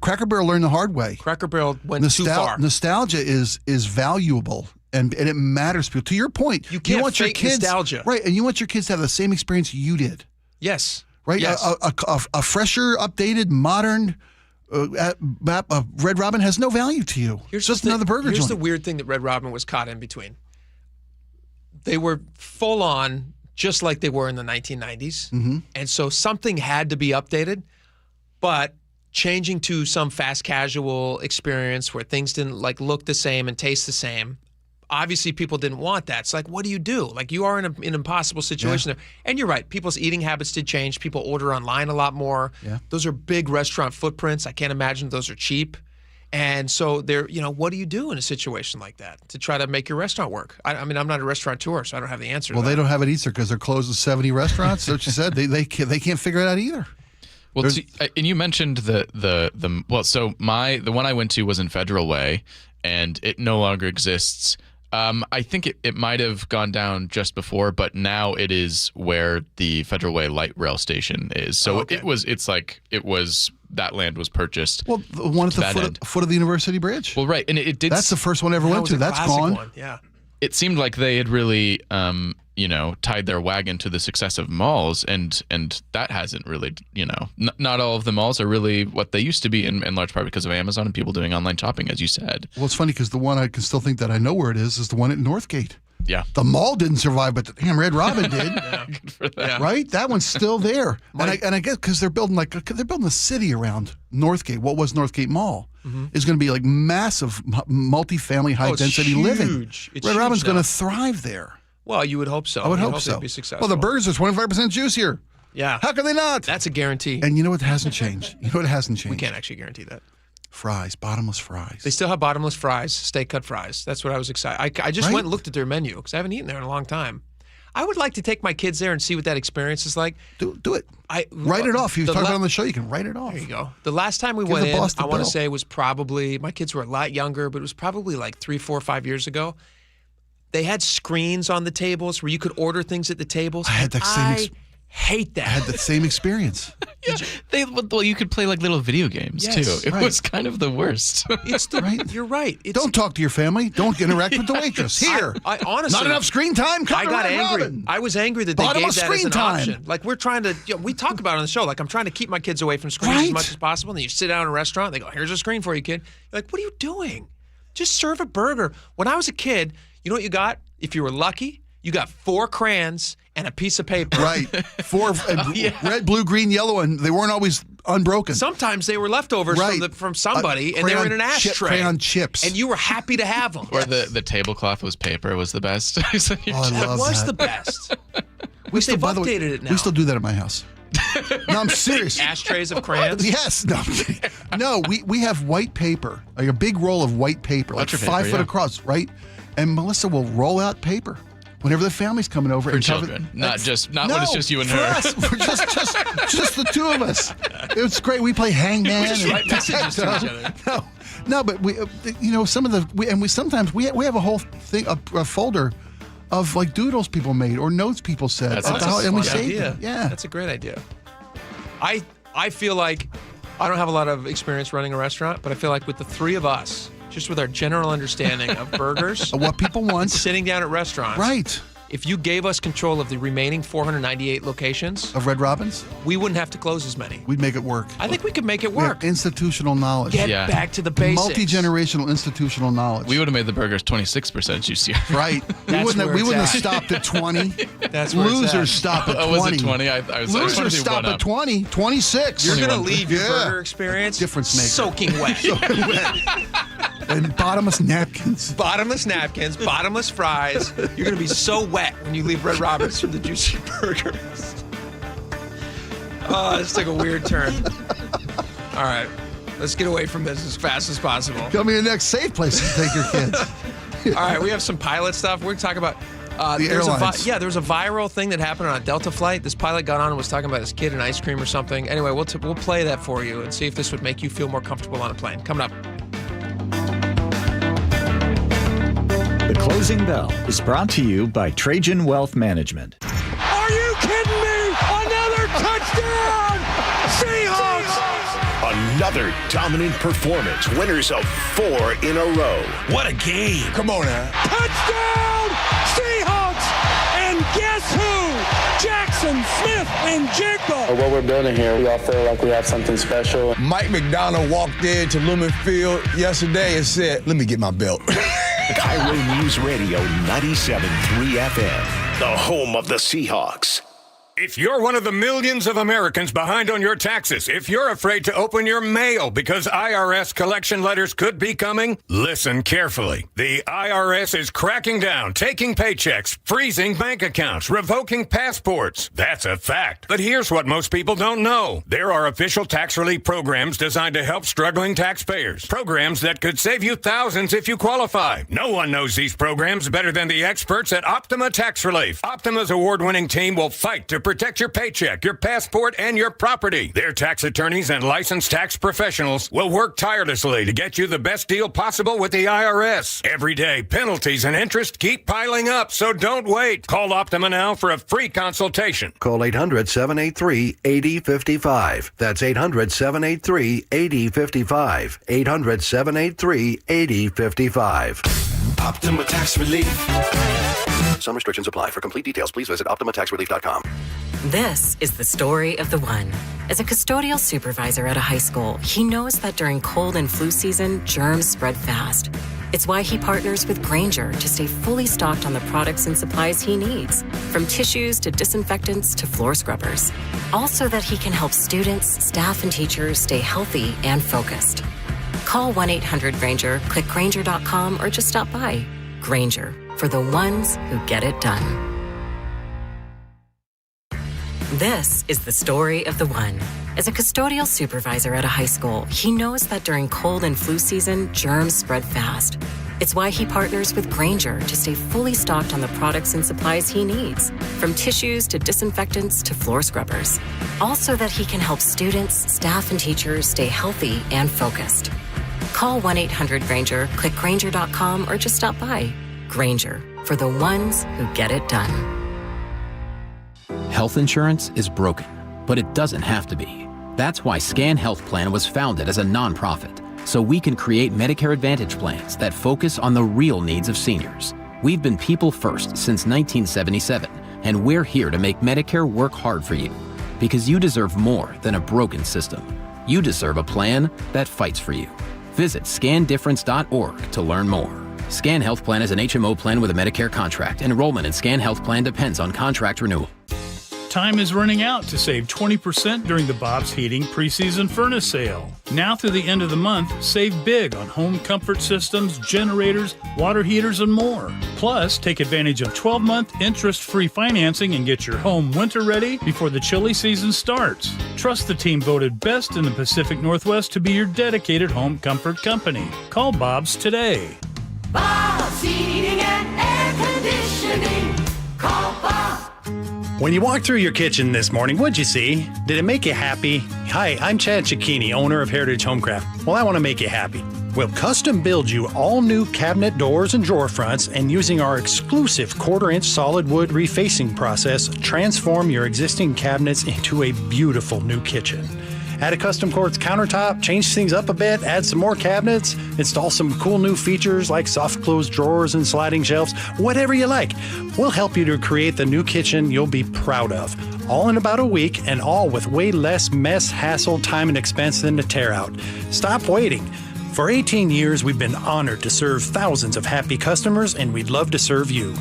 Cracker Barrel learned the hard way. Cracker Barrel went too far. Nostalgia is valuable, and it matters to people. To your point, you can't want fake your kids, nostalgia. Right, and you want your kids to have the same experience you did. Yes. Right? Yes. A fresher, updated, modern Red Robin has no value to you. It's just another burger Here's joint. the weird thing that Red Robin was caught in between. They were full on, just like they were in the 1990s. Mm-hmm. And so something had to be updated, but changing to some fast casual experience where things didn't look the same and taste the same. Obviously, people didn't want that. It's like, what do you do? Like, you are in an impossible situation there. And you're right. People's eating habits did change. People order online a lot more. Yeah. Those are big restaurant footprints. I can't imagine those are cheap. And so what do you do in a situation like that to try to make your restaurant work? I mean, I'm not a restaurateur, so I don't have the answer to that. Well, they don't have it either because they're closed to 70 restaurants. That's what you said. They can't figure it out either. Well, and you mentioned the one I went to was in Federal Way, and it no longer exists. I think it might have gone down just before, but now it is where the Federal Way light rail station is. So that land was purchased. Well, the one at the foot of the University Bridge. Well, right, and it did. That's the first one I ever went to. That's gone. One. Yeah. It seemed like they had really, tied their wagon to the success of malls, and that hasn't really, not all of the malls are really what they used to be, in large part because of Amazon and people doing online shopping, as you said. Well, it's funny because the one I can still think that I know where it is the one at Northgate. Yeah. The mall didn't survive, but the damn Red Robin did. Good for that. Right? That one's still there. And I guess because they're building a city around Northgate. What was Northgate Mall? Mm-hmm. Is going to be like massive multifamily high density living. Red Robin's going to thrive there. Well, you would hope so. I would hope so. They'd be successful. Well, the burgers are 25% juicier. Yeah. How can they not? That's a guarantee. And you know what hasn't changed? We can't actually guarantee that. Fries, bottomless fries. They still have bottomless fries, steak cut fries. That's what I was excited. I just went and looked at their menu because I haven't eaten there in a long time. I would like to take my kids there and see what that experience is like. Do it. Write it off. You talk about it on the show, you can write it off. There you go. The last time we went in, I want to say was probably, my kids were a lot younger, but it was probably like 3, 4, 5 years ago. They had screens on the tables where you could order things at the tables. I had that same hate that. I had the same experience. You could play like little video games too. It was kind of the worst. You're right. Don't talk to your family. Don't interact with the waitress. Here. I honestly, not enough screen time. I got angry. I was angry that they gave that as an option. Like, we're trying to, we talk about it on the show. Like, I'm trying to keep my kids away from screens as much as possible. And then you sit down in a restaurant. They go, "Here's a screen for you, kid." You're like, "What are you doing? Just serve a burger." When I was a kid, you know what you got? If you were lucky, you got 4 crayons and a piece of paper. Right. 4 red, blue, green, yellow, and they weren't always unbroken. Sometimes they were leftovers from somebody, and they were in an ashtray. Crayon chips. And you were happy to have them. Or the tablecloth was paper was the best. I love that. It was the best. We still, They've updated it now. We still do that at my house. No, I'm serious. Ashtrays of crayons? Yes. No, I'm kidding. No, we have white paper, like a big roll of white paper, like 5 foot across, right? And Melissa will roll out paper whenever the family's coming over. For children, not when it's just you and for her. Us, for just the 2 of us. It's great. We play hangman. We just write messages to each other. No, but we, some of the, sometimes we have a whole thing, a folder of like doodles people made or notes people said. And we saved them. Yeah. That's a great idea. I feel like I don't have a lot of experience running a restaurant, but I feel like with the 3 of us, just with our general understanding of burgers, what people want, sitting down at restaurants, right? if you gave us control of the remaining 498 locations of Red Robin's, we wouldn't have to close as many. We'd make it work. I think we could make it work. Institutional knowledge. Get back to the basics. Multi-generational institutional knowledge. We would have made the burgers 26% juicier. Right. we wouldn't have stopped at 20. That's where Losers stop at 20. Was it 20? I was Losers stop at 20. 26. You're going to leave your burger experience difference maker. Soaking wet. And bottomless napkins. Bottomless napkins, bottomless fries. You're going to be so wet when you leave Red Robin's from the juicy burgers. Oh, this took a weird turn. All right. Let's get away from this as fast as possible. Tell me the next safe place to take your kids. All right. We have some pilot stuff. We're talking about... the airlines. There was a viral thing that happened on a Delta flight. This pilot got on and was talking about his kid and ice cream or something. Anyway, we'll play that for you and see if this would make you feel more comfortable on a plane. Coming up. The Closing Bell is brought to you by Trajan Wealth Management. Are you kidding me? Another touchdown! Seahawks! Another dominant performance. Winners of 4 in a row. What a game. Come on now. Touchdown! Seahawks! And guess who? Jackson Smith and Jigba. What we're building here, we all feel like we have something special. Mike McDonald walked into Lumen Field yesterday and said, let me get my belt. KIRO News Radio 97.3 FM, the home of the Seahawks. If you're one of the millions of Americans behind on your taxes, if you're afraid to open your mail because IRS collection letters could be coming, listen carefully. The IRS is cracking down, taking paychecks, freezing bank accounts, revoking passports. That's a fact. But here's what most people don't know. There are official tax relief programs designed to help struggling taxpayers. Programs that could save you thousands if you qualify. No one knows these programs better than the experts at Optima Tax Relief. Optima's award-winning team will fight to protect your paycheck, your passport, and your property. Their tax attorneys and licensed tax professionals will work tirelessly to get you the best deal possible with the IRS. Every day, penalties and interest keep piling up, so don't wait. Call Optima now for a free consultation. Call 800-783-8055. That's 800-783-8055. 800-783-8055. Optima Tax Relief. Some restrictions apply. For complete details, please visit OptimaTaxRelief.com. This is the story of the one. As a custodial supervisor at a high school, he knows that during cold and flu season, germs spread fast. It's why he partners with Grainger to stay fully stocked on the products and supplies he needs, from tissues to disinfectants to floor scrubbers. All so that he can help students, staff, and teachers stay healthy and focused. Call 1-800-GRAINGER, click Grainger.com, or just stop by. Grainger, for the ones who get it done. This is the story of the one. As a custodial supervisor at a high school, he knows that during cold and flu season, germs spread fast. It's why he partners with Grainger to stay fully stocked on the products and supplies he needs, from tissues to disinfectants to floor scrubbers. All so that he can help students, staff, and teachers stay healthy and focused. Call 1-800-GRAINGER, click Grainger.com, or just stop by. Grainger, for the ones who get it done. Health insurance is broken, but it doesn't have to be. That's why Scan Health Plan was founded as a nonprofit, so we can create Medicare Advantage plans that focus on the real needs of seniors. We've been people first since 1977, and we're here to make Medicare work hard for you, because you deserve more than a broken system. You deserve a plan that fights for you. Visit scandifference.org to learn more. Scan Health Plan is an HMO plan with a Medicare contract. Enrollment in Scan Health Plan depends on contract renewal. Time is running out to save 20% during the Bob's Heating preseason furnace sale. Now through the end of the month, save big on home comfort systems, generators, water heaters, and more. Plus, take advantage of 12-month interest-free financing and get your home winter ready before the chilly season starts. Trust the team voted best in the Pacific Northwest to be your dedicated home comfort company. Call Bob's today. Bob's Heating and Air Conditioning. Call Bob. When you walked through your kitchen this morning, what'd you see? Did it make you happy? Hi, I'm Chad Cicchini, owner of Heritage Homecraft. Well, I want to make you happy. We'll custom build you all new cabinet doors and drawer fronts, and using our exclusive 1/4-inch solid wood refacing process, transform your existing cabinets into a beautiful new kitchen. Add a custom quartz countertop, change things up a bit, add some more cabinets, install some cool new features like soft close drawers and sliding shelves, whatever you like. We'll help you to create the new kitchen you'll be proud of. All in about a week, and all with way less mess, hassle, time, and expense than to tear out. Stop waiting. For 18 years, we've been honored to serve thousands of happy customers, and we'd love to serve you.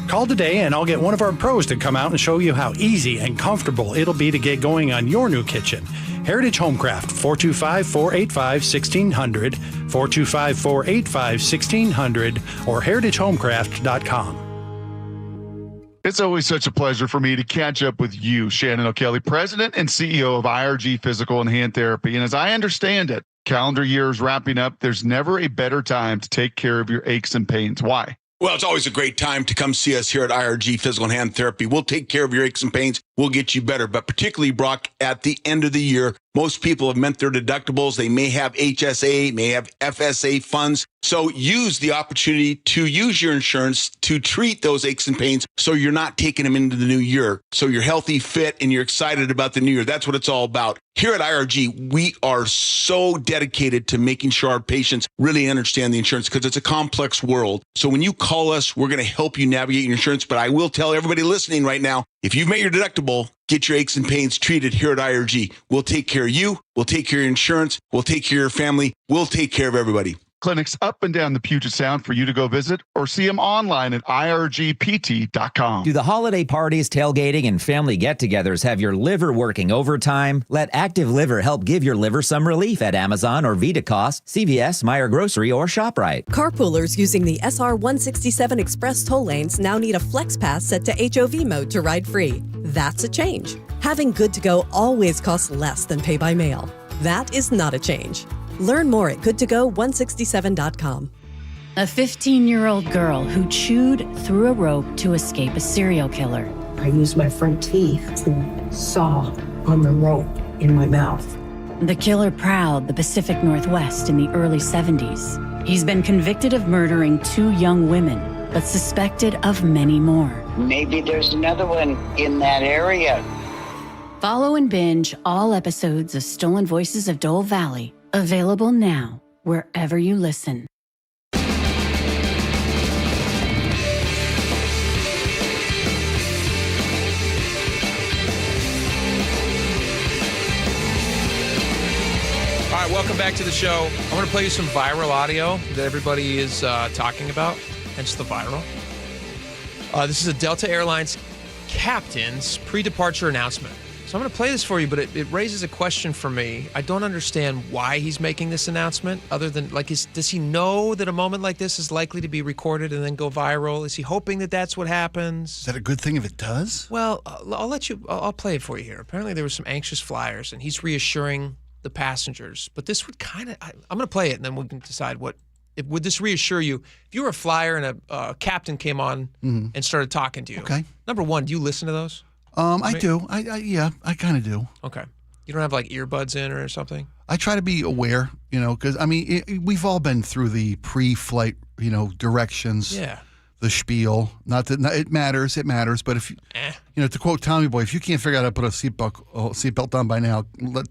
Call today, and I'll get one of our pros to come out and show you how easy and comfortable it'll be to get going on your new kitchen. Heritage Homecraft, 425-485-1600, 425-485-1600, or heritagehomecraft.com. It's always such a pleasure for me to catch up with you, Shannon O'Kelly, President and CEO of IRG Physical and Hand Therapy. And as I understand it, calendar year is wrapping up. There's never a better time to take care of your aches and pains. Why? Well, it's always a great time to come see us here at IRG Physical and Hand Therapy. We'll take care of your aches and pains. We'll get you better. But particularly, Brock, at the end of the year, most people have met their deductibles. They may have HSA, may have FSA funds. So use the opportunity to use your insurance to treat those aches and pains so you're not taking them into the new year. So you're healthy, fit, and you're excited about the new year. That's what it's all about. Here at IRG, we are so dedicated to making sure our patients really understand the insurance because it's a complex world. So when you call us, we're going to help you navigate your insurance. But I will tell everybody listening right now, if you've met your deductible, get your aches and pains treated here at IRG. We'll take care of you. We'll take care of your insurance. We'll take care of your family. We'll take care of everybody. Clinics up and down the Puget Sound for you to go visit or see them online at irgpt.com. Do the holiday parties, tailgating, and family get-togethers have your liver working overtime? Let Active Liver help give your liver some relief at Amazon or VitaCost, CVS, Meijer Grocery, or ShopRite. Carpoolers using the SR-167 Express toll lanes now need a Flex Pass set to HOV mode to ride free. That's a change. Having Good to Go always costs less than pay by mail. That is not a change. Learn more at goodtogo167.com. A 15-year-old girl who chewed through a rope to escape a serial killer. I used my front teeth to saw on the rope in my mouth. The killer prowled the Pacific Northwest in the early 70s. He's been convicted of murdering 2 young women, but suspected of many more. Maybe there's another one in that area. Follow and binge all episodes of Stolen Voices of Dole Valley. Available now, wherever you listen. All right, welcome back to the show. I want to play you some viral audio that everybody is talking about, hence the viral. This is a Delta Airlines captain's pre-departure announcement. So I'm going to play this for you, but it raises a question for me. I don't understand why he's making this announcement, other than, like, does he know that a moment like this is likely to be recorded and then go viral? Is he hoping that that's what happens? Is that a good thing if it does? Well, I'll play it for you here. Apparently there were some anxious flyers, and he's reassuring the passengers. But this would kind of, I'm going to play it, and then we can decide would this reassure you? If you were a flyer and a captain came on and started talking to you, okay. Number one, do you listen to those? I do. Yeah, I kind of do. Okay. You don't have like earbuds in or something? I try to be aware, because, we've all been through the pre-flight, directions. Yeah. The spiel. Not that it matters, but if, to quote Tommy Boy, if you can't figure out how to put a seatbelt on by now,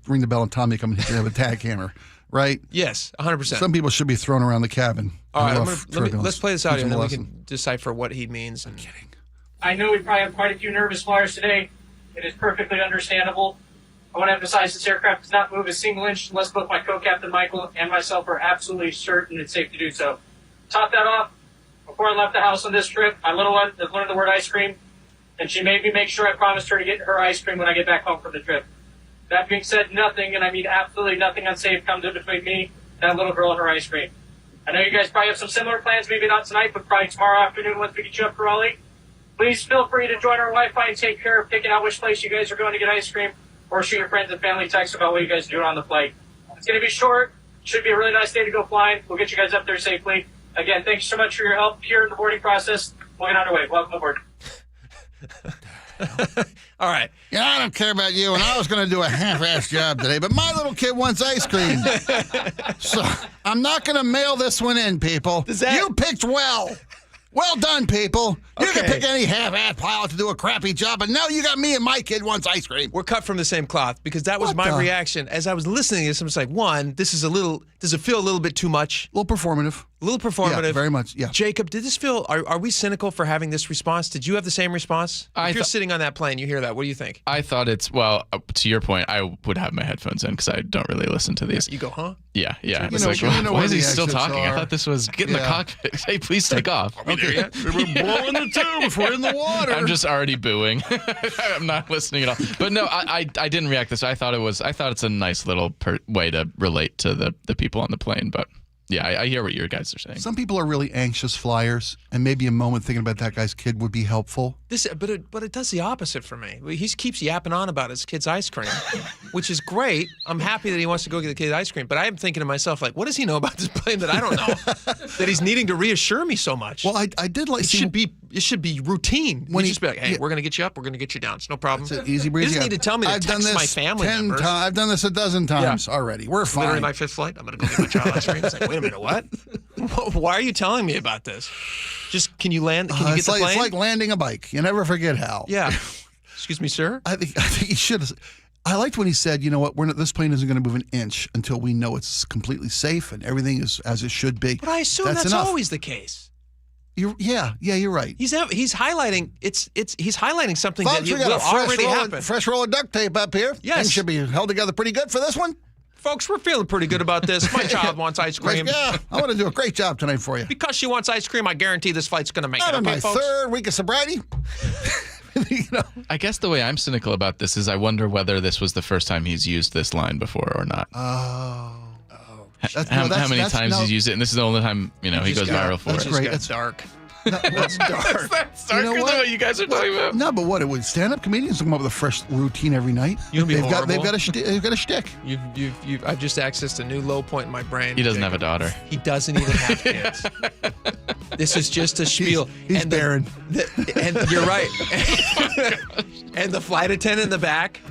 ring the bell and Tommy come and hit you with a tag hammer, right? Yes, 100%. Some people should be thrown around the cabin. All right, let's play this audio and then we can decipher what he means. I'm kidding. I know we probably have quite a few nervous flyers today. It is perfectly understandable. I want to emphasize this aircraft does not move a single inch unless both my co-captain Michael and myself are absolutely certain it's safe to do so. Top that off. Before I left the house on this trip, my little one has learned the word ice cream, and she made me make sure I promised her to get her ice cream when I get back home from the trip. That being said, nothing, and I mean absolutely nothing unsafe comes in between me, that little girl, and her ice cream. I know you guys probably have some similar plans, maybe not tonight, but probably tomorrow afternoon once we get you up for Raleigh. Please feel free to join our Wi-Fi and take care of picking out which place you guys are going to get ice cream, or shoot your friends and family texts about what you guys are doing on the flight. It's going to be short. Should be a really nice day to go flying. We'll get you guys up there safely. Again, thank you so much for your help here in the boarding process. We'll get underway. Welcome aboard. All right. I don't care about you, and I was going to do a half-assed job today, but my little kid wants ice cream. So I'm not going to mail this one in, people. You picked well. Well done, people. You can pick any half-ass pilot to do a crappy job, and now you got me and my kid wants ice cream. We're cut from the same cloth because that was my reaction. As I was listening to this, I was like, one, this is does it feel a little bit too much? A little performative. A little performative. Yeah, very much, yeah. Jacob, did this feel, are we cynical for having this response? Did you have the same response? If you're sitting on that plane, you hear that, what do you think? I thought to your point, I would have my headphones in because I don't really listen to these. You go, huh? Yeah. It's like, why is he still talking? I thought this was get in the cockpit. Hey, please take off. Are we there yet? We're blowing the tubes. We're in the water. I'm just already booing. I'm not listening at all. But no, I didn't react this. I thought it's a nice little way to relate to the people on the plane. But yeah, I hear what you guys are saying. Some people are really anxious flyers, and maybe a moment thinking about that guy's kid would be helpful. But it does the opposite for me. He keeps yapping on about his kid's ice cream, which is great. I'm happy that he wants to go get the kid ice cream. But I'm thinking to myself, like, what does he know about this plane that I don't know? That he's needing to reassure me so much. Well, I did like. It should be routine. When he just be like, hey, we're going to get you up, we're going to get you down. It's no problem. It's easy breezy. He doesn't need to tell me to text my family members. I've done this a dozen times already. We're fine. Literally my 5th flight. I'm going to go get my child ice cream. It's like, wait a minute, what? Why are you telling me about this? Just can you land? Can you get the plane? It's like landing a bike. You never forget how. Yeah. Excuse me, sir. I think he should have. I liked when he said, you know what, this plane isn't going to move an inch until we know it's completely safe and everything is as it should be. But I assume that's always the case. You're right. He's highlighting he's highlighting something that will already happen. Fresh roll of duct tape up here. Yes, things should be held together pretty good for this one. Folks, we're feeling pretty good about this. My child wants ice cream. Yeah, I want to do a great job tonight for you. Because she wants ice cream, I guarantee this flight's going to make it. Okay, my folks? 3rd week of sobriety. I guess the way I'm cynical about this is I wonder whether this was the first time he's used this line before or not. How many times he's used it, and this is the only time he goes viral for it. That's great. That's dark. That's dark. That's darker than what you guys are talking about. No, but what? It would stand-up comedians come up with a fresh routine every night. They've got a shtick. I've just accessed a new low point in my brain. He doesn't have a daughter. He doesn't even have kids. This is just a spiel. He's barren. And you're right. And the flight attendant in the back.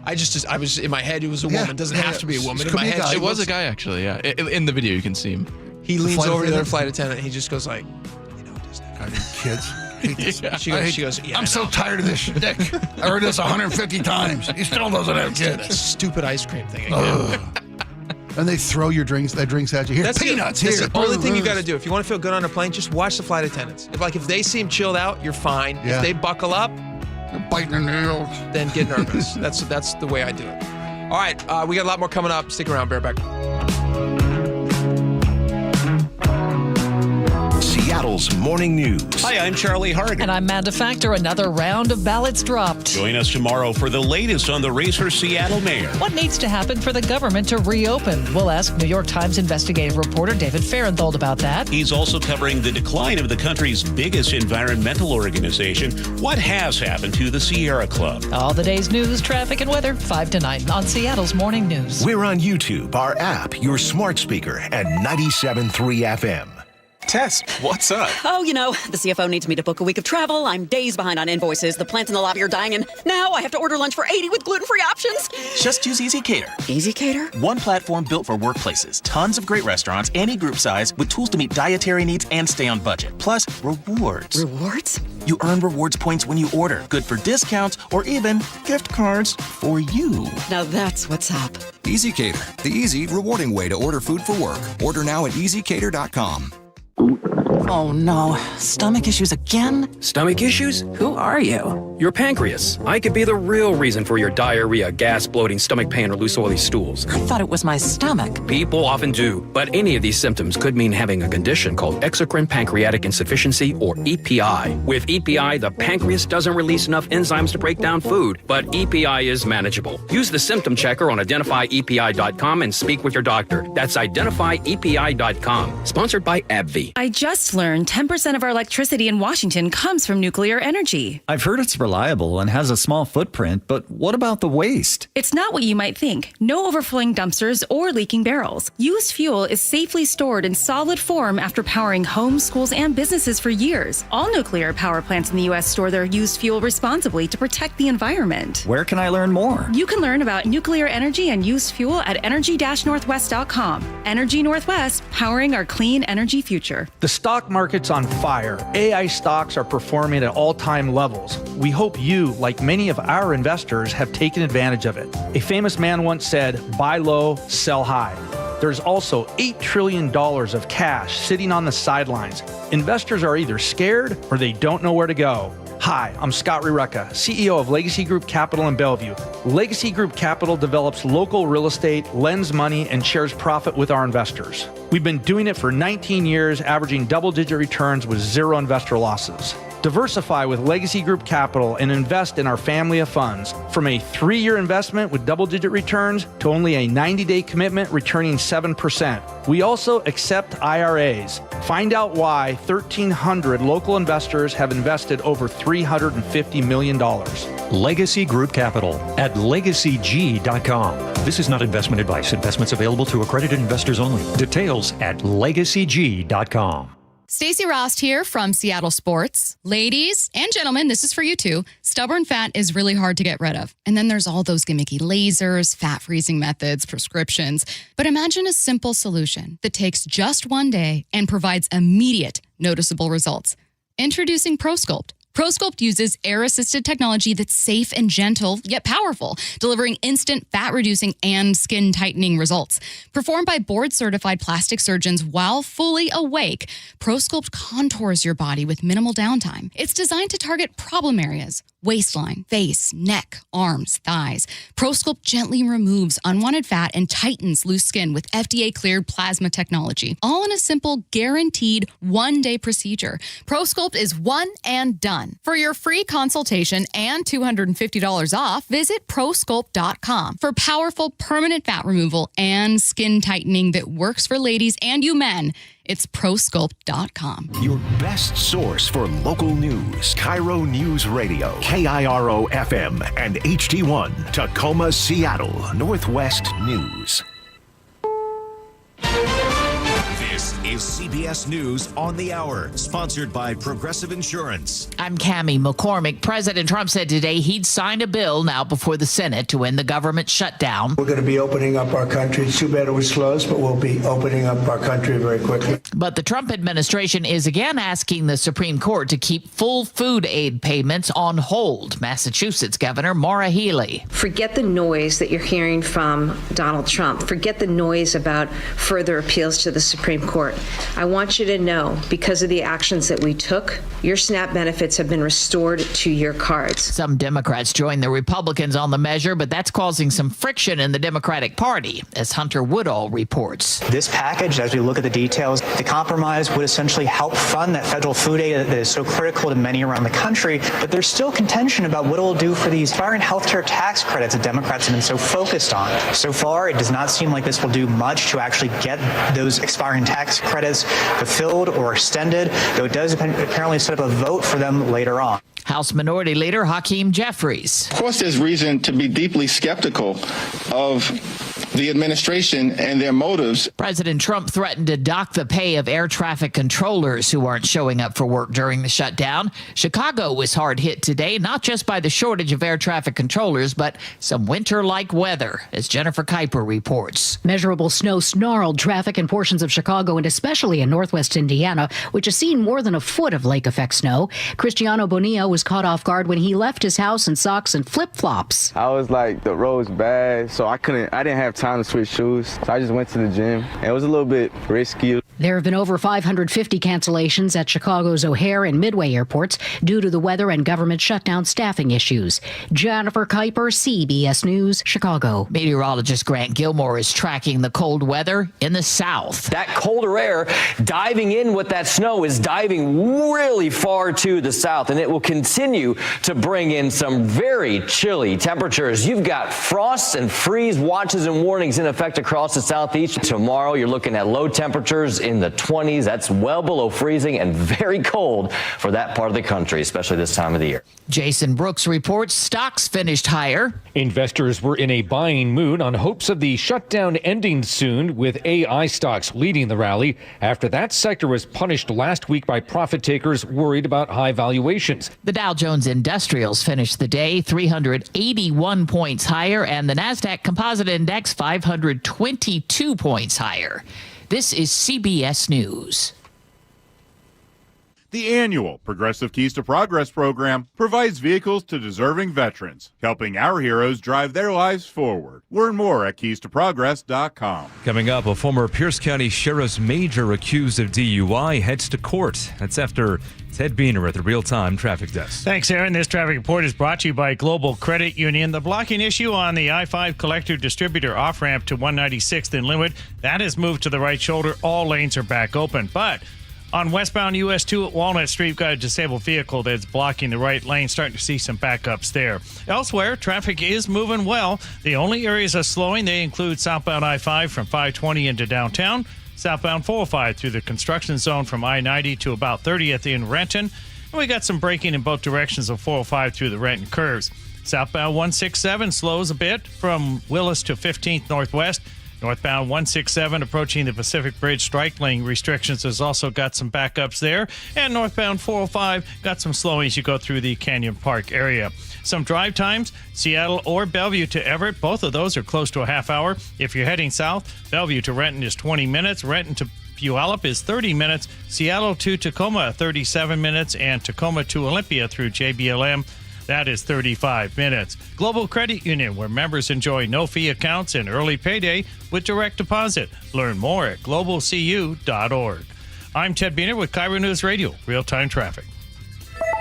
I was in my head. It was a woman. Doesn't have to be a woman. In my head, it was a guy actually. Yeah, in the video you can see him. He leans over to the flight attendant. And he just goes like, kids. She goes, I'm so tired of this shtick. I heard this 150 times. He still doesn't have kids. That stupid ice cream thing again. And they throw their drinks at you. Here's peanuts. That's the only thing you got to do. If you want to feel good on a plane, just watch the flight attendants. If they seem chilled out, you're fine. Yeah. If they buckle up, they're biting their nails. Then get nervous. That's the way I do it. All right, we got a lot more coming up. Stick around, Bear Back. Seattle's morning news. Hi, I'm Charlie Hargan. And I'm Amanda Factor. Another round of ballots dropped. Join us tomorrow for the latest on the race for Seattle mayor. What needs to happen for the government to reopen? We'll ask New York Times investigative reporter David Farenthold about that. He's also covering the decline of the country's biggest environmental organization. What has happened to the Sierra Club? All the day's news, traffic, and weather, 5 to 9 on Seattle's Morning News. We're on YouTube, our app, your smart speaker, and 97.3 FM. Tess, what's up? Oh, the CFO needs me to book a week of travel. I'm days behind on invoices. The plants in the lobby are dying, and now I have to order lunch for 80 with gluten-free options. Just use EasyCater. EasyCater? One platform built for workplaces. Tons of great restaurants, any group size, with tools to meet dietary needs and stay on budget. Plus, rewards. Rewards? You earn rewards points when you order. Good for discounts or even gift cards for you. Now that's what's up. EasyCater, the easy, rewarding way to order food for work. Order now at easycater.com. Oh no, stomach issues again? Stomach issues? Who are you? Your pancreas. I could be the real reason for your diarrhea, gas, bloating, stomach pain, or loose oily stools. I thought it was my stomach. People often do, but any of these symptoms could mean having a condition called exocrine pancreatic insufficiency, or EPI. With EPI, the pancreas doesn't release enough enzymes to break down food, but EPI is manageable. Use the symptom checker on identifyepi.com and speak with your doctor. That's identifyepi.com. Sponsored by AbbVie. I just learned 10% of our electricity in Washington comes from nuclear energy. I've heard it's reliable. reliable and has a small footprint, but what about the waste? It's not what you might think. No overflowing dumpsters or leaking barrels. Used fuel is safely stored in solid form after powering homes, schools, and businesses for years. All nuclear power plants in the U.S. store their used fuel responsibly to protect the environment. Where can I learn more? You can learn about nuclear energy and used fuel at energy-northwest.com. Energy Northwest, powering our clean energy future. The stock market's on fire. AI stocks are performing at all-time levels. We hope you, like many of our investors, have taken advantage of it. A famous man once said, buy low, sell high. There's also $8 trillion of cash sitting on the sidelines. Investors are either scared or they don't know where to go. Hi, I'm Scott Rireka, CEO of Legacy Group Capital in Bellevue. Legacy Group Capital develops local real estate, lends money, and shares profit with our investors. We've been doing it for 19 years, averaging double-digit returns with zero investor losses. Diversify with Legacy Group Capital and invest in our family of funds. From a 3-year investment with double-digit returns to only a 90-day commitment returning 7%. We also accept IRAs. Find out why 1,300 local investors have invested over $350 million. Legacy Group Capital at LegacyG.com. This is not investment advice. Investments available to accredited investors only. Details at LegacyG.com. Stacey Rost here from Seattle Sports. Ladies and gentlemen, this is for you too. Stubborn fat is really hard to get rid of. And then there's all those gimmicky lasers, fat freezing methods, prescriptions. But imagine a simple solution that takes just one day and provides immediate, noticeable results. Introducing ProSculpt. ProSculpt uses air-assisted technology that's safe and gentle, yet powerful, delivering instant fat-reducing and skin-tightening results. Performed by board-certified plastic surgeons while fully awake, ProSculpt contours your body with minimal downtime. It's designed to target problem areas: waistline, face, neck, arms, thighs. ProSculpt gently removes unwanted fat and tightens loose skin with FDA-cleared plasma technology, all in a simple, guaranteed one-day procedure. ProSculpt is one and done. For your free consultation and $250 off, visit ProSculpt.com for powerful permanent fat removal and skin tightening that works for ladies and you men. It's ProSculpt.com. Your best source for local news. KIRO Newsradio, KIRO FM, and HD1, Tacoma, Seattle, Northwest News. This is CBS News on the Hour, sponsored by Progressive Insurance. I'm Cammie McCormick. President Trump said today he'd sign a bill now before the Senate to end the government shutdown. We're going to be opening up our country. It's too bad it was closed, but we'll be opening up our country very quickly. But the Trump administration is again asking the Supreme Court to keep full food aid payments on hold. Massachusetts Governor Maura Healey. Forget the noise that you're hearing from Donald Trump. Forget the noise about further appeals to the Supreme Court. I want you to know, because of the actions that we took, your SNAP benefits have been restored to your cards. Some Democrats joined the Republicans on the measure, but that's causing some friction in the Democratic Party, as Hunter Woodall reports. This package, as we look at the details, the compromise would essentially help fund that federal food aid that is so critical to many around the country, but there's still contention about what it will do for these expiring healthcare tax credits that Democrats have been so focused on. So far, it does not seem like this will do much to actually get those expiring tax credits fulfilled or extended, though it does apparently set up a vote for them later on. House Minority Leader Hakeem Jeffries. Of course, there's reason to be deeply skeptical of the administration and their motives. President Trump threatened to dock the pay of air traffic controllers who aren't showing up for work during the shutdown. Chicago was hard hit today, not just by the shortage of air traffic controllers, but some winter-like weather, as Jennifer Kuiper reports. Measurable snow snarled traffic in portions of Chicago and especially in northwest Indiana, which has seen more than a foot of lake-effect snow. Cristiano Bonilla was caught off guard when he left his house in socks and flip-flops. I was like, the road's bad, so I didn't have time to switch shoes, so I just went to the gym, and it was a little bit risky. There have been over 550 cancellations at Chicago's O'Hare and Midway airports due to the weather and government shutdown staffing issues. Jennifer Kuiper, CBS News, Chicago. Meteorologist Grant Gilmore is tracking the cold weather in the south. That colder air diving in with that snow is diving really far to the south, and it will continue to bring in some very chilly temperatures. You've got frost and freeze watches and warnings in effect across the southeast. Tomorrow, you're looking at low temperatures in the 20s. That's well below freezing and very cold for that part of the country, especially this time of the year. Jason Brooks reports stocks finished higher. Investors were in a buying mood on hopes of the shutdown ending soon, with AI stocks leading the rally after that sector was punished last week by profit takers worried about high valuations. The Dow Jones Industrials finished the day 381 points higher, and the NASDAQ Composite Index 522 points higher. This is CBS News. The annual Progressive Keys to Progress program provides vehicles to deserving veterans, helping our heroes drive their lives forward. Learn more at keystoprogress.com. Coming up, a former Pierce County Sheriff's Major accused of DUI heads to court. That's after Ted Biener at the Real-Time Traffic Desk. Thanks, Aaron. This traffic report is brought to you by Global Credit Union. The blocking issue on the I-5 collector distributor off-ramp to 196th in Linwood, that has moved to the right shoulder. All lanes are back open, but on westbound US 2 at Walnut Street, we've got a disabled vehicle that's blocking the right lane. Starting to see some backups there. Elsewhere, traffic is moving well. The only areas of slowing, they include southbound I-5 from 520 into downtown, southbound 405 through the construction zone from I-90 to about 30th in Renton. And we got some braking in both directions of 405 through the Renton curves. Southbound 167 slows a bit from Willis to 15th Northwest. Northbound 167 approaching the Pacific Bridge strike lane restrictions has also got some backups there. And northbound 405 got some slowing as you go through the Canyon Park area. Some drive times, Seattle or Bellevue to Everett, both of those are close to a half hour. If you're heading south, Bellevue to Renton is 20 minutes. Renton to Puyallup is 30 minutes. Seattle to Tacoma, 37 minutes. And Tacoma to Olympia through JBLM, that is 35 minutes. Global Credit Union, where members enjoy no-fee accounts and early payday with direct deposit. Learn more at globalcu.org. I'm Ted Biener with KIRO News Radio, real-time traffic.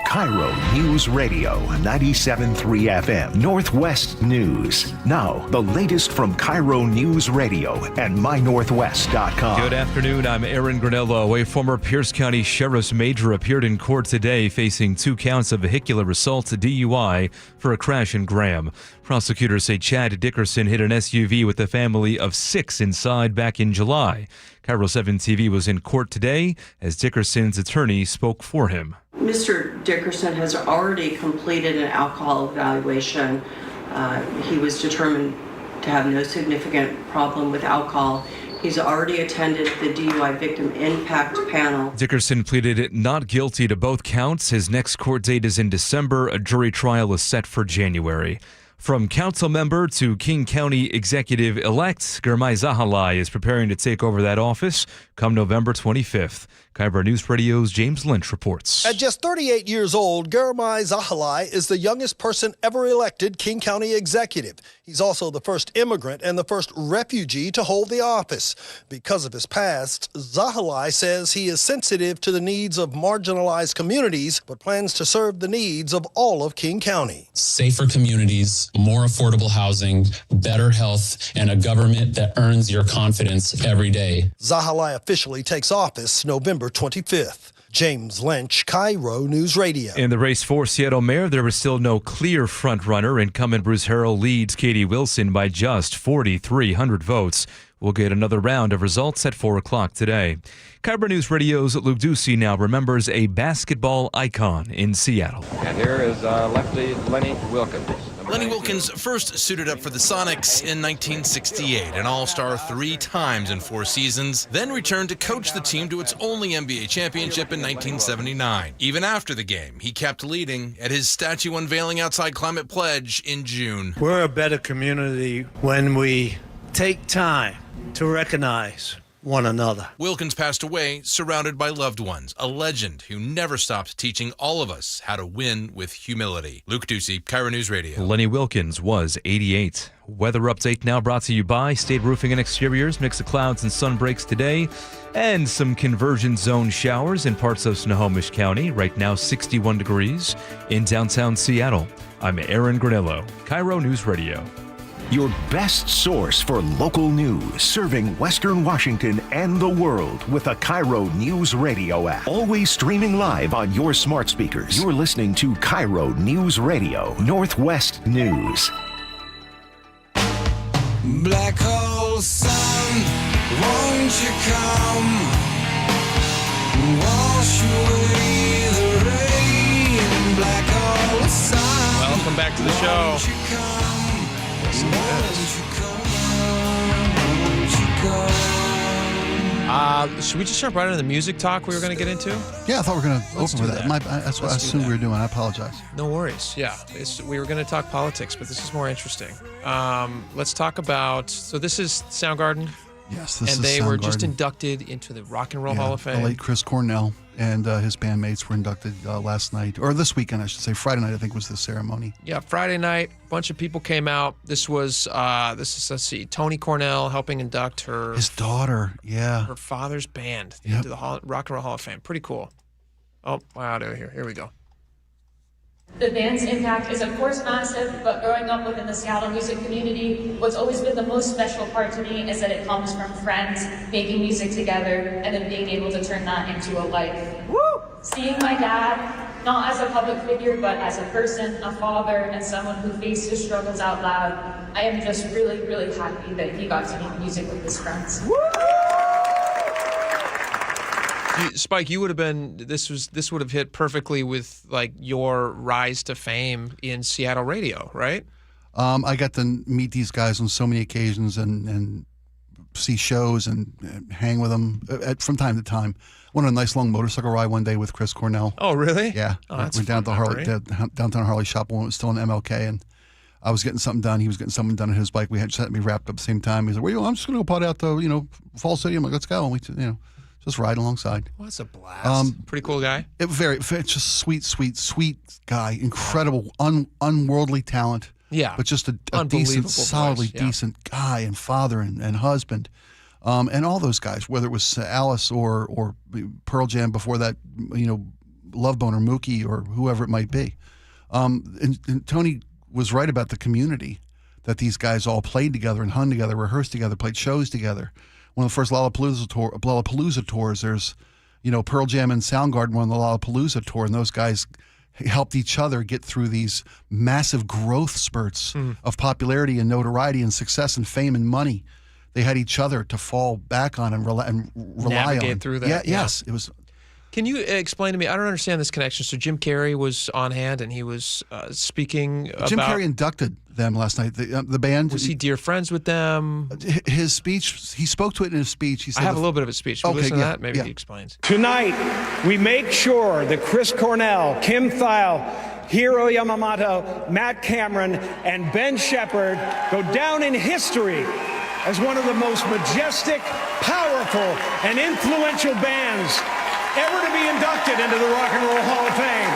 KIRO News Radio 97.3 FM, Northwest News. Now, the latest from KIRO News Radio and mynorthwest.com. Good afternoon. I'm Aaron Granello. A former Pierce County Sheriff's Major appeared in court today facing 2 counts of vehicular assault to DUI for a crash in Graham. Prosecutors say Chad Dickerson hit an SUV with a family of 6 inside back in July. KIRO 7 TV was in court today as Dickerson's attorney spoke for him. Mr. Dickerson has already completed an alcohol evaluation. He was determined to have no significant problem with alcohol. He's already attended the DUI victim impact panel. Dickerson pleaded not guilty to both counts. His next court date is in December. A jury trial is set for January. From council member to King County executive-elect, Girmay Zahalai is preparing to take over that office come November 25th. KIRO News Radio's James Lynch reports. At just 38 years old, Girmay Zahalai is the youngest person ever elected King County executive. He's also the first immigrant and the first refugee to hold the office. Because of his past, Zahalai says he is sensitive to the needs of marginalized communities, but plans to serve the needs of all of King County. Safer communities, more affordable housing, better health, and a government that earns your confidence every day. Zahalai officially takes office November 25th. James Lynch, KIRO News Radio. In the race for Seattle mayor, there was still no clear front-runner. Incumbent Bruce Harrell leads Katie Wilson by just 4,300 votes. We'll get another round of results at 4 o'clock today. KIRO News Radio's Luke Ducey now remembers a basketball icon in Seattle. And here is lefty Lenny Wilkins. Lenny Wilkins first suited up for the Sonics in 1968, an All-Star 3 times in 4 seasons, then returned to coach the team to its only NBA championship in 1979. Even after the game, he kept leading at his statue unveiling outside Climate Pledge in June. We're a better community when we take time to recognize one another. Wilkins passed away surrounded by loved ones, a legend who never stopped teaching all of us how to win with humility. Luke Ducey, KIRO News Radio. Lenny Wilkins was 88. Weather update now brought to you by State Roofing and Exteriors. Mix of clouds and sun breaks today, and some conversion zone showers in parts of Snohomish County. Right now 61 degrees in downtown Seattle. I'm Aaron Granello, KIRO News Radio. Your best source for local news, serving Western Washington and the world with a KIRO News Radio app. Always streaming live on your smart speakers. You're listening to KIRO News Radio, Northwest News. Black hole sun, won't you come? Welcome back to the show. Listen to this. Should we just jump right into the music talk we were going to get into? Yeah, I thought we were going to open with that. That's what I assumed we were doing. I apologize. No worries. Yeah, we were going to talk politics, but this is more interesting. Let's talk about. So this is Soundgarden. Yes, this is And they were just Soundgarden. inducted into the Rock and Roll Hall of Fame. The late Chris Cornell and his bandmates were inducted last night, or this weekend, I should say. Friday night, I think, was the ceremony. Yeah, Friday night, a bunch of people came out. This is let's see, Tony Cornell helping induct His daughter, yeah. her father's band Yep. into the Rock and Roll Hall of Fame. Pretty cool. Oh, wow, here we go. The band's impact is of course massive, but growing up within the Seattle music community, what's always been the most special part to me is that it comes from friends making music together and then being able to turn that into a life. Woo! Seeing my dad, not as a public figure, but as a person, a father, and someone who faced his struggles out loud, I am just really, really happy that he got to make music with his friends. Spike, you would have been. This would have hit perfectly with like your rise to fame in Seattle radio, right? I got to meet these guys on so many occasions and see shows and hang with them from time to time. Went on a nice long motorcycle ride one day with Chris Cornell. Oh, really? Yeah. Oh, that's We're down at the downtown Harley shop when it was still in MLK, and I was getting something done. He was getting something done on his bike. We had just had to be wrapped up at the same time. He's like, "Well, I'm just going to go pot out to Fall City." I'm like, "Let's go." And we just ride alongside. Well, that's a blast. Pretty cool guy. Just sweet guy. Incredible, unworldly talent. Yeah. But just a Unbelievable decent, solidly voice, yeah. decent guy and father and husband. And all those guys, whether it was Alice or Pearl Jam before that, Love Bone or Mookie or whoever it might be. And Tony was right about the community that these guys all played together and hung together, rehearsed together, played shows together. One of the first Lollapalooza tours, there's, Pearl Jam and Soundgarden were on the Lollapalooza tour, and those guys helped each other get through these massive growth spurts of popularity and notoriety and success and fame and money. They had each other to fall back on and rely Navigate on. through that. Yeah, yes, it was. Can you explain to me? I don't understand this connection. So Jim Carrey was on hand and he was speaking Jim about. Carrey inducted them last night. The band. Was he dear friends with them? His speech. He spoke to it in his speech. He said I have a little bit of his speech. Can we listen to that? Maybe he explains. Tonight, we make sure that Chris Cornell, Kim Thile, Hiro Yamamoto, Matt Cameron, and Ben Shepherd go down in history as one of the most majestic, powerful, and influential bands ever to be inducted into the Rock and Roll Hall of Fame.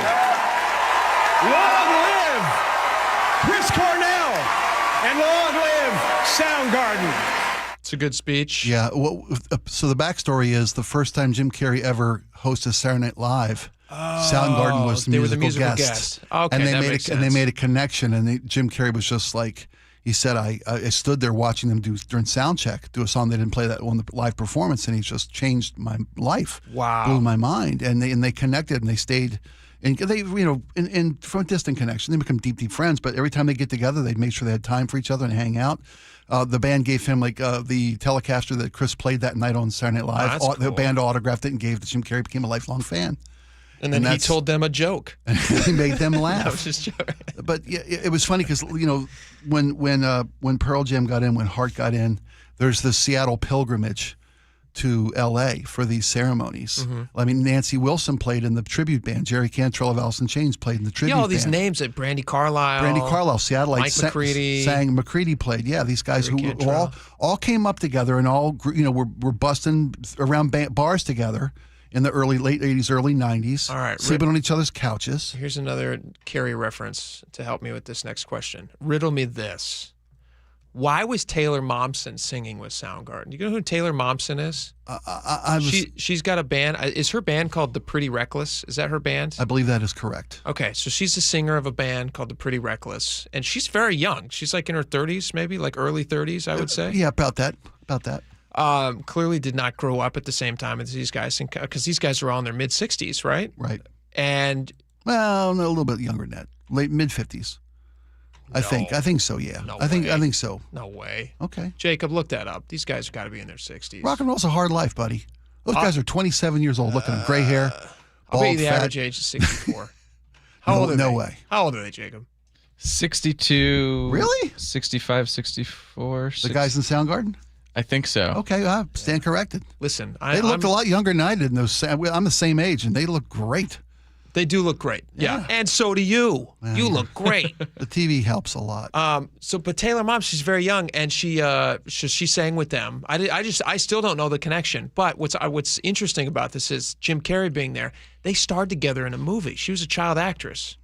Long live Chris Cornell and long live Soundgarden. It's a good speech. Yeah. So the backstory is the first time Jim Carrey ever hosted Saturday Night Live, Soundgarden was the musical guest. Okay, and they made a connection. And Jim Carrey was just like, he said, I stood there watching them during sound check, do a song they didn't play that on the live performance, and he just changed my life. Wow. Blew my mind. And they connected and they stayed. And they, in from a distant connection, they become deep friends. But every time they get together, they'd make sure they had time for each other and hang out. The band gave him the Telecaster that Chris played that night on Saturday Night Live. That's The cool. band autographed it and gave it to Jim Carrey. Became a lifelong fan. And then he told them a joke. He made them laugh. I was just joking. But yeah, it was funny because when Pearl Jam got in, when Heart got in, there's this Seattle pilgrimage to L.A. for these ceremonies. Mm-hmm. I mean, Nancy Wilson played in the tribute band. Jerry Cantrell of Alice in Chains played in the tribute band. Yeah, all these names that Brandy Carlisle, Seattle, Mike McCready, McCready played. Yeah, these guys Jerry who Cantrell. all came up together and all were busting around bars together in the late 80s, early 90s. All right, sleeping on each other's couches. Here's another Carrie reference to help me with this next question. Riddle me this. Why was Taylor Momsen singing with Soundgarden? You know who Taylor Momsen is? She's got a band. Is her band called The Pretty Reckless? Is that her band? I believe that is correct. Okay, so she's the singer of a band called The Pretty Reckless, and she's very young. She's like in her 30s, maybe like early 30s, I would say. Yeah, about that. Clearly did not grow up at the same time as these guys, because these guys are all in their mid-60s, right? Right. And well, no, a little bit younger than that, late mid-50s. I think so. Yeah, I think so. No way. Okay. Jacob, look that up. These guys have got to be in their 60s. Rock and roll's a hard life, buddy. Those guys are 27 years old, looking at gray hair, I'll bet you bald, the fat. average age is 64. How old are they? No way. How old are they, Jacob? 62. Really? 65, 64. The guys in Soundgarden? I think so. Okay, I stand corrected. Listen, They looked a lot younger than I did. In those, I'm the same age, and they look great. They do look great. Yeah. And so do you. You look great. The TV helps a lot. But Taylor Mom, she's very young, and she sang with them. I still don't know the connection. But what's interesting about this is Jim Carrey being there. They starred together in a movie. She was a child actress.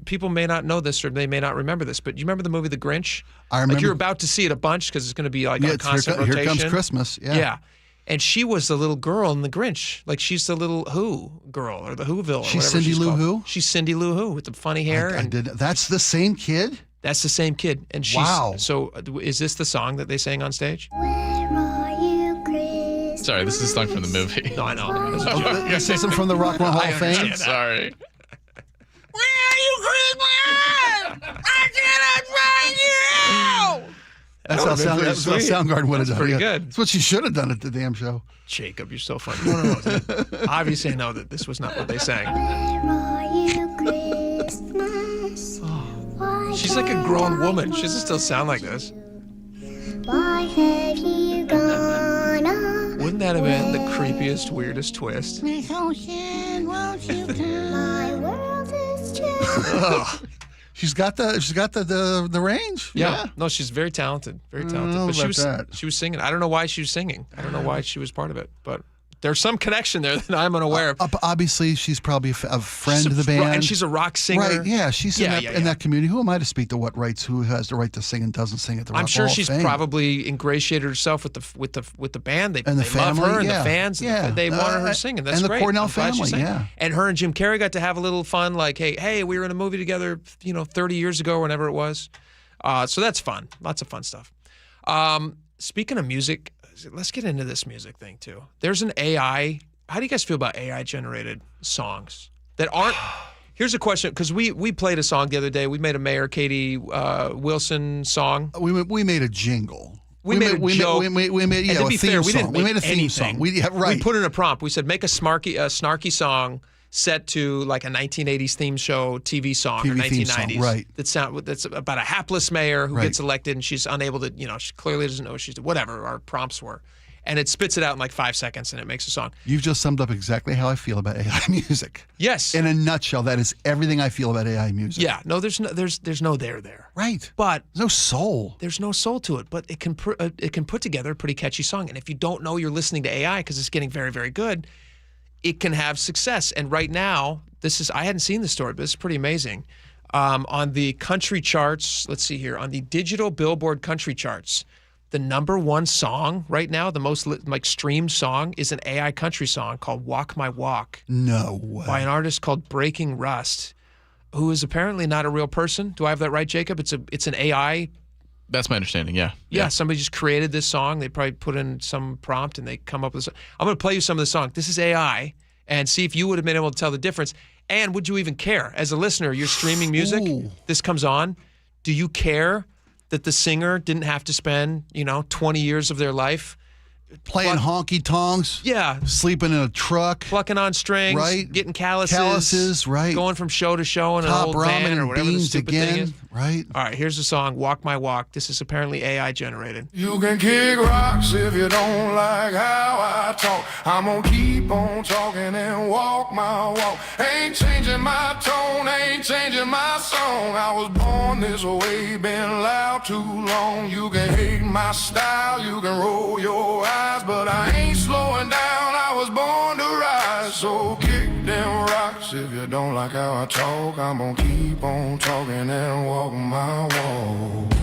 People may not know this, or they may not remember this, but you remember the movie The Grinch? I remember. Like, you're about to see it a bunch because it's going to be like on constant rotation. Here comes Christmas. Yeah. And she was the little girl in The Grinch. Like, she's the little Who girl, or the Whoville, or She's whatever Cindy Lou called. Who? She's Cindy Lou Who with the funny hair. That's the same kid? That's the same kid. And she's, wow. So is this the song that they sang on stage? Sorry, this is a song from the movie. No, I know. This isn't from the Rock and Roll Hall of Fame? Sorry. Where are you, Christmas? I cannot find you! That's how Soundgarden would have done it. Pretty good. That's what she should have done at the damn show. Jacob, you're so funny. No. Obviously, I know that this was not what they sang. She's like a grown woman. She doesn't still sound like this. Why have you gone? Wouldn't that have been the creepiest, weirdest twist? Miss Ocean, won't you come? My world is changed. Ugh. She's got the range. Yeah. No, she's very talented. Very talented. But she was singing. I don't know why she was singing. I don't know why she was part of it. But there's some connection there that I'm unaware of. Obviously, she's probably a friend of the band. And she's a rock singer. Right, yeah. She's in that community. Who am I to speak to who has the right to sing and doesn't sing at the Rock I'm sure Hall of she's Fame? probably ingratiated herself with the band. They and the family, love her and yeah. the fans. Yeah. They wanted her to sing, and that's and great. the Cornell I'm glad she's family, singing. yeah. And her and Jim Carrey got to have a little fun, like, hey, we were in a movie together, 30 years ago, or whenever it was. So that's fun. Lots of fun stuff. Speaking of music, let's get into this music thing too. There's an AI. How do you guys feel about AI-generated songs that aren't? Here's a question, because we played a song the other day. We made a Mayor Katie Wilson song. We made a jingle. We made a joke. We made and to be fair, we didn't make we made a theme anything. song. We put in a prompt. We said make a snarky song set to like a 1980s theme show TV song or 1990s. Right. That's about a hapless mayor who gets elected and she's unable to, she clearly doesn't know what she's doing. Whatever our prompts were. And it spits it out in like 5 seconds and it makes a song. You've just summed up exactly how I feel about AI music. Yes. In a nutshell, that is everything I feel about AI music. Yeah. No, there's no there. Right. But there's no soul. There's no soul to it, but it can put together a pretty catchy song. And if you don't know you're listening to AI because it's getting very, very good, it can have success. And right now, I hadn't seen the story, but it's pretty amazing. On the country charts, let's see here, on the digital Billboard country charts, the #1 song right now, the most streamed song, is an AI country song called Walk My Walk. No way. By an artist called Breaking Rust, who is apparently not a real person. Do I have that right, Jacob? It's an AI. That's my understanding, yeah. Yeah, somebody just created this song. They probably put in some prompt and they come up with this. I'm going to play you some of the song. This is AI, and see if you would have been able to tell the difference. And would you even care? As a listener, you're streaming music. Ooh. This comes on. Do you care that the singer didn't have to spend, 20 years of their life playing honky tonks? Yeah. Sleeping in a truck. Plucking on strings. Right. Getting calluses. Calluses, right. Going from show to show in Top an old ramen van or and whatever the beans stupid again. thing is. Right. All right, here's the song, Walk My Walk. This is apparently AI generated. You can kick rocks if you don't like how I talk. I'm gonna keep on talking and walk my walk. Ain't changing my tone, ain't changing my song. I was born this way, been loud too long. You can hate my style, you can roll your eyes, but I ain't slowing down, I was born to rise. So kick them rocks if you don't like how I talk. I'm gonna keep on talking and walk my walk.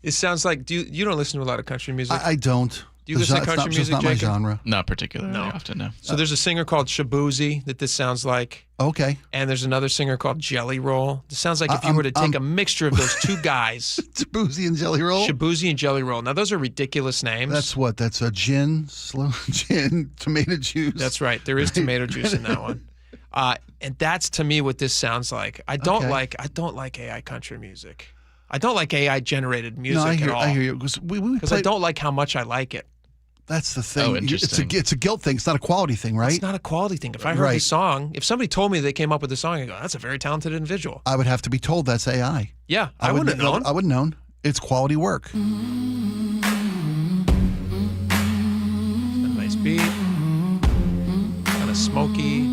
It sounds like, you don't listen to a lot of country music? I don't. Do you listen to country music, It's not my Jacob? genre. Not particularly often, no. So there's a singer called Shabuzi that this sounds like. Okay. And there's another singer called Jelly Roll. This sounds like if you were to take a mixture of those two guys. Shabuzi and Jelly Roll? Shabuzi and Jelly Roll. Now, those are ridiculous names. That's what? That's a gin, tomato juice. That's right. There is tomato juice in that one. And that's, to me, what this sounds like. I don't like AI country music. I don't like AI generated music at all. I hear you. Because I don't like how much I like it. That's the thing. Oh, interesting. It's a guilt thing. It's not a quality thing, right? It's not a quality thing. If I heard the song, if somebody told me they came up with the song, I go, that's a very talented individual. I would have to be told that's AI. Yeah, I wouldn't have known. I wouldn't have known. It's quality work. A nice beat. Kind of smoky.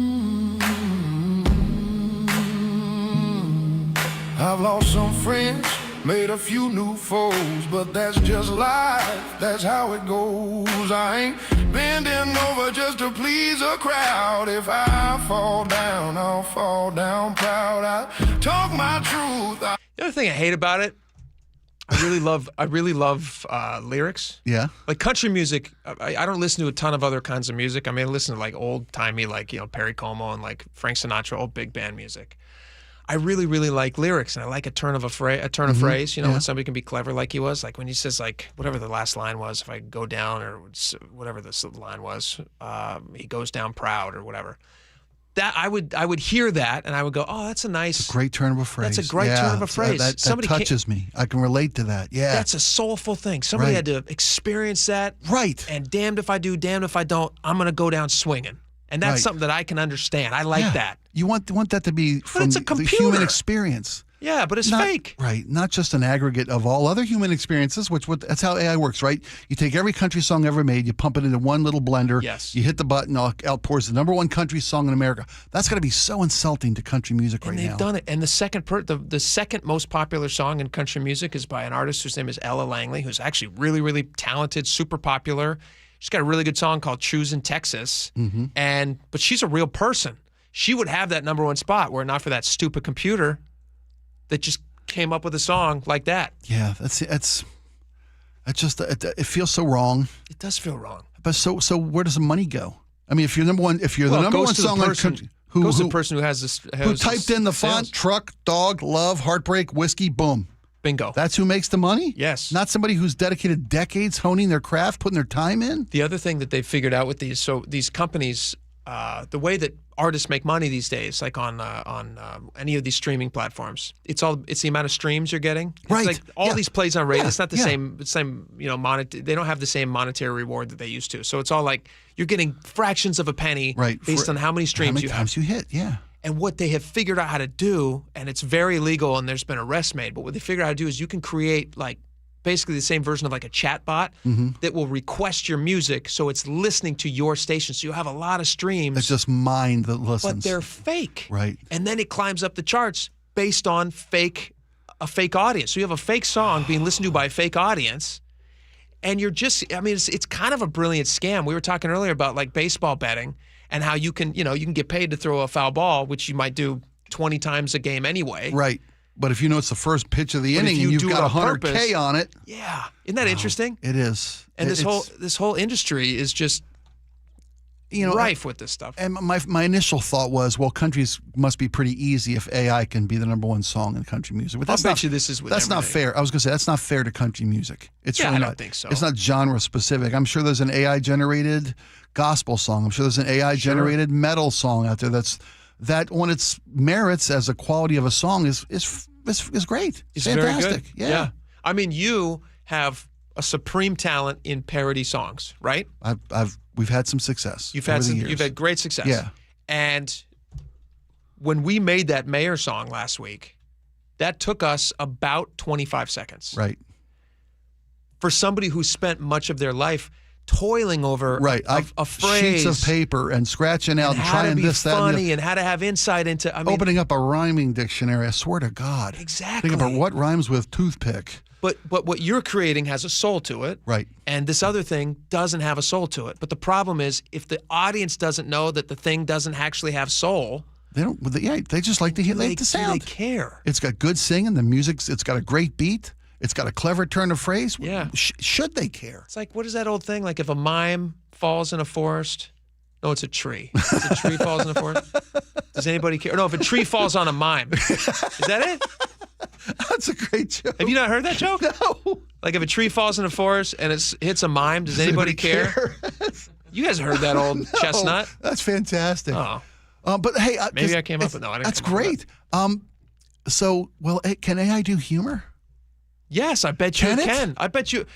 I've lost some friends, made a few new foes, but that's just life, that's how it goes. I ain't bending over just to please a crowd. If I fall down, I'll fall down proud. I talk my truth. The other thing I hate about it, I really love lyrics. Yeah. Like country music, I don't listen to a ton of other kinds of music. I mean, I listen to like old-timey, like, Perry Como and like Frank Sinatra, old big band music. I really, really like lyrics, and I like a turn of phrase, when somebody can be clever like he was. Like when he says, like, whatever the last line was, if I go down, or whatever this line was, he goes down proud, or whatever. That I would hear that, and I would go, oh, that's a nice... Great turn of a phrase. That's a great turn of a phrase. That touches me. I can relate to that, yeah. That's a soulful thing. Somebody had to experience that. Right. And damned if I do, damned if I don't, I'm going to go down swinging. And that's something that I can understand. I like that. You want that to be from the human experience. Yeah, but it's fake. Right. Not just an aggregate of all other human experiences, that's how AI works, right? You take every country song ever made, you pump it into one little blender, you hit the button, out pours the #1 country song in America. That's got to be so insulting to country music right now. And they've done it. And the second most popular song in country music is by an artist whose name is Ella Langley, who's actually really, really talented, super popular. She's got a really good song called Choosing Texas, but she's a real person. She would have that #1 spot were it not for that stupid computer that just came up with a song like that. Yeah, it feels so wrong. It does feel wrong. But so where does the money go? I mean, if you're the #1 song on country, goes to the person who has this, who typed in the font, truck, dog, love, heartbreak, whiskey, boom. Bingo. That's who makes the money? Yes. Not somebody who's dedicated decades honing their craft, putting their time in? The other thing that they've figured out with these companies, the way that artists make money these days, like on any of these streaming platforms, it's the amount of streams you're getting. It's right. like all these plays on radio. It's not the same. They don't have the same monetary reward that they used to. So it's all like you're getting fractions of a penny based on how many streams you have. How many times you hit, yeah. And what they have figured out how to do, and it's very legal, and there's been arrests made, but what they figured out how to do is you can create like basically the same version of like a chat bot that will request your music so it's listening to your station. So you have a lot of streams. It's just mind that listens. But they're fake. Right. And then it climbs up the charts based on a fake audience. So you have a fake song being listened to by a fake audience, and it's kind of a brilliant scam. We were talking earlier about like baseball betting and how you can get paid to throw a foul ball, which you might do 20 times a game anyway. Right. But if you know it's the first pitch of the inning and you've got $100K on it. Yeah. Isn't that interesting? It is. And this whole industry is just rife with this stuff. And my initial thought was, well, countries must be pretty easy if AI can be the #1 song in country music. But I'll bet you this is with that's not fair. I was going to say, that's not fair to country music. I don't think so. It's not genre specific. I'm sure there's an AI-generated gospel song. I'm sure there's an AI-generated metal song out there that on its merits as a quality of a song is great. It's fantastic. Very good. Yeah. I mean, you have a supreme talent in parody songs, right? We've had some success. You've had great success. Yeah. And when we made that Mayor song last week, that took us about 25 seconds. Right. For somebody who spent much of their life toiling over a phrase, sheets of paper and scratching out and trying this, that, funny, and how to have insight into. Opening up a rhyming dictionary. I swear to God. Exactly. Think about what rhymes with toothpick. But what you're creating has a soul to it. Right. And this other thing doesn't have a soul to it. But the problem is, if the audience doesn't know that the thing doesn't actually have soul, they don't. They just like to hear the sound. They care. It's got good singing. The music's. It's got a great beat. It's got a clever turn of phrase. Yeah. Should they care? It's like, what is that old thing? Like if a mime falls in a forest. No, it's a tree. If a tree falls in a forest. Does anybody care? No, if a tree falls on a mime. Is that it? That's a great joke. Have you not heard that joke? No. Like if a tree falls in a forest and it hits a mime, does anybody care? You guys heard that old chestnut? That's fantastic. Oh. But hey, maybe I came up with no. That's great. Can AI do humor? Yes, I bet you it can. I bet you.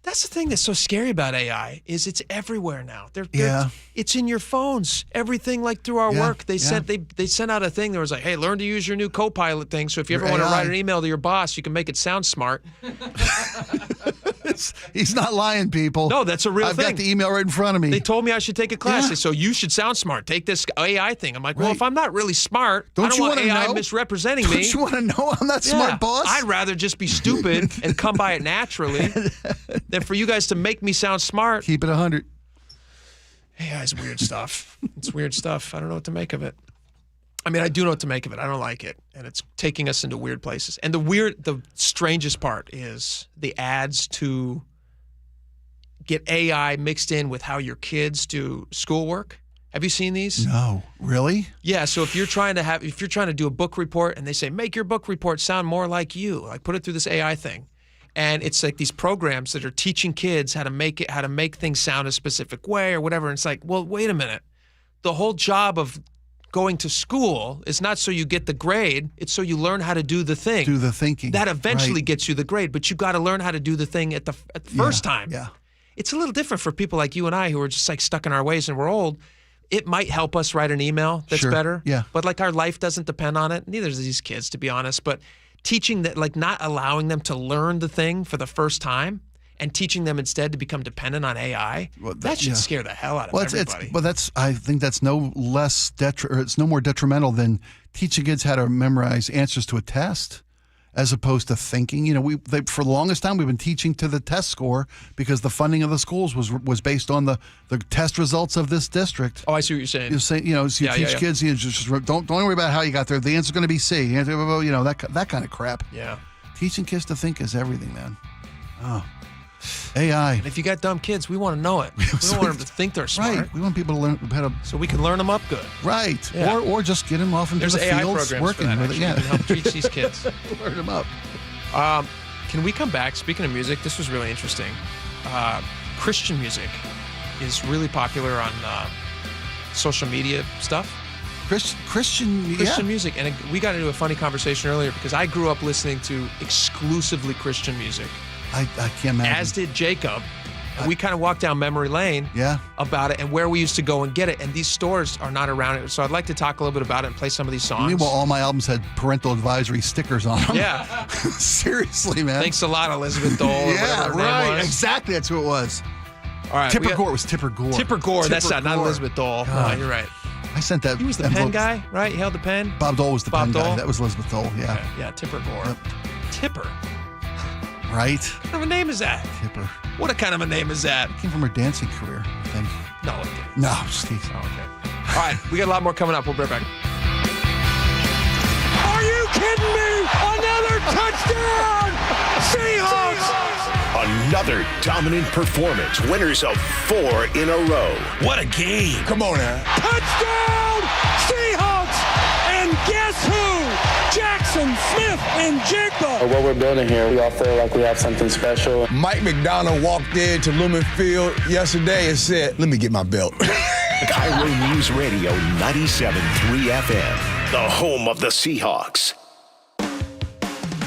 That's the thing that's so scary about AI is it's everywhere now. Yeah. It's in your phones. Everything like through our work. They sent out a thing that was like, hey, learn to use your new Copilot thing. So if you ever want to write an email to your boss, you can make it sound smart. He's not lying, people. No, that's a real thing. I've got the email right in front of me. They told me I should take a class. They said, so you should sound smart. Take this AI thing. I'm like, well, if I'm not really smart, I don't want AI misrepresenting me. Don't you want to know I'm not smart, boss? I'd rather just be stupid and come by it naturally than for you guys to make me sound smart. Keep it 100. AI is weird stuff. It's weird stuff. I don't know what to make of it. I mean, I do know what to make of it. I don't like it. And it's taking us into weird places. And the strangest part is the ads to get AI mixed in with how your kids do schoolwork. Have you seen these? No. Really? Yeah. So if you're trying to do a book report and they say, make your book report sound more like you, like put it through this AI thing. And it's like these programs that are teaching kids how to make things sound a specific way or whatever. And it's like, well, wait a minute. The whole job of going to school is not so you get the grade. It's so you learn how to do the thing. Do the thinking. That eventually gets you the grade. But you got to learn how to do the thing at the first time. Yeah. It's a little different for people like you and I who are just like stuck in our ways and we're old. It might help us write an email that's better. Yeah. But like our life doesn't depend on it. Neither do these kids, to be honest. But teaching that, like not allowing them to learn the thing for the first time and teaching them instead to become dependent on AI, that should scare the hell out of everybody. I think that's no less it's no more detrimental than teaching kids how to memorize answers to a test as opposed to thinking. You know, for the longest time we've been teaching to the test score because the funding of the schools was based on the test results of this district. Oh, I see what you're saying. You're saying, you teach kids, just don't worry about how you got there. The answer's going to be C. You know, that kind of crap. Yeah. Teaching kids to think is everything, man. Oh. AI. And if you got dumb kids, we want to know it. We don't want them to think they're smart. Right. We want people to learn how to... So we can learn them up good. Right. Yeah. Or just get them off into the AI fields programs working for that, with it. Yeah. We can help teach these kids. Learn them up. Can we come back? Speaking of music, this was really interesting. Christian music is really popular on social media stuff. Christian music. And we got into a funny conversation earlier because I grew up listening to exclusively Christian music. I can't imagine. As did Jacob. And we kind of walked down memory lane about it and where we used to go and get it. And these stores are not around it. So I'd like to talk a little bit about it and play some of these songs. Meanwhile, all my albums had parental advisory stickers on them. Yeah. Seriously, man. Thanks a lot, Elizabeth Dole. Yeah, right. Exactly. That's who it was. All right. Tipper Gore was Tipper Gore. Tipper Gore. That's not Elizabeth Dole. No, you're right. I sent that. He was the pen guy, right? He held the pen. Bob Dole was the pen guy. That was Elizabeth Dole. Yeah. Okay. Yeah, Tipper Gore. Yep. Tipper. Right. What kind of a name is that? Tipper. What kind of a name is that? It came from her dancing career, I think. No, it didn't. No, just okay. All right, we got a lot more coming up. We'll be right back. Are you kidding me? Another touchdown! Seahawks! Another dominant performance. Winners of 4 in a row. What a game. Come on now. Touchdown! Seahawks! And guess who? Jackson Smith and Jigba. What we're building here, we all feel like we have something special. Mike McDonald walked into Lumen Field yesterday and said, let me get my belt. KIRO News Radio 97.3 FM, the home of the Seahawks.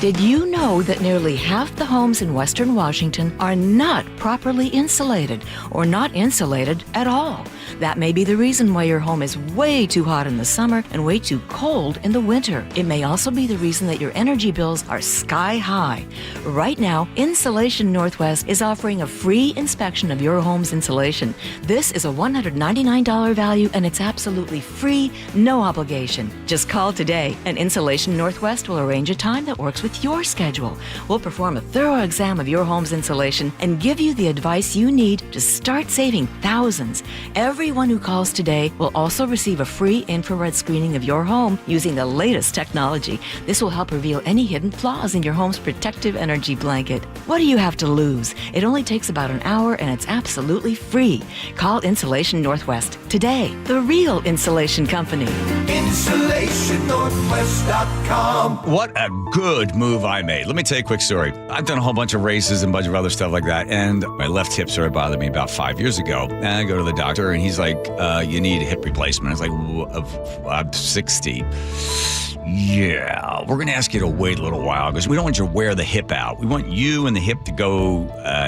Did you know that nearly half the homes in Western Washington are not properly insulated or not insulated at all? That may be the reason why your home is way too hot in the summer and way too cold in the winter. It may also be the reason that your energy bills are sky high. Right now, Insulation Northwest is offering a free inspection of your home's insulation. This is a $199 value and it's absolutely free, no obligation. Just call today and Insulation Northwest will arrange a time that works with your schedule. We'll perform a thorough exam of your home's insulation and give you the advice you need to start saving thousands. Everyone who calls today will also receive a free infrared screening of your home using the latest technology. This will help reveal any hidden flaws in your home's protective energy blanket. What do you have to lose? It only takes about an hour and it's absolutely free. Call Insulation Northwest today, the real insulation company. InsulationNorthwest.com. What a good move I made. Let me tell you a quick story. I've done a whole bunch of races and a bunch of other stuff like that, and my left hip started bothering me about 5 years ago. And I go to the doctor, and he's like, you need a hip replacement. I was like, I'm 60. Yeah, we're going to ask you to wait a little while because we don't want you to wear the hip out. We want you and the hip to go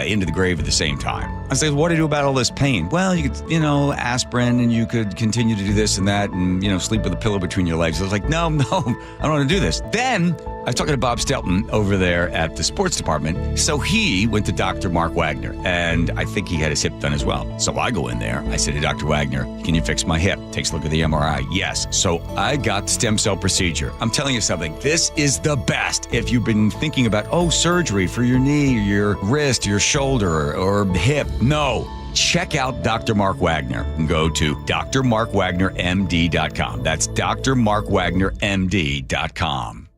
into the grave at the same time. I said, what do you do about all this pain? Well, you could, aspirin, and you could continue to do this and that and, sleep with a pillow between your legs. I was like, no, I don't want to do this. Then I was talking to Bob Stelton over there at the sports department. So he went to Dr. Mark Wagner, and I think he had his hip done as well. So I go in there. I said, hey, Dr. Wagner, can you fix my hip? Takes a look at the MRI. Yes. So I got the stem cell procedure. I'm telling you something. This is the best. If you've been thinking about, surgery for your knee, your wrist, your shoulder, or hip, no. Check out Dr. Mark Wagner and go to drmarkwagnermd.com. That's drmarkwagnermd.com.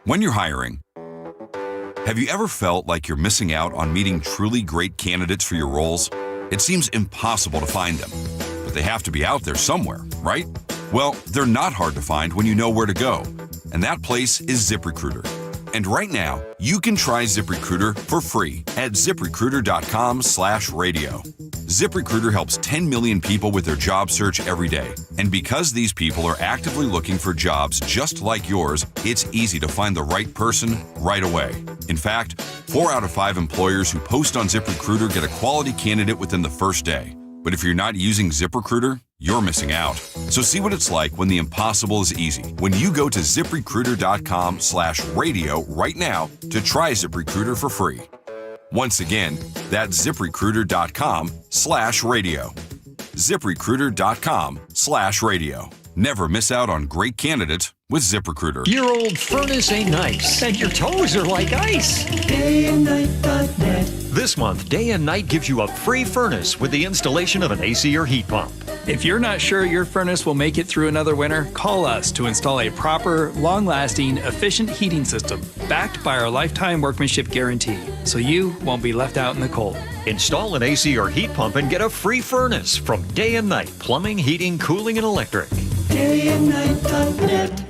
When you're hiring, have you ever felt like you're missing out on meeting truly great candidates for your roles? It seems impossible to find them, but they have to be out there somewhere, right? Well, they're not hard to find when you know where to go, and that place is ZipRecruiter. And right now, you can try ZipRecruiter for free at ZipRecruiter.com/radio. ZipRecruiter helps 10 million people with their job search every day. And because these people are actively looking for jobs just like yours, it's easy to find the right person right away. In fact, 4 out of 5 employers who post on ZipRecruiter get a quality candidate within the first day. But if you're not using ZipRecruiter, you're missing out. So see what it's like when the impossible is easy. When you go to ZipRecruiter.com/radio right now to try ZipRecruiter for free. Once again, that's ZipRecruiter.com/radio. ZipRecruiter.com/radio. Never miss out on great candidates with ZipRecruiter. Your old furnace ain't nice, and your toes are like ice. DayandNight.net. This month, Day and Night gives you a free furnace with the installation of an AC or heat pump. If you're not sure your furnace will make it through another winter, call us to install a proper, long-lasting, efficient heating system backed by our lifetime workmanship guarantee, so you won't be left out in the cold. Install an AC or heat pump and get a free furnace from Day and Night Plumbing, Heating, Cooling, and Electric. DayandNight.net.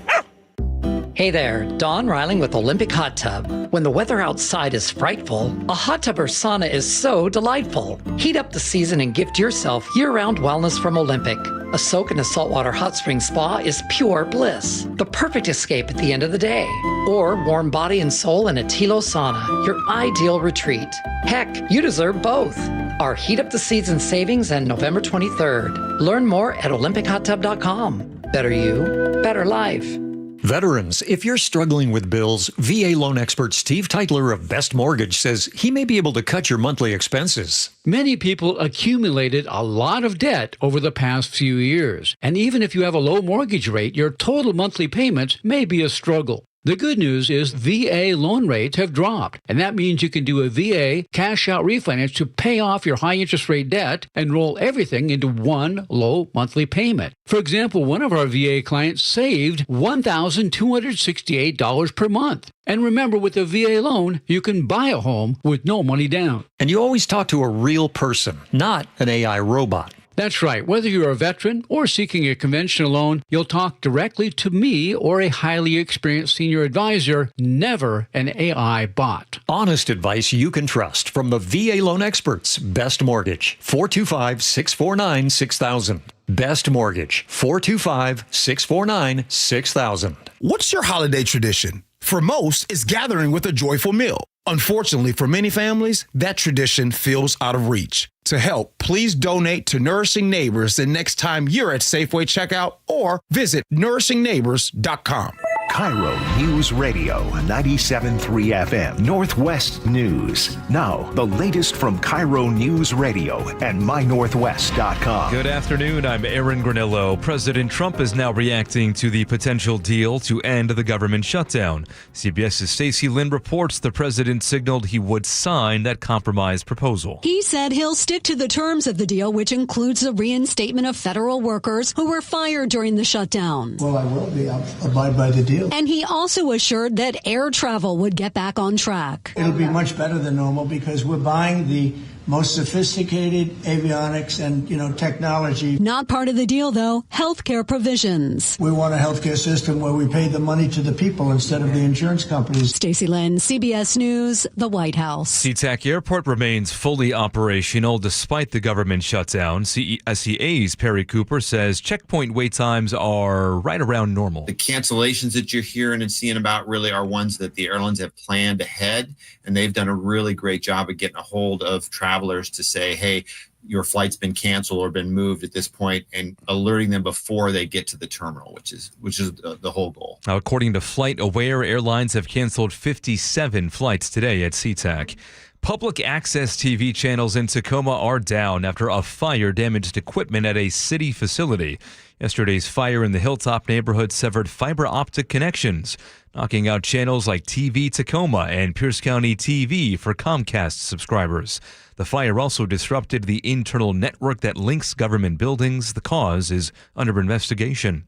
Hey there, Dawn Riling with Olympic Hot Tub. When the weather outside is frightful, a hot tub or sauna is so delightful. Heat up the season and gift yourself year-round wellness from Olympic. A soak in a saltwater hot spring spa is pure bliss, the perfect escape at the end of the day. Or warm body and soul in a Tilo sauna, your ideal retreat. Heck, you deserve both. Our Heat Up the Season savings end November 23rd. Learn more at OlympicHotTub.com. Better you, better life. Veterans, if you're struggling with bills, VA loan expert Steve Teitler of Best Mortgage says he may be able to cut your monthly expenses. Many people accumulated a lot of debt over the past few years, and even if you have a low mortgage rate, your total monthly payment may be a struggle. The good news is VA loan rates have dropped, and that means you can do a VA cash-out refinance to pay off your high-interest rate debt and roll everything into one low monthly payment. For example, one of our VA clients saved $1,268 per month. And remember, with a VA loan, you can buy a home with no money down. And you always talk to a real person, not an AI robot. That's right. Whether you're a veteran or seeking a conventional loan, you'll talk directly to me or a highly experienced senior advisor, never an AI bot. Honest advice you can trust from the VA loan experts. Best Mortgage, 425-649-6000. Best Mortgage, 425-649-6000. What's your holiday tradition? For most, it's gathering with a joyful meal. Unfortunately, for many families, that tradition feels out of reach. To help, please donate to Nourishing Neighbors the next time you're at Safeway checkout or visit nourishingneighbors.com. KIRO Newsradio 97.3 FM, Northwest News. Now, the latest from KIRO Newsradio and mynorthwest.com. Good afternoon, I'm Aaron Granillo. President Trump is now reacting to the potential deal to end the government shutdown. CBS's Stacey Lynn reports the president signaled he would sign that compromise proposal. He said he'll stick to the terms of the deal, which includes the reinstatement of federal workers who were fired during the shutdown. Well, I will be. I'll abide by the deal. And he also assured that air travel would get back on track. It'll be much better than normal because we're buying the most sophisticated avionics and, technology. Not part of the deal, though, healthcare provisions. We want a healthcare system where we pay the money to the people instead of the insurance companies. Stacey Lynn, CBS News, the White House. SeaTac Airport remains fully operational despite the government shutdown. SEA's Perry Cooper says checkpoint wait times are right around normal. The cancellations that you're hearing and seeing about really are ones that the airlines have planned ahead, and they've done a really great job of getting a hold of travelers to say, hey, your flight's been canceled or been moved at this point, and alerting them before they get to the terminal, which is the whole goal. Now, according to FlightAware, airlines have canceled 57 flights today at SeaTac. Public access TV channels in Tacoma are down after a fire damaged equipment at a city facility. Yesterday's fire in the Hilltop neighborhood severed fiber optic connections, knocking out channels like TV Tacoma and Pierce County TV for Comcast subscribers. The fire also disrupted the internal network that links government buildings. The cause is under investigation.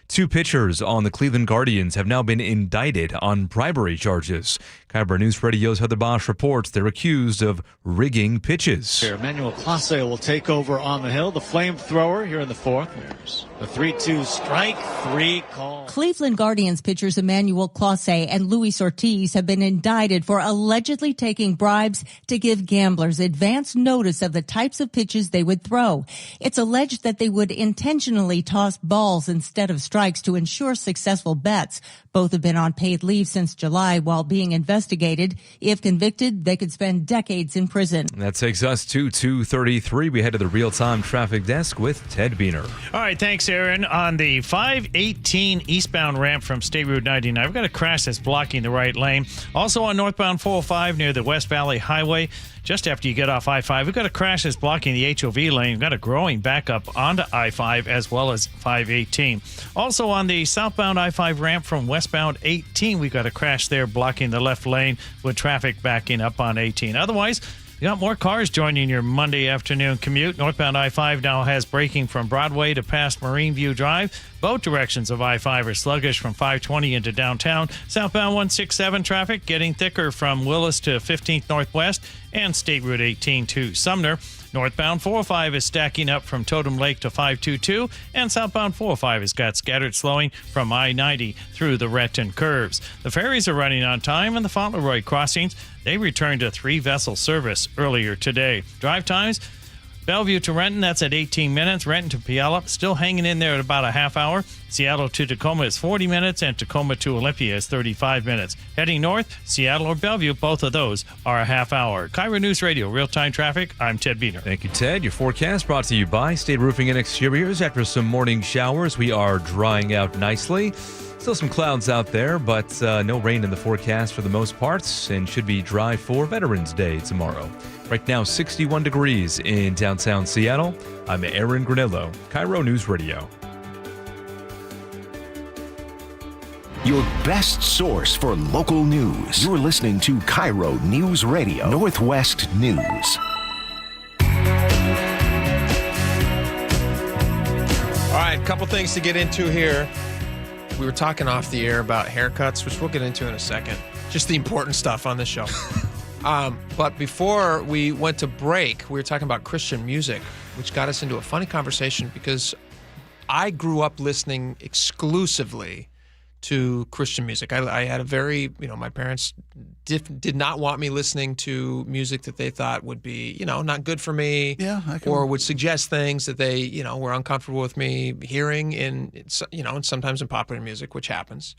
2 pitchers on the Cleveland Guardians have now been indicted on bribery charges. KIRO Newsradio's Heather Bosch reports they're accused of rigging pitches. Emmanuel Clase will take over on the hill. The flamethrower here in the 4th. There's the 3-2 strike, 3 call. Cleveland Guardians pitchers Emmanuel Clase and Luis Ortiz have been indicted for allegedly taking bribes to give gamblers advance notice of the types of pitches they would throw. It's alleged that they would intentionally toss balls instead of strikes to ensure successful bets. Both have been on paid leave since July while being investigated. If convicted, they could spend decades in prison. That takes us to 2:33. We head to the real-time traffic desk with Ted Biener. All right, thanks, Aaron. On the 518 eastbound ramp from State Route 99, we've got a crash that's blocking the right lane. Also on northbound 405 near the West Valley Highway, just after you get off I-5, we've got a crash that's blocking the HOV lane. We've got a growing backup onto I-5 as well as 518. Also on the southbound I-5 ramp from westbound 18, we've got a crash there blocking the left lane with traffic backing up on 18. Otherwise, you got more cars joining your Monday afternoon commute. Northbound I-5 now has braking from Broadway to past Marine View Drive. Both directions of I-5 are sluggish from 520 into downtown. Southbound 167 traffic getting thicker from Willis to 15th Northwest and State Route 18 to Sumner. Northbound 405 is stacking up from Totem Lake to 522, and southbound 405 has got scattered slowing from I-90 through the Renton curves. The ferries are running on time, and the Fauntleroy crossings, they returned to 3-vessel service earlier today. Drive times, Bellevue to Renton, that's at 18 minutes. Renton to Puyallup, still hanging in there at about a half hour. Seattle to Tacoma is 40 minutes, and Tacoma to Olympia is 35 minutes. Heading north, Seattle or Bellevue, both of those are a half hour. KIRO News Radio, real-time traffic. I'm Ted Biener. Thank you, Ted. Your forecast brought to you by State Roofing and Exteriors. After some morning showers, we are drying out nicely. Still some clouds out there, but no rain in the forecast for the most parts, and should be dry for Veterans Day tomorrow. Right now, 61 degrees in downtown Seattle. I'm Aaron Granillo, KIRO News Radio. Your best source for local news. You're listening to KIRO News Radio, Northwest News. All right, a couple things to get into here. We were talking off the air about haircuts, which we'll get into in a second. Just the important stuff on this show. But before we went to break, we were talking about Christian music, which got us into a funny conversation because I grew up listening exclusively to Christian music. I had a very, my parents did not want me listening to music that they thought would be, not good for me, or would suggest things that they, were uncomfortable with me hearing in, and sometimes in popular music, which happens.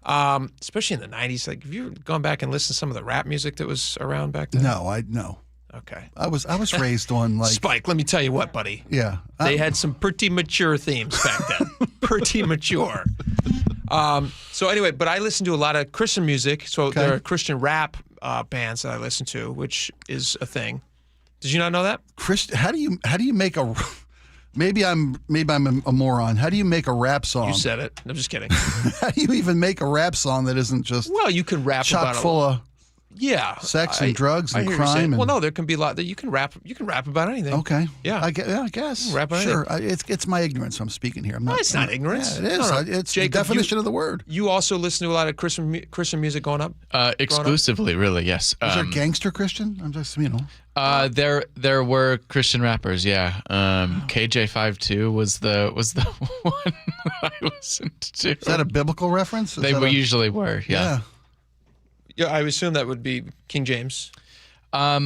Especially in the 90s. Like, have you gone back and listened to some of the rap music that was around back then? No. Okay. I was raised on like Spike. Let me tell you what, buddy. Yeah. They had some pretty mature themes back then. Pretty mature. So anyway, but I listen to a lot of Christian music. So there are Christian rap bands that I listen to, which is a thing. Did you not know that? How do you make a? Maybe I'm a moron. How do you make a rap song? You said it. I'm just kidding. How do you even make a rap song that isn't just you can rap chock about full of Yeah, sex and drugs and I hear you crime. saying- And, well, no, there can be a lot that you can rap. You can rap about anything. okay. Yeah. I guess. Rap about sure. It's my ignorance I'm speaking here. I'm not, No, it's not ignorance. Yeah, it is. No. It's Jacob, the definition of the word. You also listen to a lot of Christian music growing up? Exclusively, really, yes. Is there gangster Christian? I'm just, There were Christian rappers, yeah. KJ52 was the one I listened to. Is that a biblical reference? They usually were, yeah. Yeah, I would assume that would be King James. He had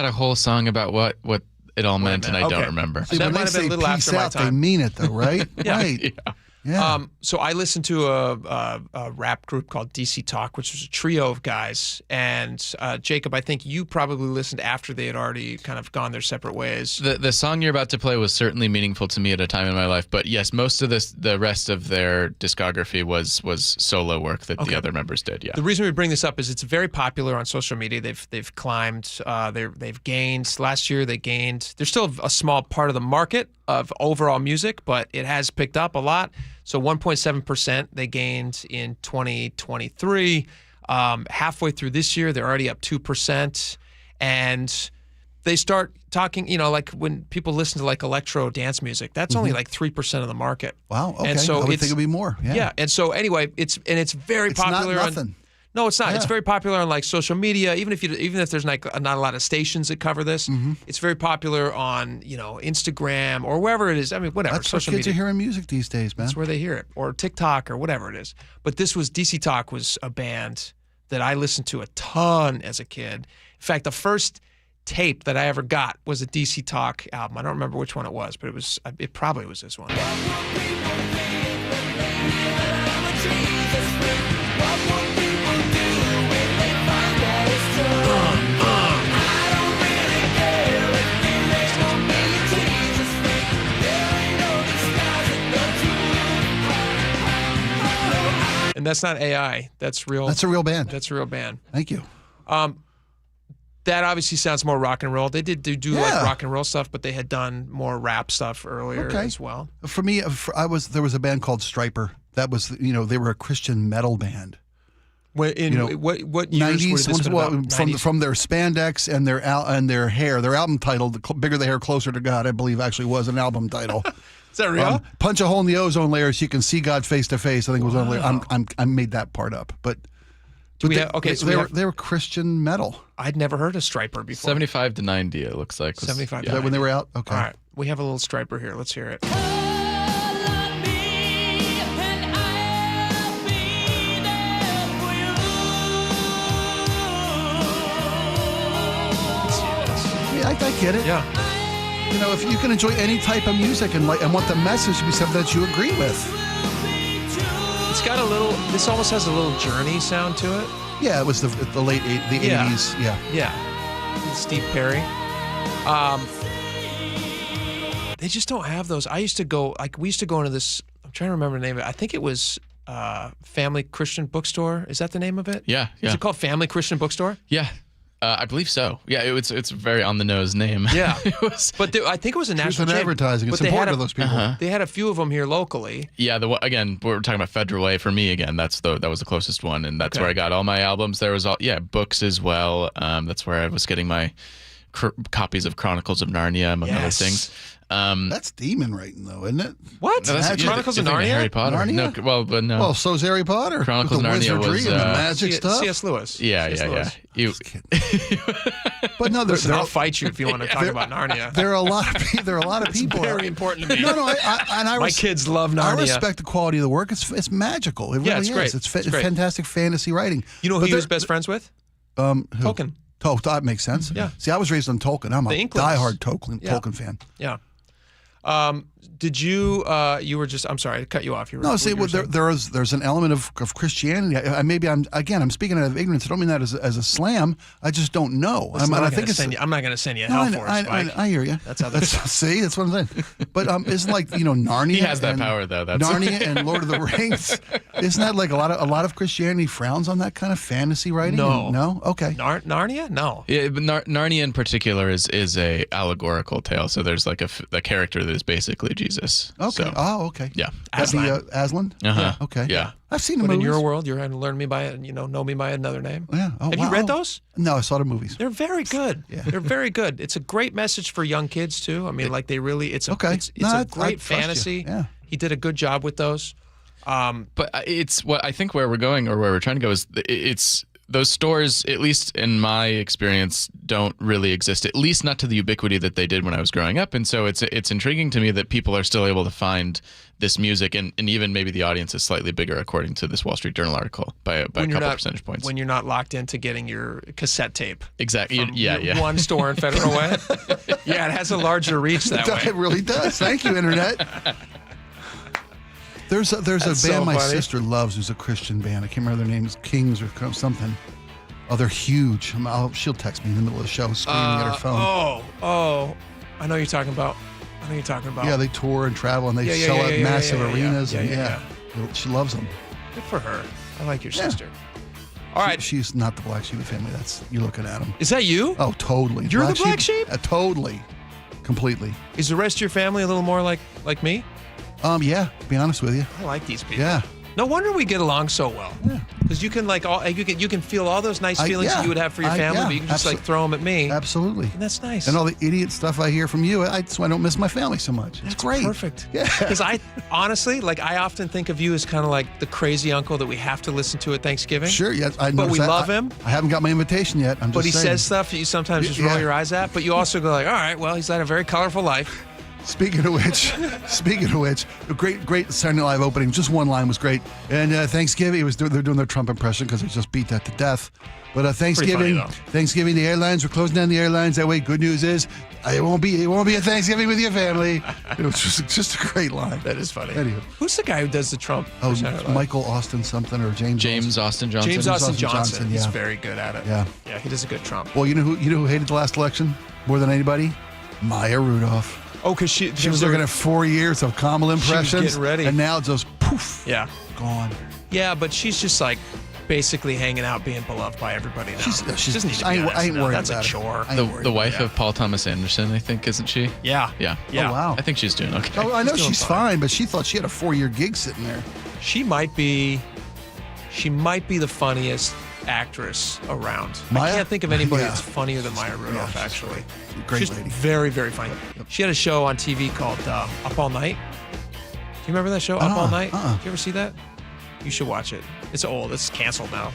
a whole song about what it all meant, and I don't remember. See, that when might they have been say a little peace after my out, time. they mean it, though, right? Yeah. Right. Yeah. So I listened to a rap group called DC Talk, which was a trio of guys. And Jacob, I think you probably listened after they had already kind of gone their separate ways. The song you're about to play was certainly meaningful to me at a time in my life, but yes, most of the rest of their discography was solo work that the other members did. Yeah. The reason we bring this up is it's very popular on social media. They've climbed. They've gained. Last year they gained. They're still a small part of the market of overall music, but it has picked up a lot. So 1.7% they gained in 2023. Halfway through this year, they're already up 2%. And they start talking, like when people listen to like electro dance music, that's only like 3% of the market. Wow. Okay. And so I would think it'd be more. Yeah. And so anyway, it's very popular. Not nothing. No, it's not. Yeah. It's very popular on like social media. Even if there's like not a lot of stations that cover this, it's very popular on Instagram or wherever it is. I mean, whatever. That's where social kids media. are hearing music these days, man. That's where they hear it, or TikTok or whatever it is. But this was DC Talk was a band that I listened to a ton as a kid. In fact, the first tape that I ever got was a DC Talk album. I don't remember which one it was, but it probably was this one. And that's not AI. That's real. That's a real band. That's a real band. Thank you. That obviously sounds more rock and roll. They did do like rock and roll stuff, but they had done more rap stuff earlier as well. For me, there was a band called Stryper. That was they were a Christian metal band. What years 90s, from their spandex and their hair. Their album title, "The Bigger the Hair, Closer to God," I believe actually was an album title. Is that real? Punch a hole in the ozone layer so you can see God face to face. I think it was only. I made that part up, but they were Christian metal. I'd never heard of Stryper before. 75 to 90, it looks like. 75. Is that when they were out? Okay. All right, we have a little Stryper here. Let's hear it. I get it. Yeah. If you can enjoy any type of music and want the message to be something that you agree with. It's got this almost has a little Journey sound to it. Yeah, it was the late 80s. Yeah. Yeah. Steve Perry. They just don't have those. We used to go into this, I'm trying to remember the name of it. I think it was Family Christian Bookstore. Is that the name of it? Yeah. Is it called Family Christian Bookstore? Yeah. I believe so. Yeah, it's a very on the nose name. Yeah, but I think it was a national chain. Advertising. It's important to those people. They had a few of them here locally. Yeah, again, we're talking about Federal Way for me. Again, that was the closest one, and that's where I got all my albums. There was books as well. That's where I was getting my copies of Chronicles of Narnia, among other things. That's demon writing, though, isn't it? What? No, that's Chronicles of Narnia? Harry Potter. Narnia? No. Well, so's Harry Potter. Chronicles of the Narnia wizardry was and the magic stuff. C.S. Lewis. Yeah. But no, I'll fight you if you want to talk about Narnia. There are a lot of people. Very important to me. No, my kids love Narnia. I respect the quality of the work. It's magical. It really it's is. great. It's fantastic fantasy writing. You know who he was best friends with? Who? Tolkien. That makes sense. Yeah. See, I was raised on Tolkien. I'm a diehard Tolkien fan. Yeah. Did you? You were just. I'm sorry to cut you off. There's an element of Christianity. Maybe I'm speaking out of ignorance. I don't mean that as a slam. I just don't know. I'm not going to send you hell for it, Spike. I hear you. That's how this. See, that's what I'm saying. But isn't like Narnia? He has that power though. Narnia and Lord of the Rings. Isn't that like a lot of Christianity frowns on that kind of fantasy writing? No? Okay. Narnia? No. Yeah, but Narnia in particular is a allegorical tale. So there's like a character that is basically Jesus. Okay. So, okay. Yeah. Aslan? Uh-huh. Yeah, okay. Yeah. I've seen the But movies. in your world, you're going to learn me by, know me by another name. Yeah. Oh, Have you read those? No, I saw the movies. They're very good. Yeah. They're very good. It's a great message for young kids too. I mean, it's a Okay. it's No, a I great trust you. fantasy. Yeah. He did a good job with those. But it's what I think where we're going or where we're trying to go is it's those stores, at least in my experience, don't really exist, at least not to the ubiquity that they did when I was growing up. And so it's intriguing to me that people are still able to find this music, and even maybe the audience is slightly bigger, according to this Wall Street Journal article, by a couple percentage points. When you're not locked into getting your cassette tape. Exactly. From one store in Federal Way. Yeah, it has a larger reach that way. It really does. Thank you, Internet. There's a band my sister loves who's a Christian band. I can't remember their names, Kings or something. Oh, they're huge. She'll text me in the middle of the show screaming at her phone. I know you're talking about. Yeah, they tour and travel and they sell out massive arenas. She loves them. Good for her. I like your sister. All right. She's not the black sheep of the family. You're looking at him. Is that you? Oh, totally. You're the black sheep? Totally. Completely. Is the rest of your family a little more like me? Yeah, to be honest with you. I like these people. Yeah. No wonder we get along so well. Yeah. Because you can you can feel all those nice feelings that you would have for your family, but you can just throw them at me. Absolutely. And that's nice. And all the idiot stuff I hear from you, that's why I don't miss my family so much. It's great. Perfect. Yeah. Because I honestly, I often think of you as kind of like the crazy uncle that we have to listen to at Thanksgiving. Sure, yes. But we love him. I haven't got my invitation yet. But he says stuff that you sometimes just roll your eyes at, but you also go like, all right, well, he's had a very colorful life. Speaking of which, a great Saturday Night Live opening. Just one line was great. And Thanksgiving, they're doing their Trump impression because they just beat that to death. But Thanksgiving, the airlines were closing down the airlines. That way, good news is it won't be a Thanksgiving with your family. It was just a great line. That is funny. Anywho. Who's the guy who does the Trump? Oh, Michael Austin something or James Austin Johnson. James Austin Johnson. Yeah. He's very good at it. Yeah, he does a good Trump. Well, you know who hated the last election more than anybody? Maya Rudolph. Oh, because she was looking at 4 years of Kamala impressions. She was getting ready. And now just poof. Yeah. Gone. Yeah, but she's just basically hanging out being beloved by everybody now. She doesn't need to be I ain't worried That's about a chore. The wife of Paul Thomas Anderson, I think, isn't she? Yeah. Yeah. Oh, wow. I think she's doing okay. Oh, I know she's fine, but she thought she had a 4-year gig sitting there. She might be the funniest actress around. Maya? I can't think of anybody that's funnier than Maya Rudolph, actually. Great lady. lady. Very, very funny. Yep. She had a show on TV called Up All Night. Do you remember that show, Up All Night? Did you ever see that? You should watch it. It's old. It's canceled now.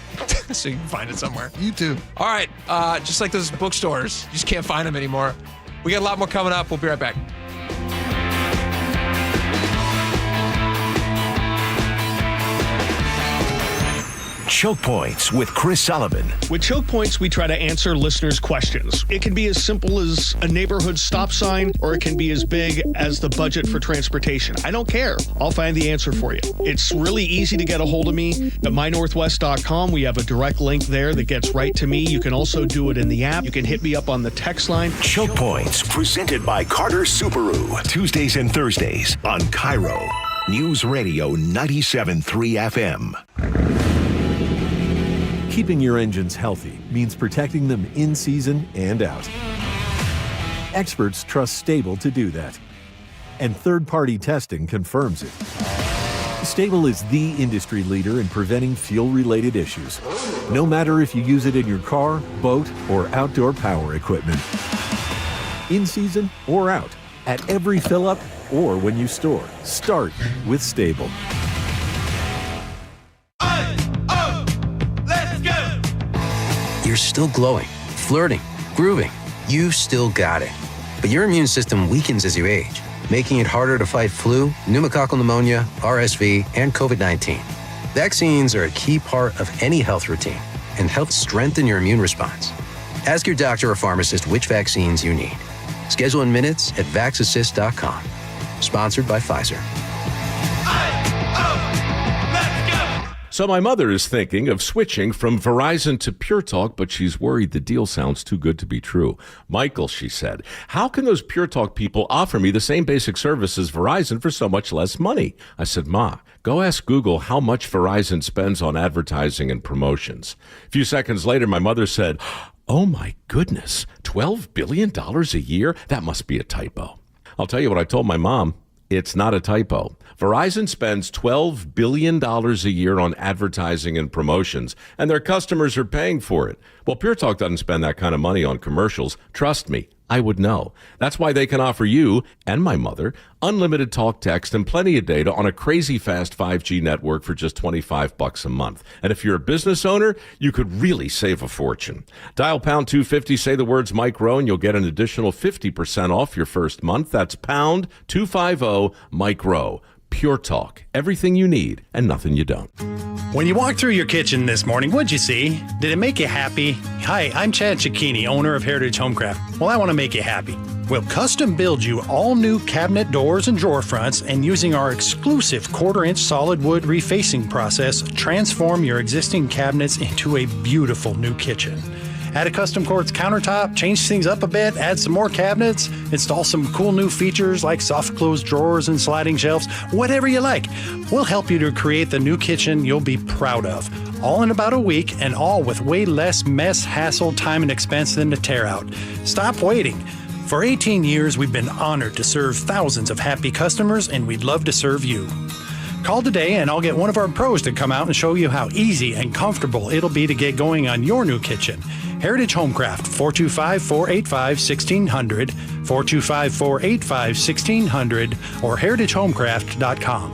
So you can find it somewhere. YouTube. All right. Just like those bookstores. You just can't find them anymore. We got a lot more coming up. We'll be right back. Choke Points with Chris Sullivan. With Choke Points, we try to answer listeners' questions. It can be as simple as a neighborhood stop sign, or it can be as big as the budget for transportation. I don't care. I'll find the answer for you. It's really easy to get a hold of me at mynorthwest.com. We have a direct link there that gets right to me. You can also do it in the app. You can hit me up on the text line. Choke Points, presented by Carter Subaru. Tuesdays and Thursdays on KIRO Newsradio 97.3 FM. Keeping your engines healthy means protecting them in season and out. Experts trust Stable to do that. And third-party testing confirms it. Stable is the industry leader in preventing fuel-related issues, no matter if you use it in your car, boat, or outdoor power equipment. In season or out, at every fill-up or when you store, start with Stable. You're still glowing, flirting, grooving. You've still got it. But your immune system weakens as you age, making it harder to fight flu, pneumococcal pneumonia, RSV, and COVID-19. Vaccines are a key part of any health routine and help strengthen your immune response. Ask your doctor or pharmacist which vaccines you need. Schedule in minutes at vaxassist.com. Sponsored by Pfizer. So my mother is thinking of switching from Verizon to Pure Talk, but she's worried the deal sounds too good to be true. Michael, she said, how can those Pure Talk people offer me the same basic service as Verizon for so much less money? I said, Ma, go ask Google how much Verizon spends on advertising and promotions. A few seconds later, my mother said, oh my goodness, $12 billion a year? That must be a typo. I'll tell you what I told my mom. It's not a typo. Verizon spends $12 billion a year on advertising and promotions, and their customers are paying for it. Well, Pure Talk doesn't spend that kind of money on commercials. Trust me, I would know. That's why they can offer you and my mother unlimited talk, text, and plenty of data on a crazy fast 5G network for just $25 a month. And if you're a business owner, you could really save a fortune. Dial pound 250, say the words Mike Rowe, and you'll get an additional 50% off your first month. That's pound 250 Mike Rowe. Pure Talk. Everything you need and nothing you don't. When you walked through your kitchen this morning, what'd you see? Did it make you happy? Hi, I'm Chad Cicchini, owner of Heritage Homecraft. Well, I want to make you happy. We'll custom build you all new cabinet doors and drawer fronts, and using our exclusive 1/4-inch solid wood refacing process, transform your existing cabinets into a beautiful new kitchen. Add a custom quartz countertop, change things up a bit, add some more cabinets, install some cool new features like soft close drawers and sliding shelves, whatever you like. We'll help you to create the new kitchen you'll be proud of. All in about a week, and all with way less mess, hassle, time, and expense than the tear out. Stop waiting. For 18 years, we've been honored to serve thousands of happy customers, and we'd love to serve you. Call today and I'll get one of our pros to come out and show you how easy and comfortable it'll be to get going on your new kitchen. Heritage Homecraft, 425-485-1600, 425-485-1600, or heritagehomecraft.com.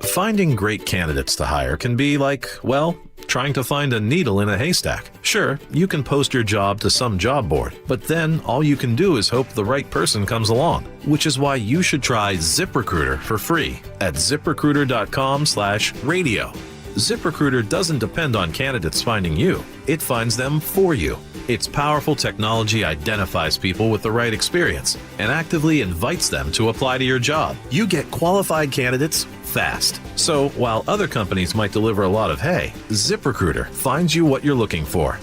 Finding great candidates to hire can be like, well, trying to find a needle in a haystack. Sure, you can post your job to some job board, but then all you can do is hope the right person comes along, which is why you should try ZipRecruiter for free at ZipRecruiter.com/radio. ZipRecruiter doesn't depend on candidates finding you. It finds them for you. Its powerful technology identifies people with the right experience and actively invites them to apply to your job. You get qualified candidates fast. So while other companies might deliver a lot of hay, ZipRecruiter finds you what you're looking for.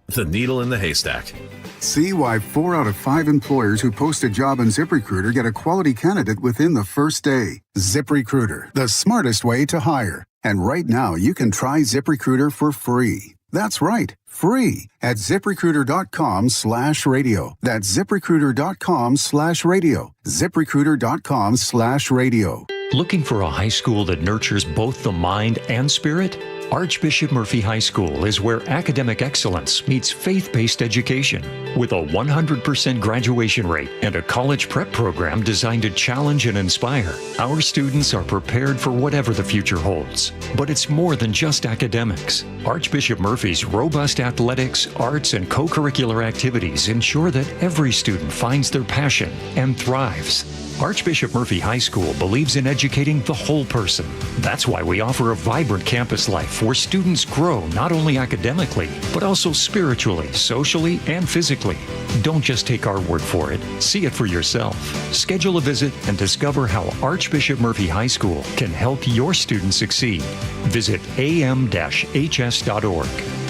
The needle in the haystack. See why 4 out of 5 employers who post a job on ZipRecruiter get a quality candidate within the first day. ZipRecruiter, the smartest way to hire. And right now, you can try ZipRecruiter for free. That's right, free at ZipRecruiter.com/radio. That's ZipRecruiter.com/radio. ZipRecruiter.com/radio. Looking for a high school that nurtures both the mind and spirit? Archbishop Murphy High School is where academic excellence meets faith-based education. With a 100% graduation rate and a college prep program designed to challenge and inspire, our students are prepared for whatever the future holds. But it's more than just academics. Archbishop Murphy's robust athletics, arts, and co-curricular activities ensure that every student finds their passion and thrives. Archbishop Murphy High School believes in educating the whole person. That's why we offer a vibrant campus life where students grow not only academically, but also spiritually, socially, and physically. Don't just take our word for it. See it for yourself. Schedule a visit and discover how Archbishop Murphy High School can help your students succeed. Visit am-hs.org.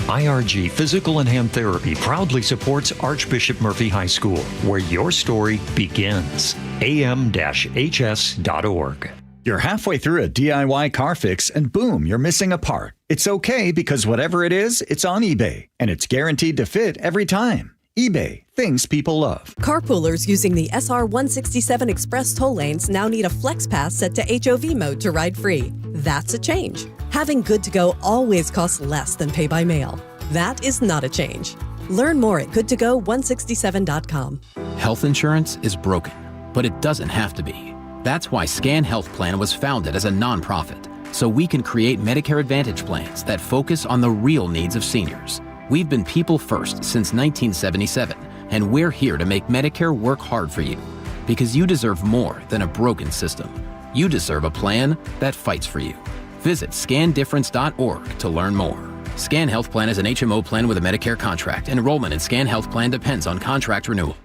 IRG Physical and Hand Therapy proudly supports Archbishop Murphy High School, where your story begins. am-hs.org. You're halfway through a DIY car fix and boom, you're missing a part. It's okay because whatever it is, it's on eBay and it's guaranteed to fit every time. eBay, things people love. Carpoolers using the SR-167 Express toll lanes now need a Flex Pass set to HOV mode to ride free. That's a change. Having Good to Go always costs less than pay by mail. That is not a change. Learn more at goodtogo167.com. Health insurance is broken, but it doesn't have to be. That's why Scan Health Plan was founded as a nonprofit, so we can create Medicare Advantage plans that focus on the real needs of seniors. We've been people first since 1977, and we're here to make Medicare work hard for you, because you deserve more than a broken system. You deserve a plan that fights for you. Visit scandifference.org to learn more. Scan Health Plan is an HMO plan with a Medicare contract. Enrollment in Scan Health Plan depends on contract renewal.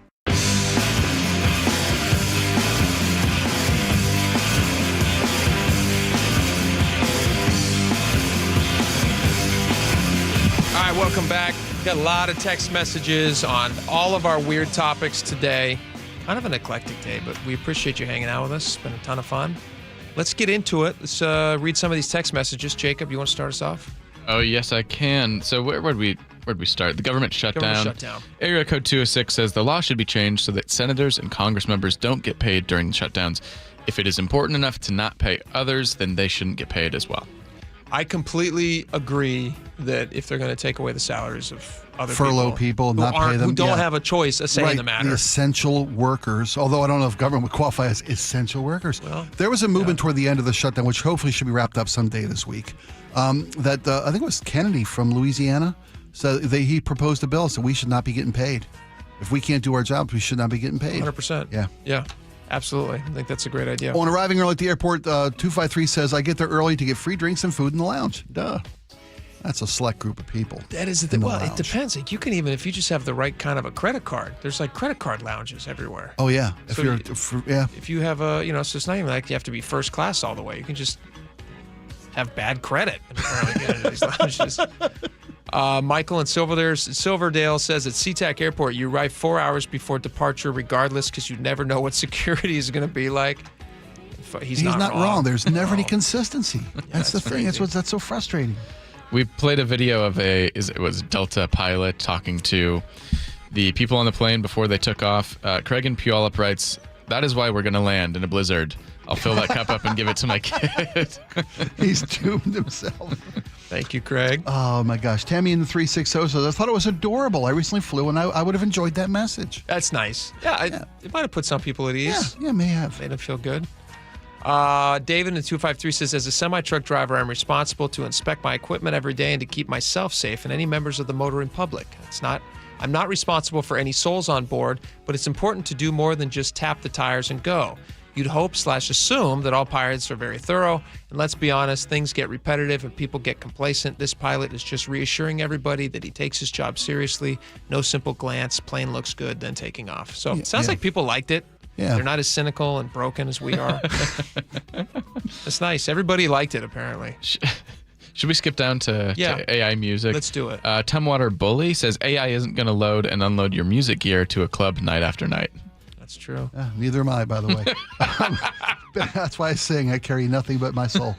We got a lot of text messages on all of our weird topics today. Kind of an eclectic day, but we appreciate you hanging out with us. It's been a ton of fun. Let's get into it. Let's read some of these text messages. Jacob, you want to start us off? Oh, yes, I can. So where'd we start? The government shutdown. Area code 206 says the law should be changed so that senators and Congress members don't get paid during the shutdowns. If it is important enough to not pay others, then they shouldn't get paid as well. I completely agree that if they're going to take away the salaries of other furlough people, not pay them, who don't have a choice, a say in the matter. The essential workers, although I don't know if government would qualify as essential workers. Well, there was a movement toward the end of the shutdown, which hopefully should be wrapped up someday this week. I think it was Kennedy from Louisiana. So he proposed a bill, so we should not be getting paid. If we can't do our jobs, we should not be getting paid. 100%. Yeah. Absolutely. I think that's a great idea. On arriving early at the airport, 253 says, I get there early to get free drinks and food in the lounge. Duh. That's a select group of people. That is the thing. Well, it depends. Like, you can even, if you just have the right kind of a credit card, there's like credit card lounges everywhere. Oh, yeah. If you have a, so it's not even like you have to be first class all the way. You can just have bad credit and apparently get into these lounges. Michael in Silverdale says at SeaTac Airport, you arrive 4 hours before departure regardless because you never know what security is going to be like. He's not wrong. There's never any consistency. That's the thing. That's so frustrating. We played a video of it was Delta pilot talking to the people on the plane before they took off. Craig in Puyallup writes, that is why we're going to land in a blizzard. I'll fill that cup up and give it to my kid. He's doomed himself. Thank you, Craig. Oh, my gosh. Tammy in the 360 says, I thought it was adorable. I recently flew, and I would have enjoyed that message. That's nice. Yeah. It might have put some people at ease. Yeah, may have. Made them feel good. David in 253 says, as a semi-truck driver, I'm responsible to inspect my equipment every day and to keep myself safe and any members of the motoring public. I'm not responsible for any souls on board, but it's important to do more than just tap the tires and go. You'd hope/assume that all pilots are very thorough, and let's be honest, things get repetitive and people get complacent. This pilot is just reassuring everybody that he takes his job seriously. No simple glance, plane looks good, then taking off. So it sounds like people liked it. Yeah. They're not as cynical and broken as we are. It's nice. Everybody liked it, apparently. Should we skip down to AI music? Let's do it. Tumwater Bully says AI isn't going to load and unload your music gear to a club night after night. That's true. Neither am I, by the way. That's why I sing. I carry nothing but my soul.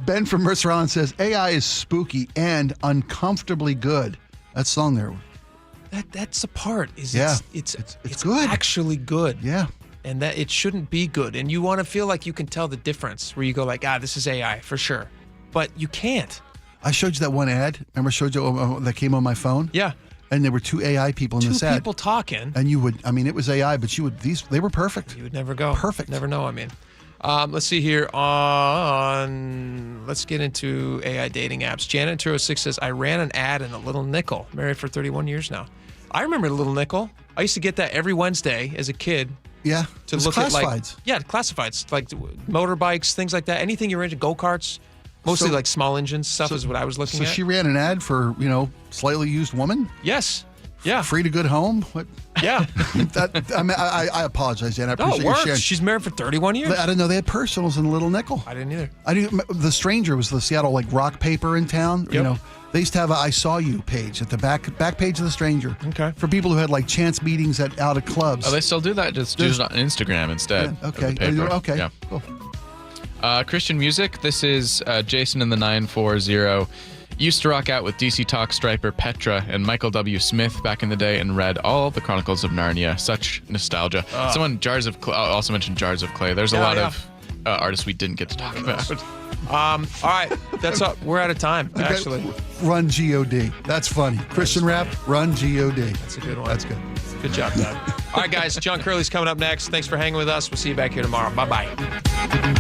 Ben from Mercer Island says, AI is spooky and uncomfortably good. That song there. That's the part. It's good. Actually good. Yeah. And that it shouldn't be good. And you want to feel like you can tell the difference where you go like, this is AI for sure. But you can't. I showed you that one ad. Remember I showed you that came on my phone? Yeah. And there were two AI people in this ad. Two people talking. And it was AI, but they were perfect. You would never go. Perfect. Never know, let's see here let's get into AI dating apps. Janet in 206 says, I ran an ad in a Little Nickel. Married for 31 years now. I remember the Little Nickel. I used to get that every Wednesday as a kid. Yeah. To look classifieds. at classifieds, like motorbikes, things like that. Anything you're into, go-karts. Mostly like small engine stuff is what I was looking at. So she ran an ad for, slightly used woman? Yes. Yeah. Free to good home? What? Yeah. I apologize, Dan. I appreciate it you works. sharing. She's married for 31 years. I didn't know they had personals in Little Nickel. I didn't either. The Stranger was the Seattle rock paper in town. Yep. They used to have a I Saw You page at the back page of the Stranger. Okay. For people who had chance meetings out at clubs. Oh, they still do that? Just use it on Instagram instead. Yeah, okay. Of the paper. Okay. Yeah. Cool. Christian music. This is Jason in the 940. Used to rock out with DC Talk striper Petra and Michael W. Smith back in the day and read all the Chronicles of Narnia. Such nostalgia. Someone also mentioned Jars of Clay. There's a lot of artists we didn't get to talk about. All right, that's up. We're out of time, actually. Run G-O-D. That's funny. Christian rap, run G-O-D. That's a good one. That's good. Good job, Doug. All right, guys, John Curley's coming up next. Thanks for hanging with us. We'll see you back here tomorrow. Bye-bye.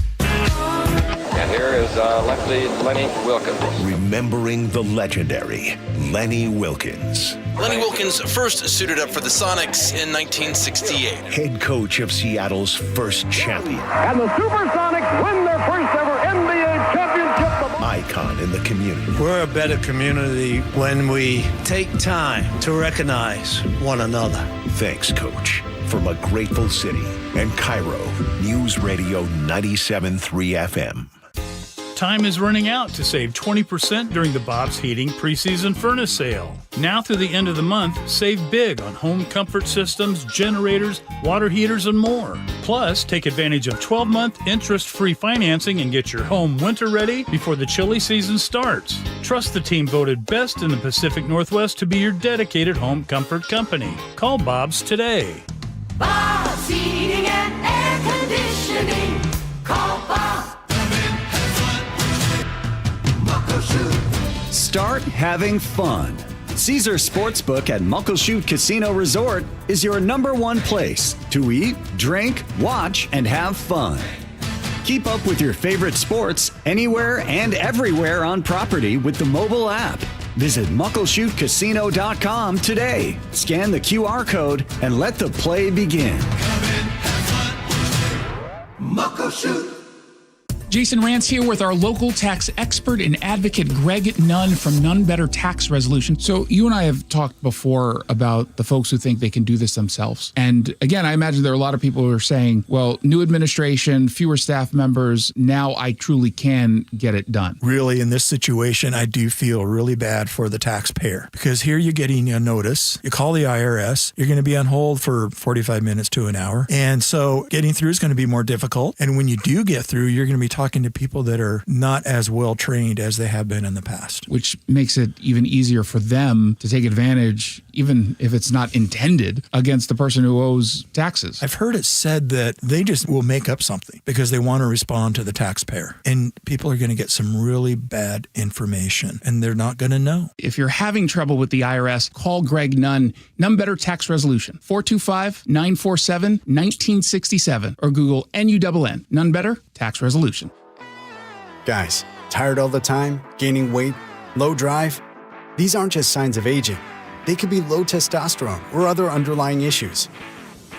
And here is Lefty Lenny Wilkins. Remembering the legendary Lenny Wilkens. Lenny Wilkens first suited up for the Sonics in 1968. Head coach of Seattle's first champion. And the Supersonics win their first ever NBA championship. Icon in the community. We're a better community when we take time to recognize one another. Thanks, Coach. From a grateful city and KIRO Newsradio 97.3 FM. Time is running out to save 20% during the Bob's Heating preseason furnace sale. Now through the end of the month, save big on home comfort systems, generators, water heaters, and more. Plus, take advantage of 12-month interest-free financing and get your home winter ready before the chilly season starts. Trust the team voted best in the Pacific Northwest to be your dedicated home comfort company. Call Bob's today. Bob's Heating and Air Conditioning. Call Bob. Start having fun. Caesar Sportsbook at Muckleshoot Casino Resort is your #1 place to eat, drink, watch, and have fun. Keep up with your favorite sports anywhere and everywhere on property with the mobile app. Visit muckleshootcasino.com today. Scan the QR code and let the play begin. Muckleshoot. Jason Rance here with our local tax expert and advocate, Greg Nunn from None Better Tax Resolution. So you and I have talked before about the folks who think they can do this themselves. And again, I imagine there are a lot of people who are saying, well, new administration, fewer staff members, now I truly can get it done. Really, in this situation, I do feel really bad for the taxpayer because here you're getting a notice. You call the IRS, you're going to be on hold for 45 minutes to an hour. And so getting through is going to be more difficult. And when you do get through, you're going to be talking to people that are not as well trained as they have been in the past. Which makes it even easier for them to take advantage, even if it's not intended, against the person who owes taxes. I've heard it said that they just will make up something because they want to respond to the taxpayer. And people are going to get some really bad information and they're not going to know. If you're having trouble with the IRS, call Greg Nunn, None Better Tax Resolution, 425-947-1967, or Google NUNN, None Better Tax Resolution. Guys, tired all the time, gaining weight, low drive? These aren't just signs of aging. They could be low testosterone or other underlying issues.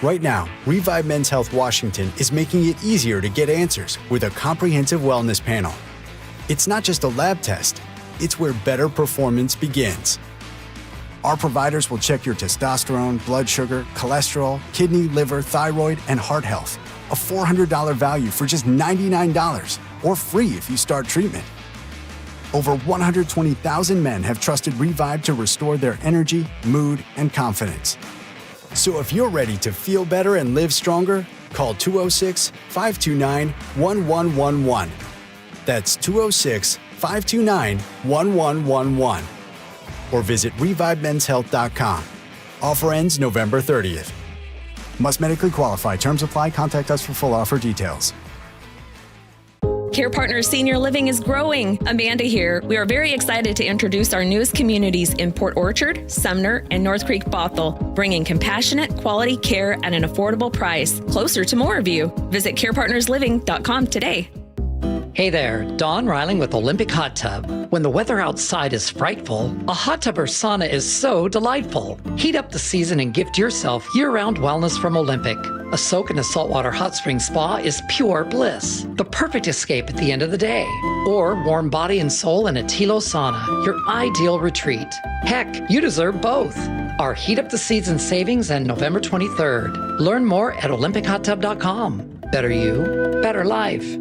Right now, Revive Men's Health Washington is making it easier to get answers with a comprehensive wellness panel. It's not just a lab test, it's where better performance begins. Our providers will check your testosterone, blood sugar, cholesterol, kidney, liver, thyroid, and heart health. A $400 value for just $99, or free if you start treatment. Over 120,000 men have trusted Revive to restore their energy, mood, and confidence. So if you're ready to feel better and live stronger, call 206-529-1111. That's 206-529-1111. Or visit ReviveMen'sHealth.com. Offer ends November 30th. Must medically qualify. Terms apply. Contact us for full offer details. Care Partners Senior Living is growing. Amanda here. We are very excited to introduce our newest communities in Port Orchard, Sumner, and North Creek Bothell, bringing compassionate, quality care at an affordable price, closer to more of you. Visit carepartnersliving.com today. Hey there, Dawn Riling with Olympic Hot Tub. When the weather outside is frightful, a hot tub or sauna is so delightful. Heat up the season and gift yourself year-round wellness from Olympic. A soak in a saltwater hot spring spa is pure bliss, the perfect escape at the end of the day. Or warm body and soul in a Tilo sauna, your ideal retreat. Heck, you deserve both. Our Heat Up the Season savings end November 23rd. Learn more at olympichottub.com. Better you, better life.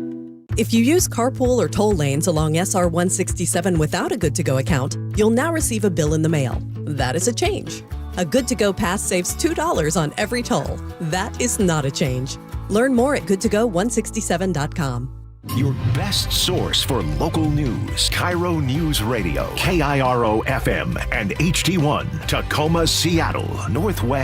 If you use carpool or toll lanes along SR 167 without a Good-to-Go account, you'll now receive a bill in the mail. That is a change. A Good-to-Go pass saves $2 on every toll. That is not a change. Learn more at goodtogo167.com. Your best source for local news. KIRO Newsradio, KIRO FM and HD1, Tacoma, Seattle, Northwest.